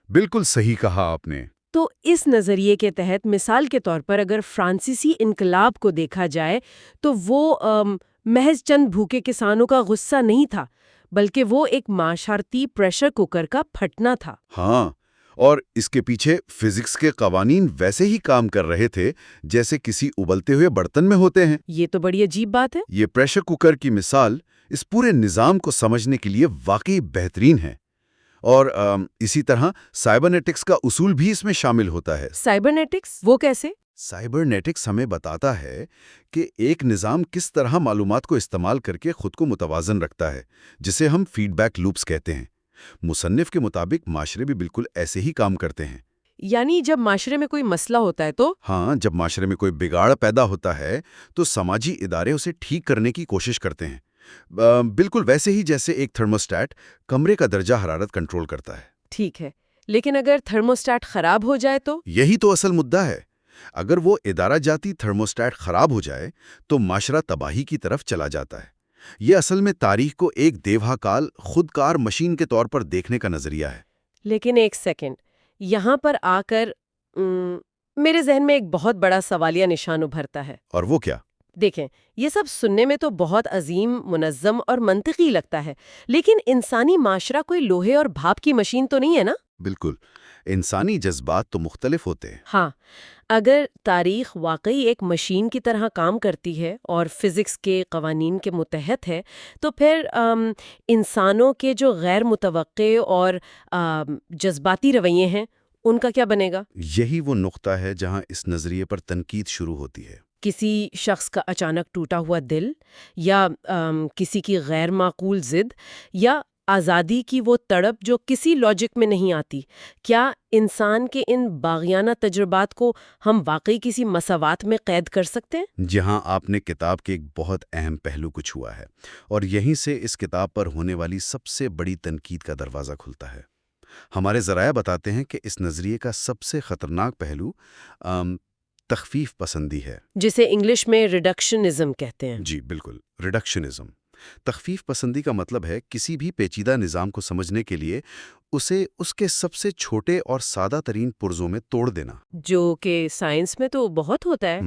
بالکل صحیح کہا آپ نے۔
تو اس نظریے کے تحت مثال کے طور پر اگر فرانسیسی انقلاب کو دیکھا جائے تو وہ محض چند بھوکے کسانوں کا غصہ نہیں تھا، بلکہ وہ ایک معاشرتی پریشر کوکر کا پھٹنا تھا۔
ہاں، اور اس کے پیچھے فزکس کے قوانین ویسے ہی کام کر رہے تھے جیسے کسی ابلتے ہوئے برتن میں ہوتے ہیں۔
یہ تو بڑی عجیب بات ہے۔
یہ پریشر کوکر کی مثال اس پورے نظام کو سمجھنے کے لیے واقعی بہترین ہے۔ اور اسی طرح سائبرنیٹکس کا اصول بھی اس میں شامل ہوتا ہے۔
سائبرنیٹکس وہ کیسے؟
سائبرنیٹکس ہمیں بتاتا ہے کہ ایک نظام کس طرح معلومات کو استعمال کر کے خود کو متوازن رکھتا ہے، جسے ہم فیڈ بیک لوپس کہتے ہیں۔ مصنف کے مطابق معاشرے بھی بالکل ایسے ہی کام کرتے ہیں۔
یعنی جب معاشرے میں کوئی مسئلہ ہوتا ہے تو
ہاں، جب معاشرے میں کوئی بگاڑ پیدا ہوتا ہے تو سماجی ادارے اسے ٹھیک کرنے کی کوشش کرتے ہیں، بالکل ویسے ہی جیسے ایک تھرموسٹیٹ کمرے کا درجہ حرارت کنٹرول کرتا ہے۔
ٹھیک ہے، لیکن اگر تھرموسٹیٹ خراب ہو جائے تو؟
یہی تو اصل مدعا ہے۔ اگر وہ ادارہ جاتی تھرموسٹیٹ خراب ہو جائے تو معاشرہ تباہی کی طرف چلا جاتا ہے۔ یہ اصل میں تاریخ کو ایک دیوہا کال خودکار مشین کے طور پر دیکھنے کا نظریہ ہے۔
لیکن ایک سیکنڈ، یہاں پر آ کر میرے ذہن میں ایک بہت بڑا سوالیہ نشان ابھرتا ہے۔
اور وہ کیا؟
دیکھیں، یہ سب سننے میں تو بہت عظیم، منظم اور منطقی لگتا ہے، لیکن انسانی معاشرہ کوئی لوہے اور بھاپ کی مشین تو نہیں ہے نا؟
بالکل، انسانی جذبات تو مختلف ہوتے ہیں۔
ہاں، اگر تاریخ واقعی ایک مشین کی طرح کام کرتی ہے اور فزکس کے قوانین کے متحد ہے تو پھر انسانوں کے جو غیر متوقع اور جذباتی رویے ہیں ان کا کیا بنے گا؟
یہی وہ نقطہ ہے جہاں اس نظریے پر تنقید شروع ہوتی ہے۔
کسی شخص کا اچانک ٹوٹا ہوا دل، یا کسی کی غیر معقول ضد، یا آزادی کی وہ تڑپ جو کسی لاجک میں نہیں آتی، کیا انسان کے ان باغیانہ تجربات کو ہم واقعی کسی مساوات میں قید کر سکتے ہیں؟
جہاں آپ نے کتاب کے ایک بہت اہم پہلو کو چھوا ہے، اور یہیں سے اس کتاب پر ہونے والی سب سے بڑی تنقید کا دروازہ کھلتا ہے۔ ہمارے ذرائع بتاتے ہیں کہ اس نظریے کا سب سے خطرناک پہلو تخفیف پسندی ہے،
جسے انگلش میں ریڈکشنزم کہتے ہیں۔
جی بالکل، ریڈکشنزم۔ تخفیف پسندی کا مطلب ہے کسی بھی پیچیدہ نظام کو سمجھنے کے لیے اسے اس کے سب سے چھوٹے اور سادہ ترین پرزوں میں توڑ دینا،
جو کہ سائنس میں تو بہت ہوتا ہے۔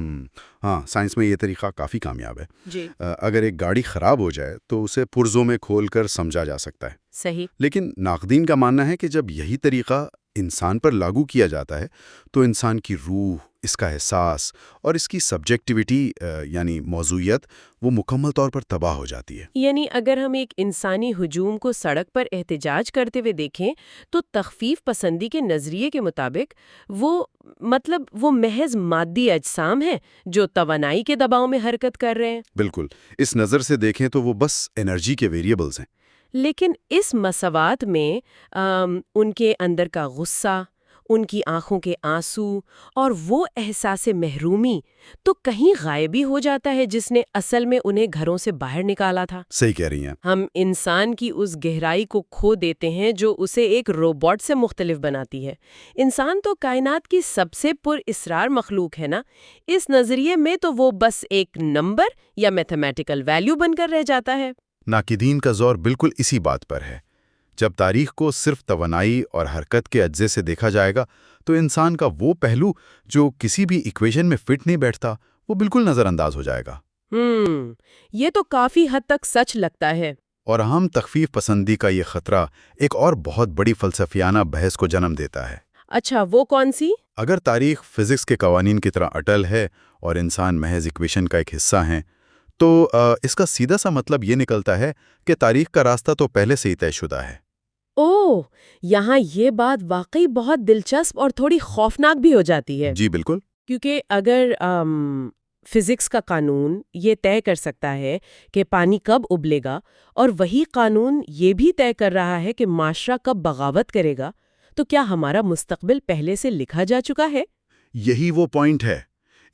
ہاں، سائنس میں یہ طریقہ کافی کامیاب ہے۔
جی
اگر ایک گاڑی خراب ہو جائے تو اسے پرزوں میں کھول کر سمجھا جا سکتا ہے،
صحیح۔
لیکن ناقدین کا ماننا ہے کہ جب یہی طریقہ انسان پر لاگو کیا جاتا ہے تو انسان کی روح، اس کا احساس اور اس کی سبجیکٹیویٹی یعنی موضوعیت وہ مکمل طور پر تباہ ہو جاتی ہے۔
یعنی اگر ہم ایک انسانی ہجوم کو سڑک پر احتجاج کرتے ہوئے دیکھیں تو تخفیف پسندی کے نظریے کے مطابق وہ محض مادی اجسام ہیں جو توانائی کے دباؤ میں حرکت کر رہے ہیں۔
بالکل، اس نظر سے دیکھیں تو وہ بس انرجی کے ویریبلز ہیں۔
لیکن اس مساوات میں ان کے اندر کا غصہ، ان کی آنکھوں کے آنسو اور وہ احساس محرومی تو کہیں غائب ہی ہو جاتا ہے جس نے اصل میں انہیں گھروں سے باہر نکالا تھا۔
صحیح کہہ رہی ہیں۔
ہم انسان کی اس گہرائی کو کھو دیتے ہیں جو اسے ایک روبوٹ سے مختلف بناتی ہے۔ انسان تو کائنات کی سب سے پر اسرار مخلوق ہے نا، اس نظریے میں تو وہ بس ایک نمبر یا میتھمیٹیکل ویلیو بن کر رہ جاتا ہے۔
ناقدین کا زور بالکل اسی بات پر ہے۔ جب تاریخ کو صرف توانائی اور حرکت کے اجزے سے دیکھا جائے گا تو انسان کا وہ پہلو جو کسی بھی ایکویشن میں فٹ نہیں بیٹھتا وہ بالکل نظر انداز ہو جائے گا۔
یہ تو کافی حد تک سچ لگتا ہے۔
اور ہم تخفیف پسندی کا یہ خطرہ ایک اور بہت بڑی فلسفیانہ بحث کو جنم دیتا ہے۔
اچھا، وہ کون سی؟
اگر تاریخ فزکس کے قوانین کی طرح اٹل ہے اور انسان محض ایکویشن کا ایک حصہ ہیں تو اس کا سیدھا سا مطلب یہ نکلتا ہے کہ تاریخ کا راستہ تو پہلے سے ہی طے شدہ ہے۔
اوہ، یہاں یہ بات واقعی بہت دلچسپ اور تھوڑی خوفناک بھی ہو جاتی ہے۔
جی بالکل۔
کیونکہ اگر فزکس کا قانون یہ طے کر سکتا ہے کہ پانی کب ابلے گا اور وہی قانون یہ بھی طے کر رہا ہے کہ معاشرہ کب بغاوت کرے گا، تو کیا ہمارا مستقبل پہلے سے لکھا جا چکا ہے؟
یہی وہ پوائنٹ ہے۔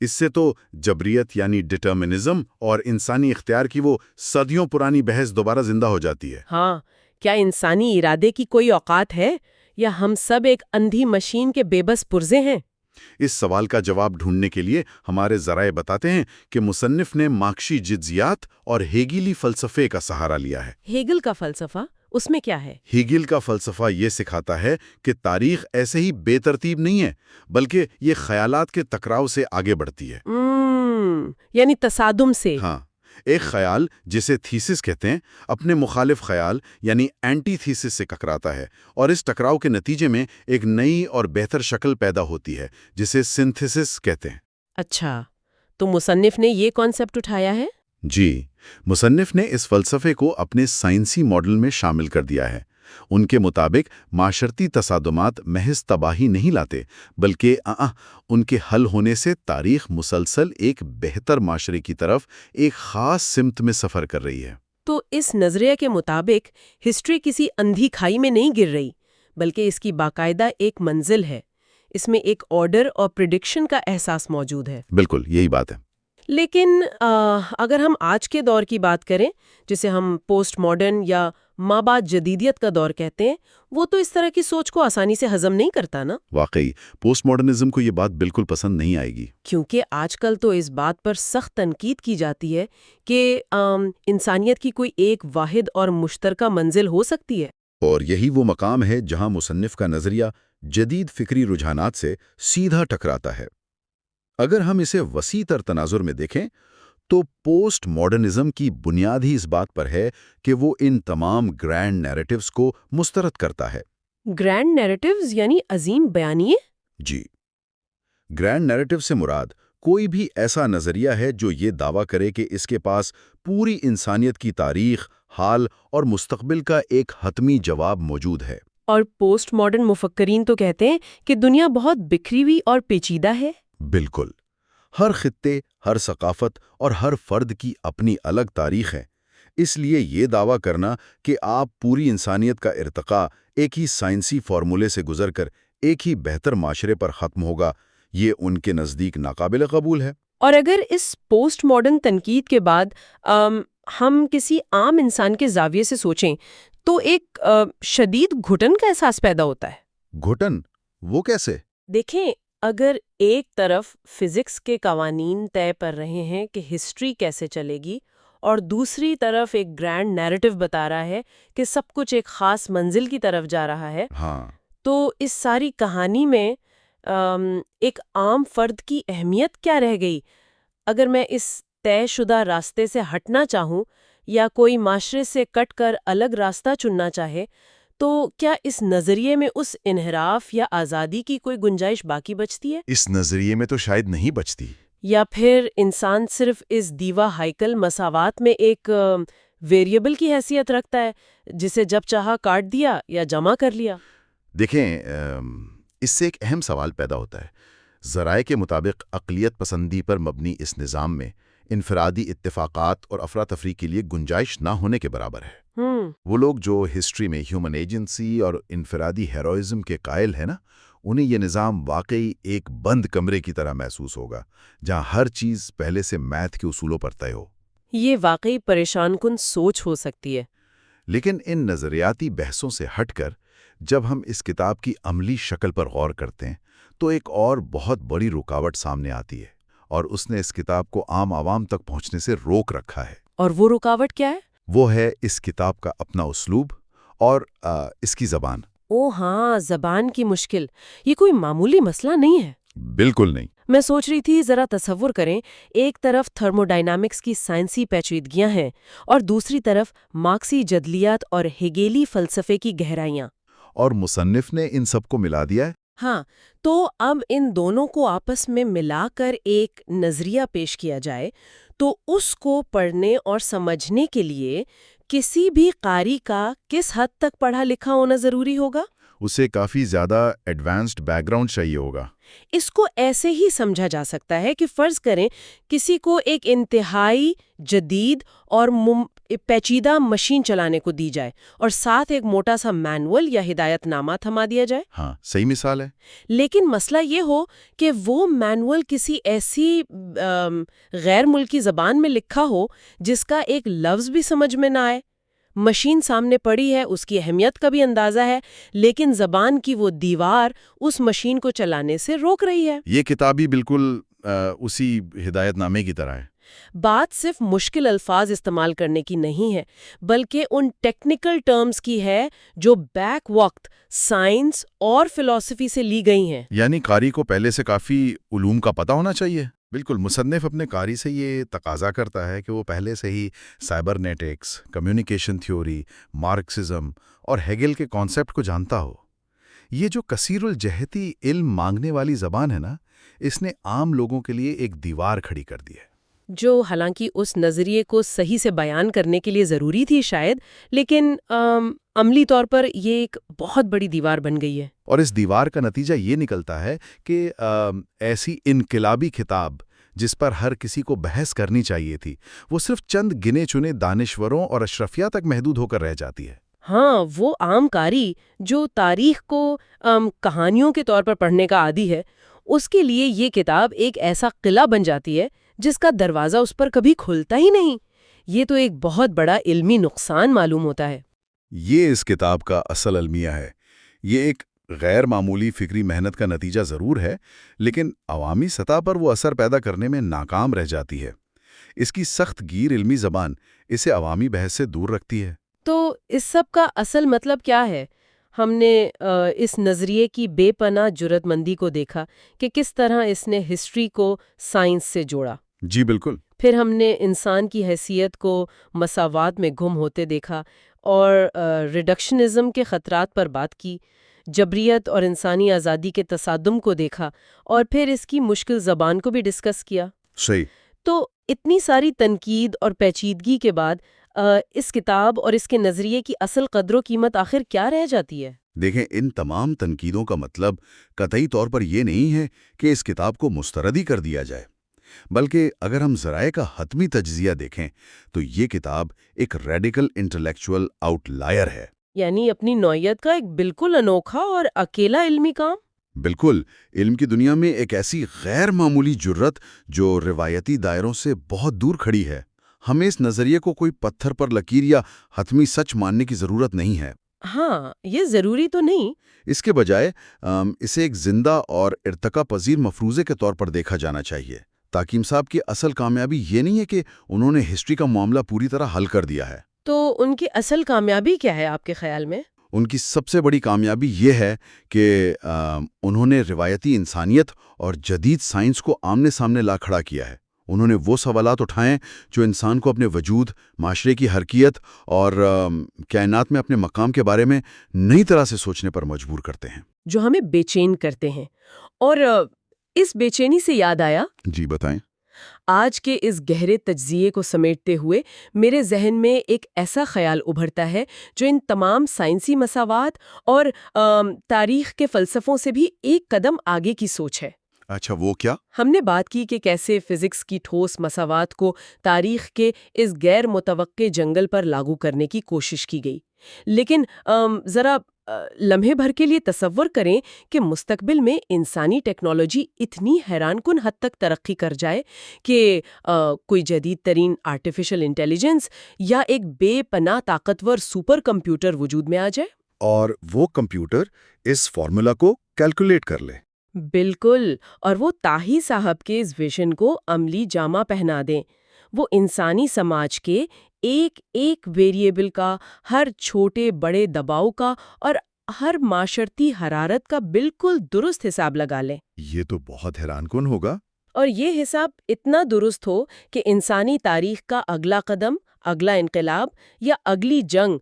اس سے تو جبریت یعنی ڈٹرمنزم اور انسانی اختیار کی وہ صدیوں پرانی بحث دوبارہ زندہ ہو جاتی ہے۔
ہاں، کیا انسانی ارادے کی کوئی اوقات ہے یا ہم سب ایک اندھی مشین کے بے بس پرزے ہیں؟
اس سوال کا جواب ڈھونڈنے کے لیے ہمارے ذرائع بتاتے ہیں کہ مصنف نے مارکسی جزیات اور ہیگیلی فلسفے کا سہارا لیا ہے۔
ہیگل کا فلسفہ، اس میں کیا ہے؟
ہیگل کا فلسفہ یہ سکھاتا ہے کہ تاریخ ایسے ہی بے ترتیب نہیں ہے، بلکہ یہ خیالات کے ٹکراؤ سے آگے بڑھتی ہے۔
یعنی تصادم سے۔
ہاں، ایک خیال جسے تھیسس کہتے ہیں اپنے مخالف خیال یعنی اینٹی تھیسس سے ٹکراتا ہے، اور اس ٹکراؤ کے نتیجے میں ایک نئی اور بہتر شکل پیدا ہوتی ہے جسے سنتھیسس کہتے ہیں۔
اچھا، تو مصنف نے یہ کانسیپٹ اٹھایا ہے؟
جی، مصنف نے اس فلسفے کو اپنے سائنسی ماڈل میں شامل کر دیا ہے۔ ان کے مطابق معاشرتی تصادمات محض تباہی نہیں لاتے، بلکہ ان کے حل ہونے سے تاریخ مسلسل ایک بہتر معاشرے کی طرف ایک خاص سمت میں سفر کر رہی ہے۔
تو اس نظریے کے مطابق ہسٹری کسی اندھی کھائی میں نہیں گر رہی، بلکہ اس کی باقاعدہ ایک منزل ہے، اس میں ایک آرڈر اور پریڈکشن کا احساس موجود ہے۔
بالکل یہی بات ہے۔
لیکن اگر ہم آج کے دور کی بات کریں، جسے ہم پوسٹ ماڈرن یا مابعد جدیدیت کا دور کہتے ہیں، وہ تو اس طرح کی سوچ کو آسانی سے ہضم نہیں کرتا نا؟
واقعی پوسٹ ماڈرنزم کو یہ بات بالکل پسند نہیں آئے گی،
کیونکہ آج کل تو اس بات پر سخت تنقید کی جاتی ہے کہ انسانیت کی کوئی ایک واحد اور مشترکہ منزل ہو سکتی ہے۔
اور یہی وہ مقام ہے جہاں مصنف کا نظریہ جدید فکری رجحانات سے سیدھا ٹکراتا ہے۔ اگر ہم اسے وسیع تر تناظر میں دیکھیں تو پوسٹ ماڈرنزم کی بنیاد ہی اس بات پر ہے کہ وہ ان تمام گرینڈ نیریٹیوز کو مسترد کرتا ہے۔
گرینڈ نیریٹیوز یعنی عظیم بیانیے؟
جی، گرینڈ نیریٹو سے مراد کوئی بھی ایسا نظریہ ہے جو یہ دعویٰ کرے کہ اس کے پاس پوری انسانیت کی تاریخ، حال اور مستقبل کا ایک حتمی جواب موجود ہے۔
اور پوسٹ ماڈرن مفکرین تو کہتے ہیں کہ دنیا بہت بکھری ہوئی اور پیچیدہ ہے۔
بالکل، ہر خطے، ہر ثقافت اور ہر فرد کی اپنی الگ تاریخ ہے۔ اس لیے یہ دعویٰ کرنا کہ آپ پوری انسانیت کا ارتقاء ایک ہی سائنسی فارمولے سے گزر کر ایک ہی بہتر معاشرے پر ختم ہوگا، یہ ان کے نزدیک ناقابل قبول ہے۔
اور اگر اس پوسٹ ماڈرن تنقید کے بعد ہم کسی عام انسان کے زاویے سے سوچیں تو ایک شدید گھٹن کا احساس پیدا ہوتا ہے۔
گھٹن؟ وہ کیسے؟
دیکھیں، اگر ایک طرف فزکس کے قوانین طے پر رہے ہیں کہ ہسٹری کیسے چلے گی، اور دوسری طرف ایک گرینڈ نیریٹو بتا رہا ہے کہ سب کچھ ایک خاص منزل کی طرف جا رہا ہے،
ہاں،
تو اس ساری کہانی میں ایک عام فرد کی اہمیت کیا رہ گئی؟ اگر میں اس طے شدہ راستے سے ہٹنا چاہوں یا کوئی معاشرے سے کٹ کر الگ راستہ چننا چاہے، تو کیا اس نظریے میں اس انحراف یا آزادی کی کوئی گنجائش باقی بچتی ہے؟
اس نظریے میں تو شاید نہیں بچتی۔
یا پھر انسان صرف اس دیوا ہائیکل مساوات میں ایک ویریبل کی حیثیت رکھتا ہے جسے جب چاہا کاٹ دیا یا جمع کر لیا؟
دیکھیں، اس سے ایک اہم سوال پیدا ہوتا ہے۔ ذرائع کے مطابق اقلیت پسندی پر مبنی اس نظام میں انفرادی اتفاقات اور افراتفری کے لیے گنجائش نہ ہونے کے برابر ہے۔ وہ لوگ جو ہسٹری میں ہیومن ایجنسی اور انفرادی ہیروئزم کے قائل ہیں نا، انہیں یہ نظام واقعی ایک بند کمرے کی طرح محسوس ہوگا جہاں ہر چیز پہلے سے میتھ کے اصولوں پر طے ہو۔
یہ واقعی پریشان کن سوچ ہو سکتی ہے۔
لیکن ان نظریاتی بحثوں سے ہٹ کر جب ہم اس کتاب کی عملی شکل پر غور کرتے ہیں تو ایک اور بہت بڑی رکاوٹ سامنے آتی ہے، اور اس نے اس کتاب کو عام عوام تک پہنچنے سے روک رکھا ہے۔
اور وہ رکاوٹ کیا ہے؟
وہ ہے اس کتاب کا اپنا اسلوب اور اس کی زبان.
او ہاں، زبان کی مشکل، یہ کوئی معمولی مسئلہ نہیں ہے۔
بالکل نہیں.
میں سوچ رہی تھی ذرا تصور کریں، ایک طرف تھرموڈائنامکس کی سائنسی پیچیدگیاں ہیں اور دوسری طرف مارکسی جدلیات اور ہیگیلی فلسفے کی گہرائیاں۔
اور مصنف نے ان سب کو ملا دیا ہے.
ہاں، تو اب ان دونوں کو آپس میں ملا کر ایک نظریہ پیش کیا جائے تو اس کو پڑھنے اور سمجھنے کے لیے کسی بھی قاری کا کس حد تک پڑھا لکھا ہونا ضروری ہوگا؟
اسے کافی زیادہ ایڈوانسڈ بیک گراؤنڈ چاہیے ہوگا.
اس کو ایسے ہی سمجھا جا سکتا ہے کہ فرض کریں کسی کو ایک انتہائی جدید اور پیچیدہ مشین چلانے کو دی جائے اور ساتھ ایک موٹا سا مینول یا ہدایت نامہ تھما دیا جائے۔
ہاں، صحیح مثال ہے.
لیکن مسئلہ یہ ہو کہ وہ مینول کسی ایسی غیر ملکی زبان میں لکھا ہو جس کا ایک لفظ بھی سمجھ میں نہ آئے۔ مشین سامنے پڑی ہے، اس کی اہمیت کا بھی اندازہ ہے، لیکن زبان کی وہ دیوار اس مشین کو چلانے سے روک رہی ہے۔
یہ کتابی بالکل اسی ہدایت نامے کی طرح ہے.
بات صرف مشکل الفاظ استعمال کرنے کی نہیں ہے، بلکہ ان ٹیکنیکل ٹرمز کی ہے جو بیک وقت سائنس اور فلسفی سے لی گئی ہیں۔
یعنی قاری کو پہلے سے کافی علوم کا پتہ ہونا چاہیے. بالکل، مصنف اپنے قاری سے یہ تقاضا کرتا ہے کہ وہ پہلے سے ہی سائبرنیٹکس، کمیونیکیشن تھیوری، مارکسزم اور ہیگل کے کانسیپٹ کو جانتا ہو. یہ جو کثیر الجہتی علم مانگنے والی زبان ہے نا، اس نے عام لوگوں کے لیے ایک دیوار کھڑی کر دی ہے.
جو حالانکہ اس نظریے کو صحیح سے بیان کرنے کے لیے ضروری تھی شاید، لیکن عملی طور پر یہ ایک بہت بڑی دیوار بن گئی ہے۔
اور اس دیوار کا نتیجہ یہ نکلتا ہے کہ ایسی انقلابی کتاب جس پر ہر کسی کو بحث کرنی چاہیے تھی، وہ صرف چند گنے چنے دانشوروں اور اشرفیہ تک محدود ہو کر رہ جاتی ہے۔
ہاں، وہ عام قاری جو تاریخ کو کہانیوں کے طور پر پڑھنے کا عادی ہے، اس کے لیے یہ کتاب ایک ایسا قلعہ بن جاتی ہے جس کا دروازہ اس پر کبھی کھلتا ہی نہیں۔ یہ تو ایک بہت بڑا علمی نقصان معلوم ہوتا ہے۔
یہ اس کتاب کا اصل المیہ ہے۔ یہ ایک غیر معمولی فکری محنت کا نتیجہ ضرور ہے، لیکن عوامی سطح پر وہ اثر پیدا کرنے میں ناکام رہ جاتی ہے۔ اس کی سخت گیر علمی زبان اسے عوامی بحث سے دور رکھتی ہے۔
تو اس سب کا اصل مطلب کیا ہے؟ ہم نے اس نظریے کی بے پناہ جرات مندی کو دیکھا کہ کس طرح اس نے ہسٹری کو سائنس سے جوڑا۔
جی بالکل۔
پھر ہم نے انسان کی حیثیت کو مساوات میں گم ہوتے دیکھا اور ریڈکشنزم کے خطرات پر بات کی، جبریت اور انسانی آزادی کے تصادم کو دیکھا، اور پھر اس کی مشکل زبان کو بھی ڈسکس کیا۔
صحیح۔
تو اتنی ساری تنقید اور پیچیدگی کے بعد اس کتاب اور اس کے نظریے کی اصل قدر و قیمت آخر کیا رہ جاتی ہے؟
دیکھیں، ان تمام تنقیدوں کا مطلب قطعی طور پر یہ نہیں ہے کہ اس کتاب کو مسترد ہی کر دیا جائے، بلکہ اگر ہم ذرائع کا حتمی تجزیہ دیکھیں تو یہ کتاب ایک ریڈیکل انٹلیکچول آؤٹ لائر ہے۔
یعنی اپنی نوعیت کا ایک بالکل انوکھا اور اکیلا علمی کام۔
بالکل، علم کی دنیا میں ایک ایسی غیر معمولی جرت جو روایتی دائروں سے بہت دور کھڑی ہے۔ ہمیں اس نظریے کو کوئی پتھر پر لکیر یا حتمی سچ ماننے کی ضرورت نہیں ہے۔
ہاں، یہ ضروری تو نہیں۔
اس کے بجائے اسے ایک زندہ اور ارتقا پذیر مفروضے کے طور پر دیکھا جانا چاہیے۔ تاکیم صاحب کی اصل کامیابی یہ نہیں ہے کہ انہوں نے ہسٹری کا معاملہ پوری طرح حل کر دیا ہے۔
تو ان کی اصل کامیابی کیا ہے آپ کے خیال میں؟
ان کی سب سے بڑی کامیابی یہ ہے کہ انہوں نے روایتی انسانیت اور جدید سائنس کو آمنے سامنے لا کھڑا کیا ہے۔ انہوں نے وہ سوالات اٹھائے جو انسان کو اپنے وجود، معاشرے کی حرکیت اور کائنات میں اپنے مقام کے بارے میں نئی طرح سے سوچنے پر مجبور کرتے ہیں،
جو ہمیں بے چین کرتے ہیں۔ اور اس بے چینی سے یاد آیا،
جی بتائیں۔
آج کے اس گہرے تجزیے کو سمیٹتے ہوئے میرے ذہن میں ایک ایسا خیال ابھرتا ہے جو ان تمام سائنسی مساوات اور تاریخ کے فلسفوں سے بھی ایک قدم آگے کی سوچ ہے۔
اچھا، وہ کیا؟
ہم نے بات کی کہ کیسے فزکس کی ٹھوس مساوات کو تاریخ کے اس غیر متوقع جنگل پر لاگو کرنے کی کوشش کی گئی، لیکن ذرا لمحے بھر کے لیے تصور کریں کہ مستقبل میں انسانی ٹیکنالوجی اتنی حیران کن حد تک ترقی کر جائے کہ کوئی جدید ترین آرٹیفیشل انٹیلیجنس یا ایک بے پناہ طاقتور سپر کمپیوٹر وجود میں آ جائے،
اور وہ کمپیوٹر اس فارمولا کو کیلکولیٹ کر لے۔
بالکل، اور وہ طاہی صاحب کے اس ویژن کو عملی جامہ پہنا دیں۔ وہ انسانی سماج کے ایک ایک ویریبل کا، ہر چھوٹے بڑے دباؤ کا اور ہر معاشرتی حرارت کا بالکل درست حساب لگا لیں۔
یہ تو بہت حیران کن ہوگا۔
اور یہ حساب اتنا درست ہو کہ انسانی تاریخ کا اگلا قدم، اگلا انقلاب یا اگلی جنگ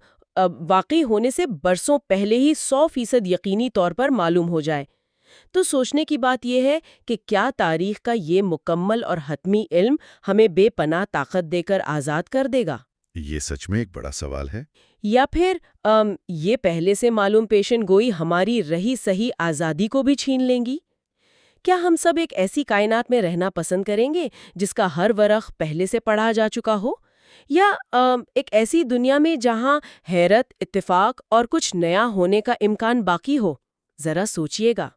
واقعی ہونے سے برسوں پہلے ہی 100% یقینی طور پر معلوم ہو جائے۔ تو سوچنے کی بات یہ ہے کہ کیا تاریخ کا یہ مکمل اور حتمی علم ہمیں بے پناہ طاقت دے کر آزاد کر دے گا؟
یہ سچ میں ایک بڑا سوال ہے۔
یا پھر یہ پہلے سے معلوم پیشن گوئی ہماری رہی صحیح آزادی کو بھی چھین لیں گی؟ کیا ہم سب ایک ایسی کائنات میں رہنا پسند کریں گے جس کا ہر ورق پہلے سے پڑھا جا چکا ہو، یا ایک ایسی دنیا میں جہاں حیرت، اتفاق اور کچھ نیا ہونے کا امکان باقی ہو؟ ذرا سوچئے گا۔